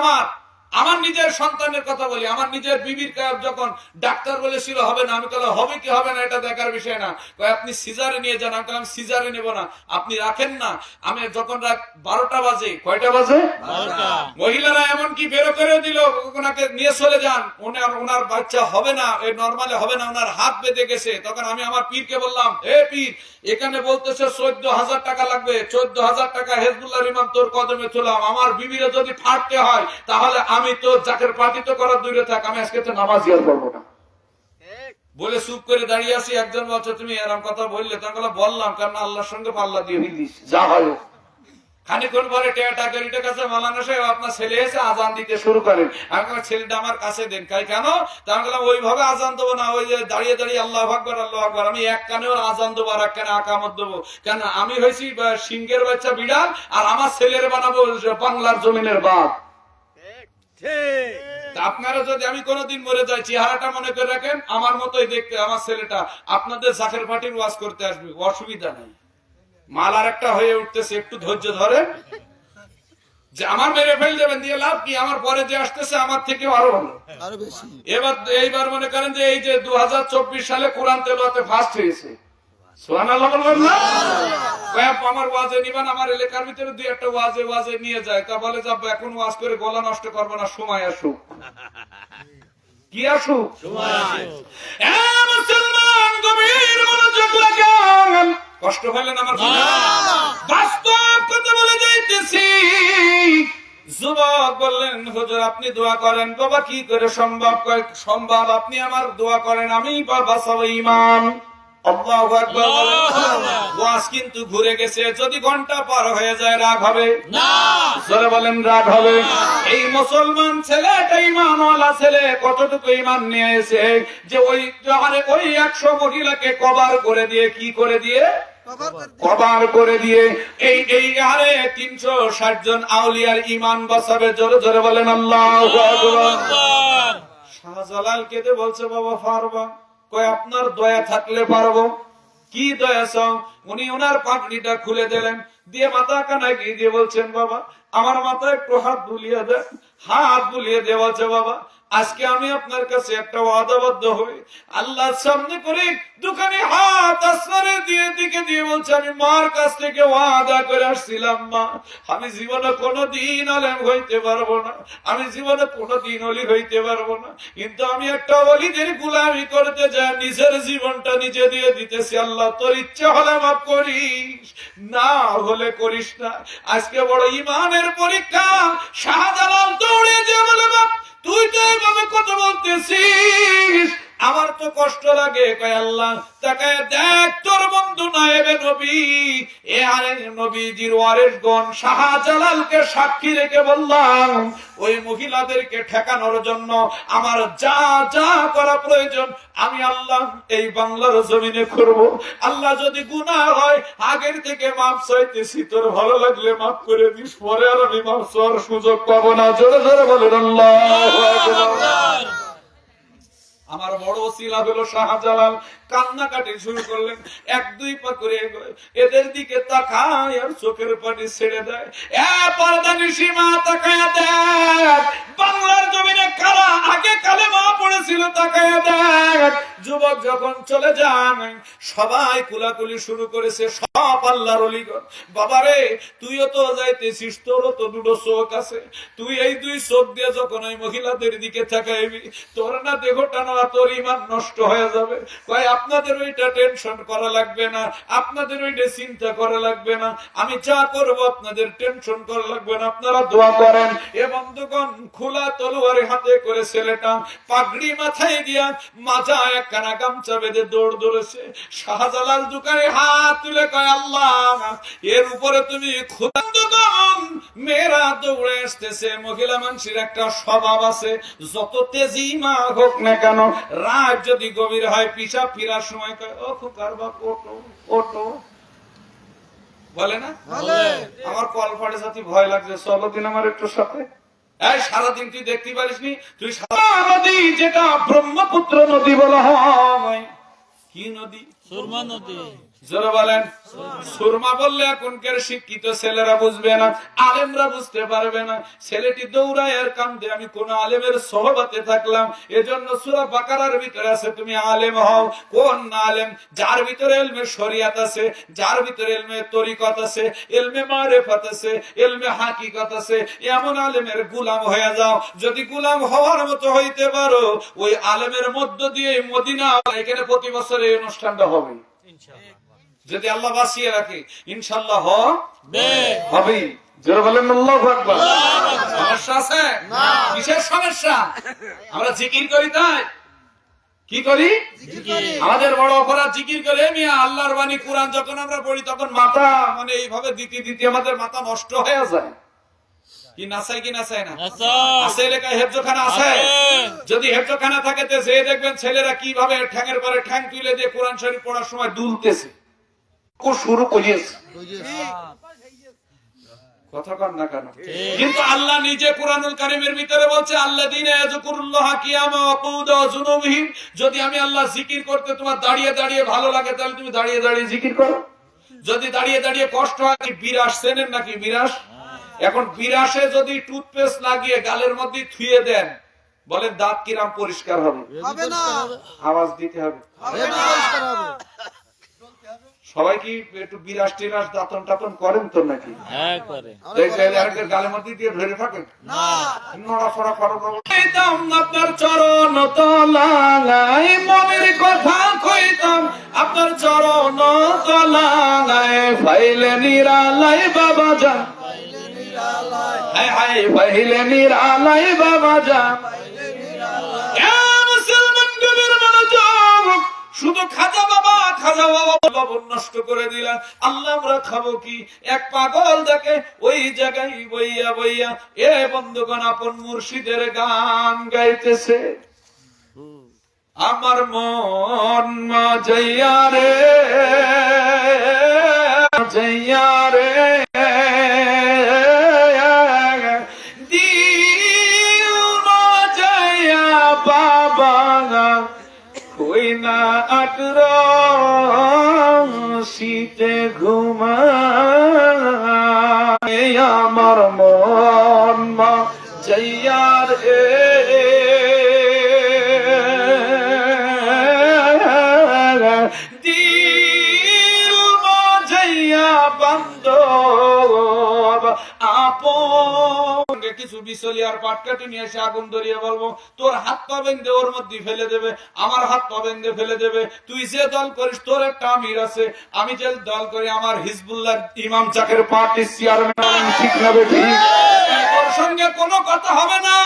আমার নিজের সন্তানের কথা বলি, আমার নিজের বিবির যখন ডাক্তার বলেছিল হবে না, আমি বললাম হবে কি হবে না এটা দেখার বিষয় না, আপনি সিজারে নিয়ে যান। আমি বললাম সিজারে নেব না, আপনি রাখেন না। আমি যখন রাত 12টা বাজে, কয়টা বাজে? 12টা। মহিলারা এমন কি বের করে দিল, ওনাকে নিয়ে চলে যান, ওনার বাচ্চা হবে না, নরমালে হবে না, ওনার হাত বেঁধে গেছে। তখন আমি আমার পীরকে বললাম, এ পীর, এখানে বলতেছে 14,000 টাকা লাগবে, 14,000 টাকা হিজবুল্লাহর ইমাম তোর কদমে তুলাম। আমার বিবিরে যদি ফাটতে হয় তাহলে আমি তো জাকের পার্টি তো করার দূরে থাক, আমি আজকে তো নামাজ আর করবো না। বলে চুপ করে দাঁড়িয়ে আছি। একজন বলছে তুমি এরকম কথা বললে? তখন বললাম কারণ আল্লাহর সঙ্গে পাল্লা দিয়ে দিস, যা হয় খানিক্ষণ পরে টাকারিটার কাছে মাওলানা সাহেব আপনার ছেলে এসে আজান দিতে শুরু করেন। আমি বললাম ছেলেটা আমার কাছে দেন। কেন? তা আমি বললাম ওইভাবে আজান দেবো না, ওই যে দাঁড়িয়ে দাঁড়িয়ে আল্লাহু আকবার আল্লাহু আকবার, আমি এক কানে ওর আজান দেবো আর এক কানে আকামত দেবো। কেন? আমি হয়েছি সিংহের বাচ্চা বিড়াল, আর আমার ছেলের বানাবো বাংলার জমিনের বাপ। আপনারা যদি আমি কোনোদিন মরে যাই, চেহারাটা মনে করে রাখেন আমার মতোই দেখতে আমার ছেলেটা। আপনাদের জাকের পার্টির ওয়াজ করতে আসবে, অসুবিধা নেই। মাল আর একটা হয়ে উঠতেছে, একটু ধৈর্য ধরেন। যে আমার মেরে ফেল দেবেন দিয়ে লাভ কি? আমার পরে যে আসতেছে আমার থেকে আরো ভালো, আরো বেশি। এইবার মনে করেন যে এই যে 2024 সালে কোরআন তেলাওয়াতে ফার্স্ট হয়েছে। সুবহানাল্লাহ বলবেন না? আমার ওয়াজে নিবেন, আমার এলাকার ভিতরে দুই একটা ওয়াজে নিয়ে যায়, তা বলে যাব এখন ওয়াজ করে গলা নষ্ট করবো না, সময় আসুক। কি আসুক? মুসলমান গভীর মনোযোগ লাগান। কষ্ট হলেন আমার? বাস্তব কথা বলে যাইতেছি। যুবক বললেন হুজুর আপনি দোয়া করেন। বাবা কি করে সম্ভব? সম্ভব, আপনি আমার দোয়া করেন, আমি বাবা সব ইমাম। আল্লাহু আকবার। ওয়াজ কিন্তু ঘুরে গেছে, যদি ঘন্টা পার হয়ে যায় রাগ হবে না? জোরে বলেন রাগ হবে? এই মুসলমান ছেলেটা ঈমানওয়ালা ছেলে, কতটুকু ঈমান নিয়ে এসে যে ওই 100 মহিলাকে কভার করে দিয়ে, কি করে দিয়ে? কভার করে দিয়ে এই আরে 360 জন আউলিয়ার ঈমান বাঁচাবে। জোরে জোরে বলেন আল্লাহু আকবার। শাহজালাল কেঁদে বলছে বাবা পারবা? কই আপনার দয়া থাকলে পারবো। কি দয়া চাও? উনি ওনার পাগড়িটা খুলে দিলেন, দিয়ে মাথা কানায় গিয়ে দিয়ে বলছেন বাবা আমার মাথায় একটু হাত বুলিয়ে দেন। হাত বুলিয়ে দিয়ে বলছে বাবা আজকে আমি আপনার কাছে একটা ওয়াদাবদ্ধ হই। আল্লাহর সামনে করে দোকানে হাত আসমানে দিয়ে দিকে দিয়ে বলছে আমি মার কাছ থেকে ওয়াদা করে আসছিলাম, মা আমি জীবনে কোনোদিন আলেম হইতে পারবো না, আমি জীবনে কোনোদিন অলি হইতে পারবো না, কিন্তু আমি একটা অলিদের গোলামি করতে যাই, নিজের জীবনটা নিজে দিয়ে দিতেছি। আল্লাহ তোর ইচ্ছা হলে মাফ করিস, না হলে করিস না। আজকে বড় ইমানের পরীক্ষা। শাহজালাল দৌড়ে যে বলে বাপ তুই তো এইভাবে কথা বলতেছিস, আমার তো কষ্ট লাগে। কয় আল্লাহ তাকায় দেখ তোর বন্ধু নায়েবে নবী, এ আরে নবীজির ওয়ারিসগণ শাহজালালকে সাক্ষী রেখে বললাম ওই মহিলাদেরকে ঠেকানোর জন্য আমার যা যা করা প্রয়োজন আমি আল্লাহ এই বাংলার জমিনে করব। আল্লাহ যদি গুনাহ হয় আগের থেকে মাফ চাইতেছি, তোর ভালো লাগলে মাফ করে দিস, পরে আর আমি মাফ চাওয়ার সুযোগ পাবো না। জোরে জোরে বলেন আল্লাহু আকবার। আমার বড় ওসিলা হলো শাহজালাল। কান্নাকাটি শুরু করলেন, 1-2 পা করে এদের দিকে তাকায় আর চোখের পানি ছেড়ে দেয়। পর্দানিশী মা তাকায় দেখ বাংলার জমিনে কারা আগে কালেমা পড়েছিল, তাকায় দেখ। যুবক যখন চলে যান সবাই কুলাকুলি শুরু করেছে, সব আল্লাহর ওলিগণ। বাবারে তুইও তো যাইতেছিস, তোরও তো 2 চোখ আছে, তুই এই 2 চোখ দিয়ে যখন ওই মহিলাদের দিকে তাকাইবি তোর না দেহটা না তোর ঈমান নষ্ট হয়ে যাবে। কয় আপনাদের ওইটা টেনশন করা লাগবে না, আপনাদের ওইটা চিন্তা করা লাগবে না, আমি যা করব আপনাদের টেনশন করা লাগবে না, আপনারা দোয়া করেন। এ বন্ধুগণ খোলা তলোয়ার হাতে করে ছেলেটা পাগড়ি মাথায় দিয়া মাজা একখানা গামছা বেঁধে দৌড় দৌড়েছে। শাহজালাল দোকানে হাত তুলে কয় আল্লাহ এর উপরে তুমি খোদাগণ মেয়েরা দৌড়ে আসতেছে। মহিলা মানুষের একটা স্বভাব আছে, যত তেজি মা হোক না কেন রাত যদি গভীর হয় পিছা ফিরার সময় কয় ও খোকার বাপ ওটো ওটো বলে না? আমার কল ফাটে সাথে ভয় লাগছে, চলো দিন আমার একটু সাথে। সারাদিন তুই দেখতে পারিসনি, তুই নদী যেটা ব্রহ্মপুত্র নদী বলা হয়, কি নদী? সুরমা নদী। জোরে বলেন। সুরমা বললে এখনকার শিক্ষিত ছেলেরা বুঝবে না, আলেমরা বুঝতে পারবে না। ছেলেটি দৌড়ায় আর কান্দে আমি কোন আলেমের সোহবতে থাকলাম। এজন্য সূরা বাকারার ভিতরে আছে তুমি আলেম হও। কোন আলেম? যার ভিতরে ইলমে শরিয়াত আছে, যার ভিতরে ইলমে তরিকত আছে, ইলমে মারিফাত আছে, ইলমে হাকিকত আছে, এমন আলেমের গোলাম হয়ে যাও। যদি গোলাম হওয়ার মতো হইতে পারো ওই আলেমের মধ্য দিয়ে মদিনা, এখানে প্রতি বছর এই অনুষ্ঠানটা হবে যদি আল্লাহ বাঁচিয়ে রাখে, ইনশাআল্লাহ হবে। জোরে বলেন আল্লাহু আকবার। সমস্যা আছে? কিসের সমস্যা? আমরা জিকির করি তাই? কি করি? আমাদের বড় অপরাধ জিকির করে। মিয়া আল্লাহর বাণী কোরআন যখন আমরা পড়ি তখন মাথা মানে এইভাবে দিতে দিতে আমাদের মাথা নষ্ট হয়ে যায়। কি নাসাই কি নাসাই না? আছে এলাকায় হেফজখানা আছে? যদি হেফজখানা থাকে তো যে দেখবেন ছেলেরা কিভাবে ঠ্যাঙের পরে ঠ্যাং তুলে দিয়ে কোরআন শরীফ পড়ার সময় দুলতেছে, শুরু করিয়েছে। কথা কন না কেন? কিন্তু আল্লাহ নিজে কুরআনুল কারীমের ভিতরে বলছে আল্লাযীনা ইয়াযকুরুল্লাহা কিয়ামা ওয়া কুউদা ওয়া জুনুবিহিম, যদি আমি আল্লাহ জিকির করতে তোমার দাঁড়িয়ে দাঁড়িয়ে ভালো লাগে তাহলে তুমি দাঁড়িয়ে দাঁড়িয়ে জিকির করো। যদি দাঁড়িয়ে দাঁড়িয়ে কষ্ট হয়, বিরাস চেনেন নাকি বিরাস? এখন বিরাসে যদি টুথপেস্ট লাগিয়ে গালের মধ্যে থুয়ে দেন, বলেন দাঁত কিরাম পরিষ্কার হবে? হবে না, আওয়াজ দিতে হবে। পরিষ্কার হবে। সবাই কি একটু বিরাস টিরাস দাঁতন টাতন করেন তো নাকি? হ্যাঁ করে। গালের মধ্যে দিয়ে ধরে থাকেন না, নড়াফড়া করো। আপনার চরণ তলায় মনের কথা কইতাম, আপনার চরণ তলায় ফাইলে নিরালাই বাবা যান, হায় হায় ফাইলে নিরালাই বাবা যান। মুসলমান গভীর মনোযোগ, শুধু খাজা বাবা লবণ নষ্ট করে দিলাম। আল্লাহ আমরা খাবো কি? এক পাগল দেখে ওই জায়গায় বইয়া বইয়া এ বন্ধুগণ আপন মুর্শিদের গান গাইতেছে। আমার মন মাঝাইয়া রে যাইয়া রে দিল মাঝাইয়া বাবা কই না আটর শীতে ঘুমায় আমার মন মা যাইয়ার দিল মাঝাইয়া বান্ধব আপন। কিছু বিচলিয়ার পাটকাঠি নিয়ে এসে আগুন ধরিয়ে বলবো তোর হাত পা বেঁধে ওর মধ্যে ফেলে দেবে, আমার হাত পা বেঁধে ফেলে দেবে। তুই যে দল করিস তোর একটা আমির আছে, আমি যে দল করি আমার হিজবুল্লাহ ইমাম জাকের পার্টির চেয়ারম্যান। ঠিক না বেঠিক? তোর সঙ্গে কোনো কথা হবে না,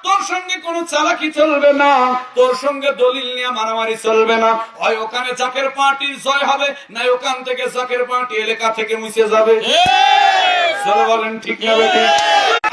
তোর সঙ্গে কোনো চালাকি চলবে না, তোর সঙ্গে দলিল নিয়ে মারামারি চলবে না। হয় ওখানে জাকের পার্টির জয় হবে, না ওখান থেকে জাকের পার্টি এলাকা থেকে মুছে যাবে। চলো বলেন ঠিক না বেঠিক?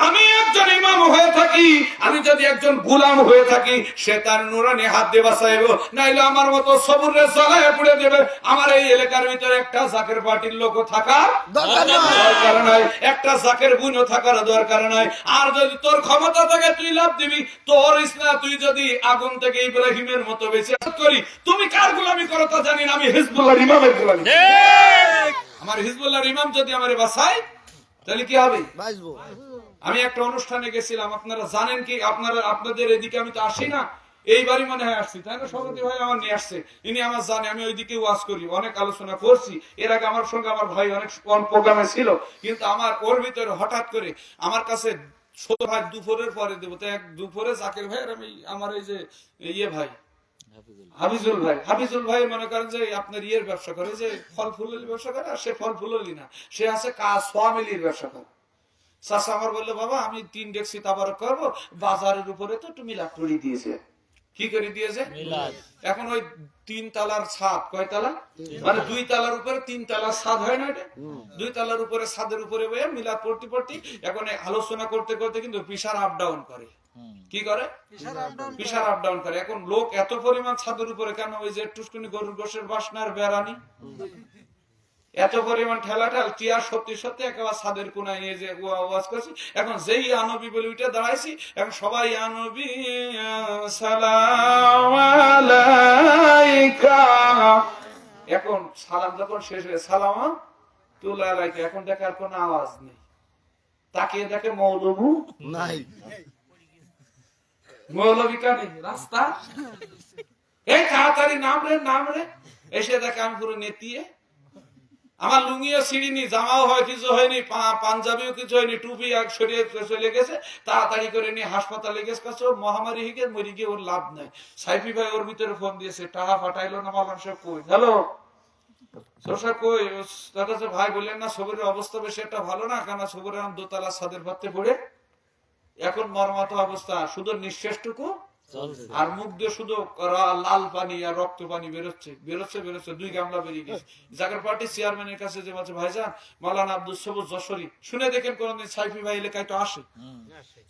আমি একজন ইমাম হয়ে থাকি, আমি যদি একজন গোলাম হয়ে থাকি, সে তার নুরানি হাত দিয়ে বাঁচাইব, নাইলে আমার মতো সবুরে জ্বালায় পুড়ে দেবে। আমার এই এলাকার ভিতরে একটা জাকের পার্টির লোক থাকার দরকার নাই, একটা জাকের গুণও থাকার দরকার নাই। আর যদি তোর ক্ষমতা থাকে তুই লাভ দিবি, তোর ইসলাম তুই যদি আগুন থেকে ইব্রাহিমের মতো বেঁচে করি, তুমি কার গোলামি করো তা জানি না, আমি হিজবুল্লাহর ইমামের গোলামি। আমার হিজবুল্লাহর ইমাম যদি আমারে বাঁচায় তাহলে কি হবে? আমি একটা অনুষ্ঠানে গেছিলাম, আপনারা জানেন কি? আপনাদের এদিকে আমি তো আসি না, এইবারই মনে হয় আসছি, তাই না? সভাপতি ভাই আমার নিয়ে আসছে, ইনি আমার জানে আমি ওইদিকে ওয়াজ করি, অনেক আলোচনা করছি এর আগে। আমার সঙ্গে আমার ভাই অনেক প্রোগ্রামে ছিল, কিন্তু আমার ওর ভিতরে হঠাৎ করে আমার কাছে ছোট ভাই দুপুরের পরে দেবো, তো এক দুপুরে জাকের ভাই আর আমি আমার এই যে ইয়ে ভাই হাফিজুল ভাই মনে করেন যে আপনার ইয়ের ব্যবসা করে, যে ফল ফুলের ব্যবসা করে, আর সে ফল ফুলেরই না, সে আছে সোয়ামিলির ব্যবসা করে। চাষা আমার বললো বাবা আমি 3 ডেক্সি তাবারক করবো, বাজারের উপরে তো একটু মিলাদ করে দিয়েছে। কি করে দিয়েছে? এখন ওই 3 তালার ছাদ, কয় তালা? মানে 2 তালার উপরে 3 তালার ছাদ হয় না এটা? 2 তালার উপরে ছাদের উপরে মিলাদ পড়তে পড়তে এখন আলোচনা করতে করতে কিন্তু প্রেসার আপ ডাউন করে। কি করে? প্রেসার আপ ডাউন করে। এখন লোক এত পরিমাণ ছাদের উপরে কেন? ওই যে টুসকুনি গরুর গোশের বাসনার বেড়ানি, এত পরিমাণ ঠেলাঠাল চেয়ার সত্যি সত্যি একেবারে ছাদের কোনায় নিয়ে যে ওয়াজ করছি। এখন যেই আনবী বলে উঠে দাঁড়াইছি, এখন সবাই আনবী সালাম আলাইকা, এখন সালাম যখন শেষ হয়ে সালাম তুলা আলাইকা, এখন দেখে আর কোনো আওয়াজ নেই। তাকিয়ে দেখে মৌলভী নাই, মৌলভী কানে রাস্তা, এই তাড়াতাড়ি নাম রে এসে দেখে আমি পুরো নেতিয়ে, আমার লুঙ্গিও ছিড়িনি, জামাও হয় কিছু হয়নি, পাঞ্জাবিও কিছু হয়নি, টুপি এক সরিয়ে চলে গেছে, তাড়াতাড়ি করে নিয়ে হাসপাতালে গেছে। মহামারী হিগে মরি গিয়ে ওর লাভ নাই। সাইফি ভাই ওর ভিতরে ফোন দিয়েছে, টাকা পাঠাইলো না, মালাম সব কই, হ্যালো কই ভাই বললেন না সবরের অবস্থা বেশি একটা ভালো না, কেন সবরের দোতলা ছাদের পাত্রে পড়ে এখন মর্মাত অবস্থা, শুধু নিঃশ্বাসটুকু আর মুখ দিয়ে শুধু লাল পানি আর রক্ত পানি বেরোচ্ছে বেরোচ্ছে বেরোচ্ছে 2 গামলা বেরিয়ে গেছে। জাগর পার্টি চেয়ারম্যানের কাছে যে বলছে ভাইজান মাওলানা আব্দুল সবুজ যশোরী শুনে দেখেন কোনদিন সাইফি ভাই এলাকায় তো আসে।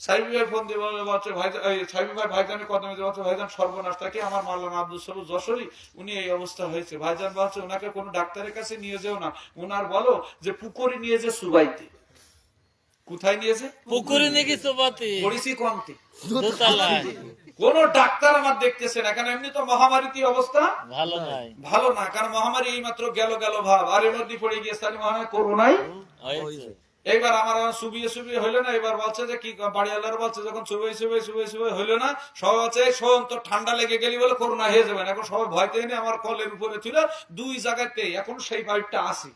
সাইফি ভাই ফোন দিয়ে বলছে ভাইজান, সাইফি ভাই ভাইজানের কথা বলছে ভাইজান সর্বনাশ থাকে আমার মাওলানা আব্দুল সবুজ যশোরী উনি এই অবস্থা হয়েছে। ভাইজান বলছে ওনাকে কোনো ডাক্তারের কাছে নিয়ে যেও না, ওনার বলো যে পুকুরে নিয়ে যে সুবাইতে। কোথায় নিয়েছে? পুকুরে নাকি চোবাতে পড়েছি কমতে দোতলায়। কোন ডাক্তার আমার দেখতেছে না, কারণ এমনি তো মহামারীতে অবস্থা ভালো নাই ভালো না, কারণ মহামারী এই মাত্র গেল ভাব আর এর মধ্যে পড়ে গিয়েছে মহামারী করোনাই। হয়েছে। এইবার আমার সুবিয়ে হইলো না, এবার বলছে যে কি বাড়িওয়ালার বলছে যখন সুবিয়ে হইলো না সবাই বলছে শোন তো ঠান্ডা লেগে গেলি বলে করোনা হয়ে যাবে না। এখন সবাই ভয় পেয়ে নিয়ে আমার কলের উপরে ছিল 2 জায়গাতে, এখন সেই পাইপটা আছে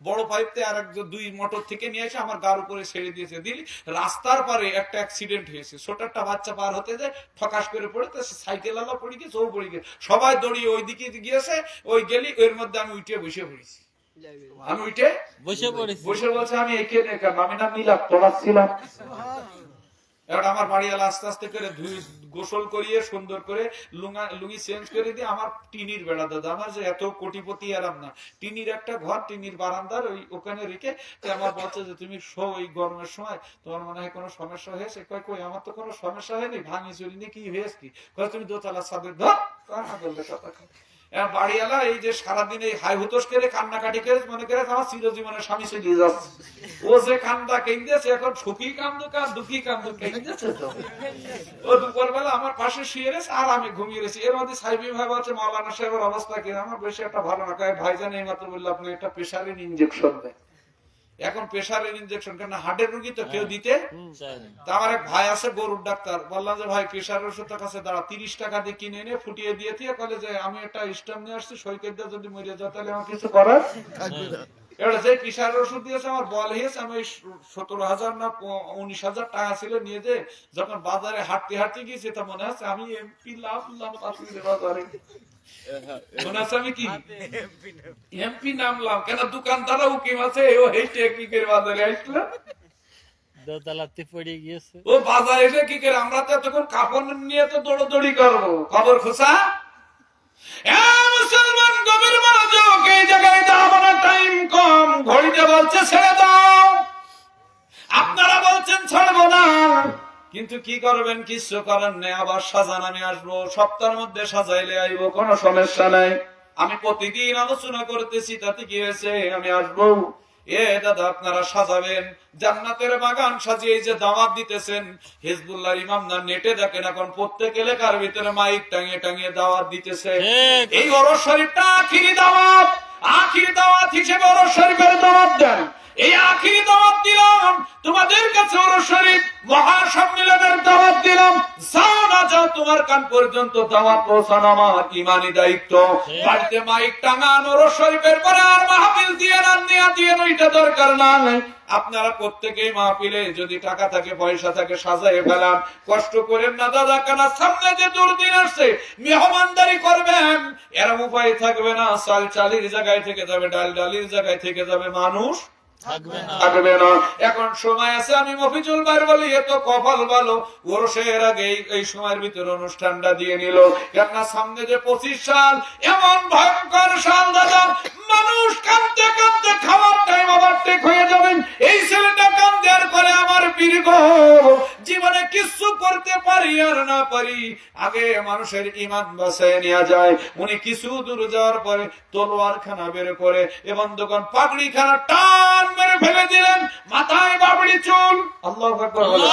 বড় পাইপতে আর 2 মোটর থেকে নিয়ে এসে আমার গার উপরে ছেড়ে দিয়েছে। দিলি রাস্তার পারে একটা অ্যাক্সিডেন্ট হয়েছে, ছোট একটা বাচ্চা পার হতে যায় ঠকাস করে পড়ে তো সাইকেল আলা পড়ে গিয়েছে, ও পড়ে গিয়েছে, সবাই দড়িয়ে ওই দিকে গিয়েছে, ওই গেলি এর মধ্যে আমি উঠে বসে পড়েছি। আমি উঠে বসে বলছে আমি এখানে আমি না মিলাপ পড়াচ্ছিলাম। এবার আমার বাড়িওয়ালা আস্তে আস্তে করে গোসল করিয়ে সুন্দর করে লুঙ্গি চেঞ্জ করে দিয়ে আমার টিনির বেড়া দাদা, আমার যে এত কোটিপতি আরাম না, টিনির একটা ঘর টিনির বারান্দার ওখানে রেখে আমার বলছে যে তুমি শো এই গরমের সময় তোমার মনে হয় কোনো সমস্যা হয়েছে? কই আমার তো কোনো সমস্যা হয়নি, ভাঙি চুরিনি, কি হয়েছে কি? তুমি দোতলা ছাদের ধর কথা। বাড়িওয়ালা এই যে সারাদিন এই হাই হুতোষ করে কান্নাকাটি করে মনে করে আমার চিরজীবনের স্বামী চলিয়ে যাচ্ছে, ও যে কান্দা কেঁদেছে এখন সুখী কান্দুক আর দুঃখী কান্দুক কেঁদেছে। ও দুপুর বেলা আমার পাশে শুয়ে রয়েছে আর আমি ঘুমিয়ে রয়েছি। এর মধ্যে সাইফি ভাই বলছে মাওলানা সাহেবের অবস্থা কি? আমার বেশি একটা ভালো না। ভাইজান এই মাত্র বললো আপনি একটা প্রেসারিন ইনজেকশন দেন। এখন প্রেসারের ইনজেকশন কেন হার্টের রোগী তো কেউ দিতে। তা আমার এক ভাই আছে গরুর ডাক্তার, বললাম যে ভাই প্রেসারের ওষুধ কাছে দাঁড়া 30 টাকা দিয়ে কিনে এনে ফুটিয়ে দিয়ে বলে যে আমি একটা স্টাম্প নিয়ে আসছি, সৈকত দিয়ে যদি মরে যায় তাহলে আমার কিছু করার এবার যে প্রেসারের ওষুধ দিয়েছে আমার বল হয়েছে। আমি 17,000 না 19,000 টাকা ছিল নিয়ে যে যখন বাজারে হাঁটতে গিয়েছি তা মনে আছে আমি এমপি লাভলাম বাজারে, মনে আছে আমি কি এমপি নামলাম। কেন দোকানদার উকিম আছে ও এই টেকনিকের বাজারে আসলো, দোতলাতে পড়ে গিয়েছে। ও বাজারে এসে কি করে আমরা তো তখন কাপড় নিয়ে তো দৌড়দৌড়ি করবো খবর খোঁজা। মুসলমান গভীর মনোযোগ, এই জায়গায় দাঁড়াবার টাইম কম, ঘড়িতে বলছে ছেড়ে দাও, আপনারা বলছেন ছাড়বো না, কিন্তু কি করবেন? কিছু করার নেই। আবার সাজান আমি আসবো, সপ্তাহের মধ্যে সাজাইলে আইবো, কোনো সমস্যা নাই। আমি প্রতিদিন আলোচনা করতেছি, তাতে কি হয়েছে? আমি আসবো। এ দাদা আপনারা সাজাবেন জান্নাতের বাগান সাজিয়ে যে দাওয়াত দিতেছেন হিজবুল্লাহ ইমাম না নেটে দেখেন এখন প্রত্যেক এলাকার ভিতরে মাইক টাঙিয়ে দাওয়াত দিতেছে। এই ওরস শরীফটা আখিরি দাওয়াত হিসেবে ওরস শরীফের দাওয়াত দেন। এই আখিরি দাওয়াত দিলাম তোমাদের কাছে, ওরস শরীফ মহাসম্মেলনের দাওয়াত দিলাম, যা তোমার কান পর্যন্ত দাওয়াত পৌঁছানো আমার ইমানি দায়িত্ব। বাড়িতে মাইক টাঙান ওরস শরীফের পরে আর মাহফিল দিয়ে ওইটা দরকার নাই। আপনারা প্রত্যেকেই মাহফিলে যদি টাকা থাকে পয়সা থাকে সাজায় ফেলান, কষ্ট করেন না দাদা, কেন সামনে যে দুর্দিন আসছে মেহমানদারি করবেন, এরম উপায় থাকবে না। চালির জায়গায় থেকে যাবে, ডালির জায়গায় থেকে যাবে, মানুষ থাকবে না। এখন সময় আছে, আমি মফিজুল ভাই বলি এত কপাল ভালো, ওরসের আগে এই সময়ের ভিতরে অনুষ্ঠানটা দিয়ে নিল। কেননা সামনে যে 25 সাল এমন ভয়ঙ্কর সাল দাদা, মানুষ কাঁদতে কাঁদতে খাওয়ার টাইম ওভারটেক হয়ে যাবেন। এই ছেলেটা কাঁদতে আর করে আমার বীর জীবনে কিছু করতে পারি আর না পারি, আগে মানুষের ইমান বাঁচায় নেওয়া যায়। উনি কিছু দূর যাওয়ার পরে তলোয়ার খানা বের করে এবং দোকান পাগড়ি খানা টান মেরে ফেলে দিলেন, মাথায় বাবড়ি চুল। আল্লাহু আকবার বলেন,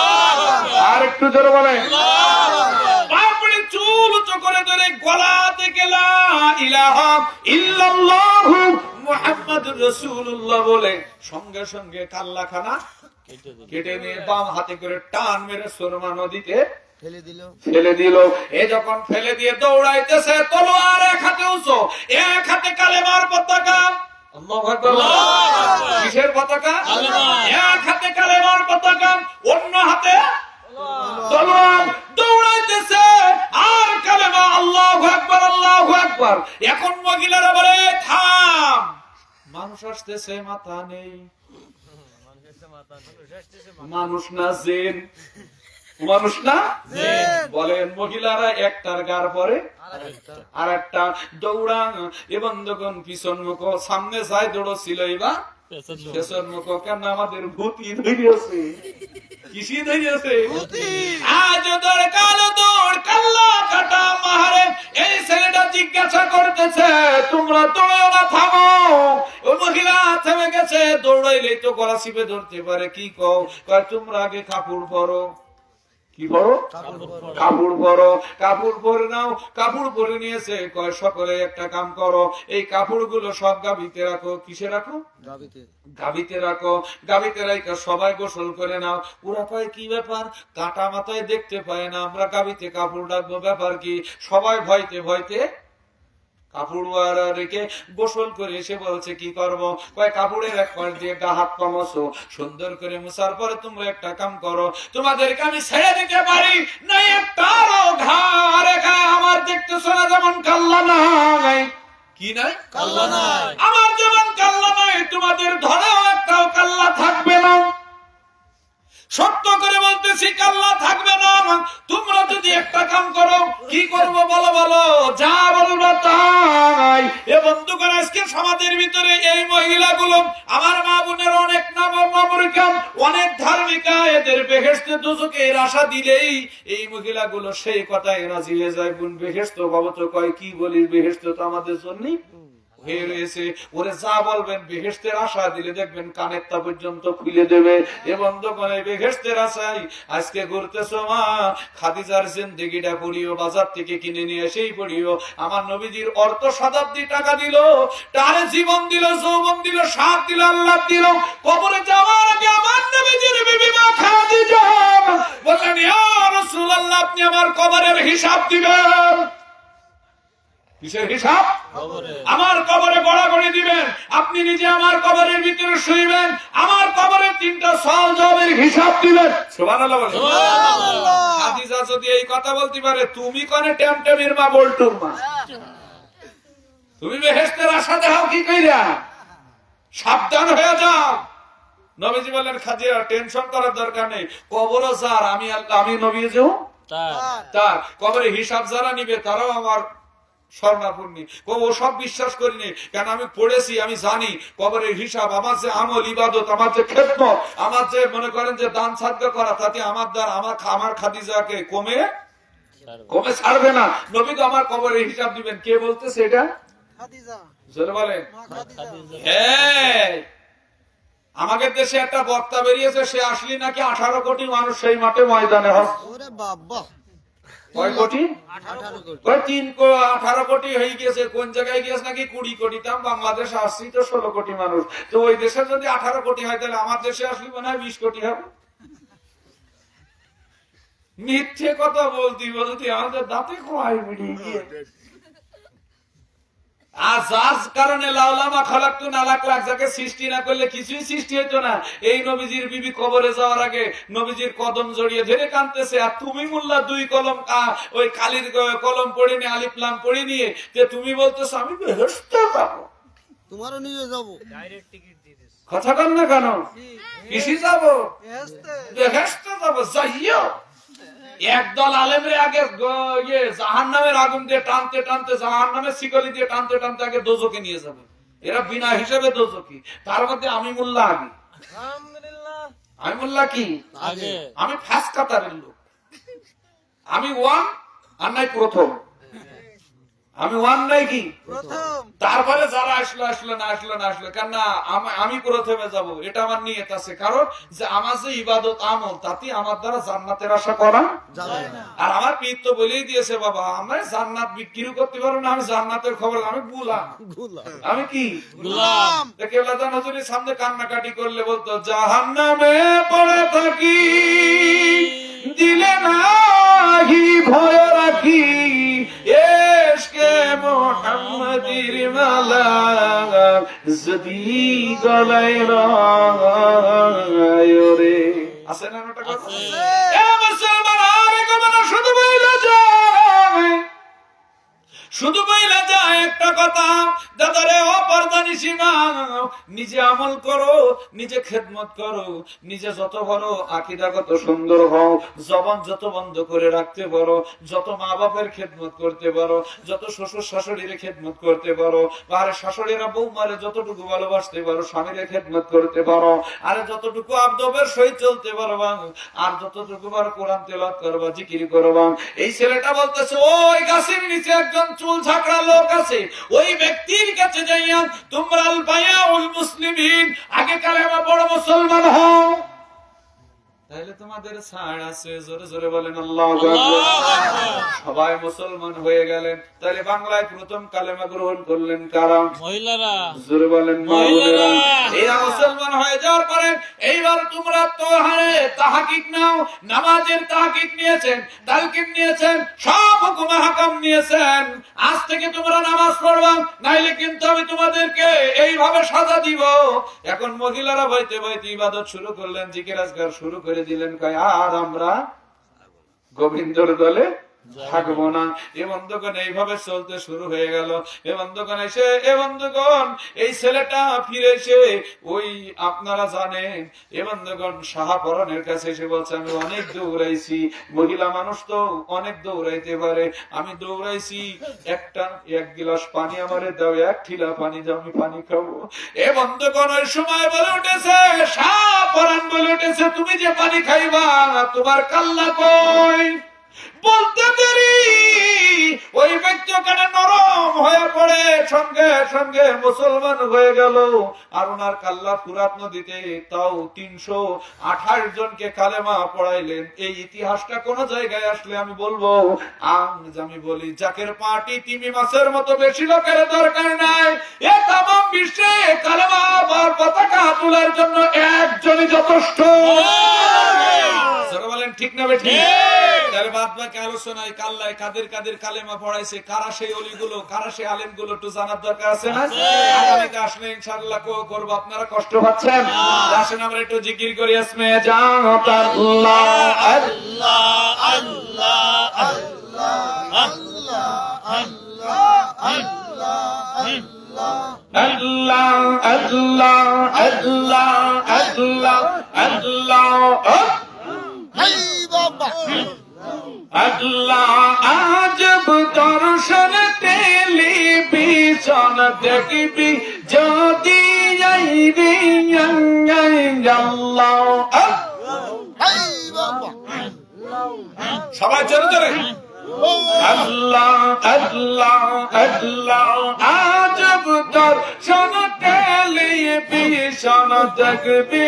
আর একটু জোরে বলেন। বাবড়ি চুল উঁচু করে ধরে গলা থেকে লা ইলাহা ইল্লাল্লাহু মুহাম্মাদুর রাসূলুল্লাহ বলে সঙ্গে সঙ্গে কাল্লাখানা কেটে নিয়ে বাম হাতে করে টান মেরে সুরমা নদীতে ফেলে দিল। এ যখন ফেলে দিয়ে দৌড়াইতেছে, তলোয়ার এক হাতে উঁচু, এক হাতে কালেমার পতাকা। কিসের পতাকা? এক হাতে কালেমার পতাকা, অন্য হাতে তলোয়ার। দৌড়াইতেছে আর কালেমা আল্লাহু আকবার আল্লাহু আকবার। এখন মহিলারা বলে থাম, মানুষ আসতেছে মাথা নেই, মানুষ না জিন। মানুষ না বলেন মহিলারা একটার গার পরে আর একটা দৌড়া এ বন্ধুগণ পিছন মুখ সামনে যায় দৌড়ছিল এবার পেছন মুখ কেন আমাদের ভূতি ধরিয়েছে কিসি ধরিয়েছে আজ দৌড় কালো দৌড় কাল্লা কাটা মাহারে এই ছেলেটা জিজ্ঞাসা করতেছে তোমরা দৌড়ো না থামো ও মহিলা থেমে গেছে দৌড়াইলেই তো গলা চিপে ধরতে পারে কি কও কয় তোমরা আগে কাপড় পরো কি করো কাপড় পরো কাপড় পরে নাও কাপড় পরে নিয়েছে কয় সকলে একটা কাম করো এই কাপড়গুলো সব গাবিতে রাখো কিসে রাখো গাবিতে রাখো গাবিতে রাখো সবাই গোসল করে নাও ওরা কয় কি ব্যাপার কাটা মাথায় দেখতে পায় না আমরা গাবিতে কাপড় রাখবো ব্যাপার কি সবাই ভয়তে ভয়তে কাপড় রেখে গোসল করে এসে বলছে কি করবো কয় কাপড়ের এক পাশ দিয়ে গা হাত পা মোছো সুন্দর করে মোছার পরে তোমরা একটা কাম করো তোমাদেরকে আমি ছেড়ে দিতে পারি না একটারও ঘাড়ে গায়ে আমার দেখতেছো না যেমন কাল্লা নাই কি নাই কাল্লা নাই আমার যেমন কাল্লা নাই তোমাদের ধরেও একটাও কাল্লা থাকবে না সত্য করে বলতেছি কাল্লা থাকবে না তোমরা যদি একটা কাম করো কি করবো বলো বলো যা বলবো তাই এ বন্ধুগণ আজকে সমাজের ভিতরে এই মহিলাগুলো আমার মা বোনের অনেক নামরিকাম অনেক ধার্মিকা এদের বেহেশতে দোজখের আশা দিলেই এই মহিলাগুলো সেই কথায় রাজি হয়ে যায় বোন বেহেশত বাবা তো কয় কি বলিস বেহেশত তো আমাদের জন্যই হয়ে রয়েছে ওরে যা বলবেন বেহেশতের আশা দিলে দেখবেন কানের তা পর্যন্ত খুলে দেবে এ বন্ধুগণ বেহেশতের আশাই আজকে ঘুরতেছো মা খাদিজার জিন্দেগিটা পড়িও বাজার থেকে কিনে নিয়ে এসেই পড়িও আমার নবীজির অর্থ শতাব্দী টাকা দিল তার জীবন দিল যৌবন দিল সাথ দিল আল্লাহ দিল কবরে যাওয়ার আগে আমার নবীজির বিবি মা খাদিজা বললেন ইয়া রাসূলুল্লাহ আপনি আমার কবরের হিসাব দিবেন কিসের হিসাব আমার কবরে গড়াগড়ি দিবেন আপনি নিজে আমার কবরের ভিতরে শুইবেন আমার কবরের 3টা সওয়াল জবাবের হিসাব দিবেন সুবহানাল্লাহ বলেন সুবহানাল্লাহ খাদিজা যদি এই কথা বলতে পারে তুমি কোনে টেমটেমির মা বলটুর মা তুমি বেহেশতের আশা দেখাও কি কইরা সাবধান হয়ে যাও নবীজি বলেন খাদিজা টেনশন করার দরকার নেই কবরও যার আমি নবীজিও তার কবরে হিসাব যারা নিবে তারাও আমার স্বর্ণাপূর্ণি ও সব বিশ্বাস করিনি কেন আমি পড়েছি আমি জানি কবরের হিসাব আমার যে আমল ইবাদত আমার যে খেদমত আমার যে মনে করেন যে দান সাদকা করা তাতে আমার দ্বারা আমার খাদিজাকে কমে ছাড়বে না নবী তো আমার কবরের হিসাব দিবেন কে বলতেছে এটা খাদিজা জোরে বলেন হ্যাঁ আমাদের দেশে একটা বক্তা বেরিয়েছে সে আসলি নাকি 18 কোটি মানুষ সেই মাঠে ময়দানে হবে ওরে বাবা কয় কোটি 18 কোটি হয়ে গেছে কোন জায়গায় গিয়েছে নাকি 20 কোটি তাম বাংলাদেশ আসছি তো 16 কোটি মানুষ তো ওই দেশে যদি 18 কোটি হয় তাহলে আমার দেশে আসলে মনে হয় 20 কোটি হবে মিথ্যে কথা বলতে আমাদের দাঁতে খোয়াই বেরিয়ে গিয়ে আর যার কারণে লাউলামা খালাকতুন আলাক যাকে সৃষ্টি না করলে কিছুই সৃষ্টি হইতো না এই নবীজির বিবি কবরে যাওয়ার আগে নবীজির কদম জড়িয়ে ধরে কাঁদতেছে আর তুমি মোল্লা 2 কলম ওই কালির কলম পড়ে নিয়ে আলিফ লাম পড়ে নিয়ে যে তুমি বলতেছো আমি বেহেশতে যাবো তোমারও নিয়ে যাবো ডাইরেক্ট টিকিট দিয়ে দিস কথা কন না কেন কিসে যাবো বেহেশতে যাবো যাইও একদল আলেমরে আগে জাহান্নামের আগুন দিয়ে টানতে টানতে জাহান্নামের শিকলি দিয়ে টানতে টানতে আগে দোজখে নিয়ে যাবে এরা বিনা হিসেবে দোজখী তার মধ্যে আমি মোল্লা আগে আমি মোল্লা কি আগে আমি ফার্স্ট কাতারের লোক আমি ওয়ান আর নাই প্রথম আমি ওয়ান নাই কি প্রথম তারপরে যারা আসলো না কেন না আমি প্রথমে যাব এটা আমার নিয়ত আছে কারণ যে আমার যে ইবাদত আমল তাতে আমার দ্বারা জান্নাতের আশা করা যাবে না আর আমার পীর তো বলেই দিয়েছে বাবা আমরা জান্নাত বিক্রি করতে পারবো না আমি জান্নাতের খবর আমি গোলাম আমি কি গোলাম কেবলাদান হুজুরের সামনে কান্নাকাটি করলে বলতো জাহান্নামে পড়ে থাকি দিলে নাহি ভয় রাখি এশকে মোহাম্মদির মালা যদি গলায় রে আছে না ওটা কথা এ মুসলমান আরে কোন শুধু বইলা যায় শুধু বইলা যায় একটা কথা, দাদারে অপরদানি সীমা, নিজে আমল করো, নিজে খেদমত করো, নিজে যত বড় আকীদাগত সুন্দর হও, জবান যত বন্ধ করে রাখতে পারো, যত মা বাপের খেদমত করতে পারো, যত শ্বশুর শাশুড়ির খেদমত করতে পারো, আর শাশুড়িরা বৌমারে যতটুকু ভালোবাসতে পারো, স্বামীরে খেদমত করতে পারো, আর যতটুকু আদবের সহিত চলতে পারবা, আর যতটুকু বার কোরআন তেলাওয়াত করবা, জিকির করবা। এই ছেলেটা বলতেছে ওই গাছের নিচে একজন চুল ঝাঁকড়া লোক আছে, ওই ব্যক্তির কাছে যাইয়া তোমরা আল বায়াউল মুসলিমিন, আগে কালেমা পড়ো, মুসলমান হও, তাহলে তোমাদের ছাড় আছে। জোরে জোরে বলেন আল্লাহু আকবার। সবাই মুসলমান হয়ে গেলেন। তাহলে বাংলায় প্রথম কালেমা গ্রহণ করলেন কারা? মহিলারা। জোরে বলেন মহিলারা। এরা মুসলমান হয়ে যাওয়ার পরে এইবার তোমরা তোহারে তাহকিক নাও, নামাজের তাহকিক নিয়েছেন, তালকিন নিয়েছেন, সব হুকুম হাকাম নিয়েছেন। আজ থেকে তোমরা নামাজ পড়বা, নাইলে কিন্তু আমি তোমাদেরকে এইভাবে সাজা দিব। এখন মহিলারা বইতে বইতে ইবাদত শুরু করলেন, জিকির আজকার শুরু করে দিলেন। কয় আর আমরা গোবিন্দর দলে থাকবো না। এ বন্ধুগণ এইভাবে চলতে শুরু হয়ে গেল। এ বন্ধুগণ এসে, এ বন্ধুগণ এই ছেলেটা ফিরে এসে ওই আপনারা জানেন, এ বন্ধুগণ শাহপরনের কাছে এসে বলছে আমি অনেক দৌড়াইছি, মহিলা মানুষ তো অনেক দৌড়াইতে পারে, আমি দৌড়াইছি, এক গিলাস পানি আমারে দাও, এক ঠিলা পানি দাও, আমি পানি খাবো। এ বন্ধুগণ ওই সময় বলে উঠেছে, শাহপরন বলে উঠেছে তুমি যে পানি খাইবা তোমার কাল্লা কই? বলতে দেরি ওই ব্যক্তি ওখানে নরম হয়ে পড়ে, সঙ্গে সঙ্গে মুসলমান হয়ে গেল। আর ওনার কাল্লা ফুরাত নদীতে তাও 328 জনকে কালেমা পড়াইলেন। এই ইতিহাসটা কোন জায়গায় আসলে আমি বলবো, আজ আমি বলি জাকের পার্টি তিমি মাছের মতো বেশি লোকের দরকার নাই। এ তামাম বিশ্বে কালেমা আবার পতাকা তোলার জন্য একজনই যথেষ্ট। বলেন ঠিক না বেঠিক? তাহলে বাদ বাকি আলোচনায় কাল্লায় কাদের কাদের কালেমা পড়াইছে, কারা সেই অলিগুলো, কারা সেই আলেমগুলো একটু জানার দরকার আছে না? আগামীতে আসলে ইনশাআল্লাহ করবো। আপনারা কষ্ট পাচ্ছেন? আসেন আমরা একটু জিকির করি। আসমে জাত আল্লাহ আল্লাহ আল্লাহ আল্লাহ আল্লাহ আল্লাহ আল্লাহ আল্লাহ আল্লাহ আল্লাহ আল্লাহ আজব দর্শন টেলিভিশন দেখবি যদি সবাই জোরে জোরে আল্লাহ আল্লাহ আল্লাহ আজব দর্শন টেলিভিশন দেখবি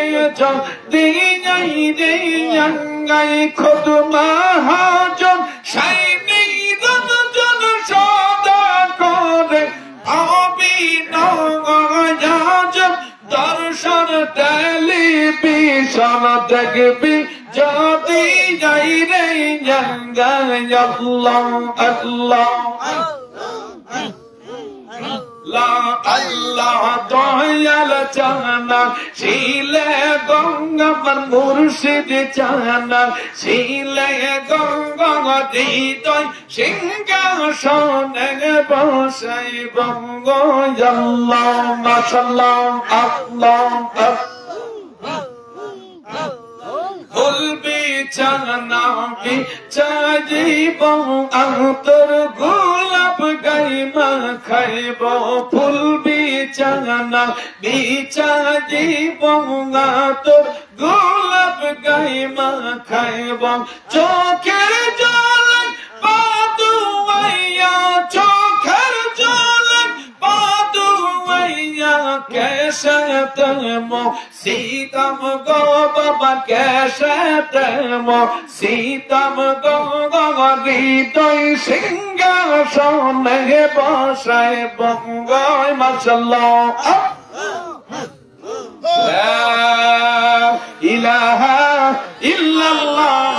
যদি খুদ মহাজন সাইনি রমজন সদা করে অভিনব দর্শন টেলিভিশন দেখবি যদি যাই রে আল্লাহ আল্লাহ আল্লাহ দয়াল জানা শিলে গঙ্গার মুর্শিদ জানা শিলে গঙ্গা হৃদয় সিংহাসনে বসাই বঙ্গ আল্লাহ মাশাআল্লাহ আল্লাহ ফুলবি চানা বিচারিব অন্তর গোলাপ গাইমা খাইব ফুলবি চানা বিচারিব অন্তর গোলাপ গাইমা খাইব চোখের জল পাদুয়াইয়া চোখের জল পাদুয়াইয়া कैसे तमो सीतम गो बाबा कैसे तमो सीतम गो हृदय सिंहासने बसाए बंगाय माशाल्लाह ला इलाहा इल्लल्लाह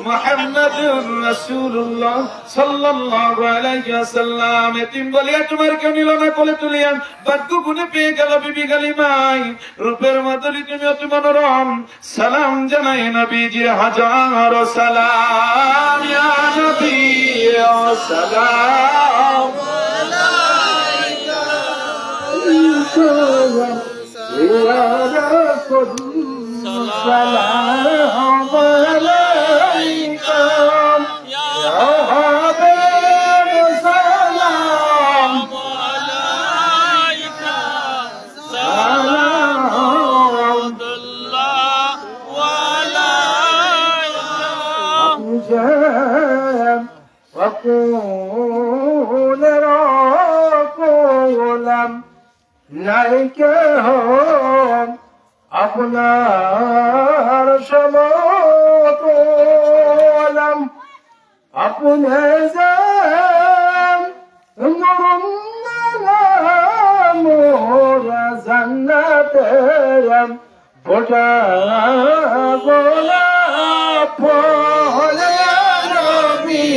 मुहम्मद মুহাম্মাদুর রাসূলুল্লাহ সাল্লাল্লাহু আলাইহি ওয়াসাল্লাম। এতিম বলিয়া তোমার কেউ নিল না কোলে তুলিয়া, ভাগ্য গুণে পেয়ে গেল বিবি গালিমাই। রূপের মাধুরী তুমি অতি মনোরম, সালাম জানাই নবীজির হাজার সালাম। ইয়া নবী ও সালাম আলাইকা ইয়া রাসূল সালাম আলাইকা ইয়া হাবিব সালাম আলাইকা সালামুল্লাহ ওয়া আলাইকা وقول رقولم নাইকে হোম আপনার সমতলম আপনি যান মোর জান্নাতের গোটা গোলাপ ফুল নবী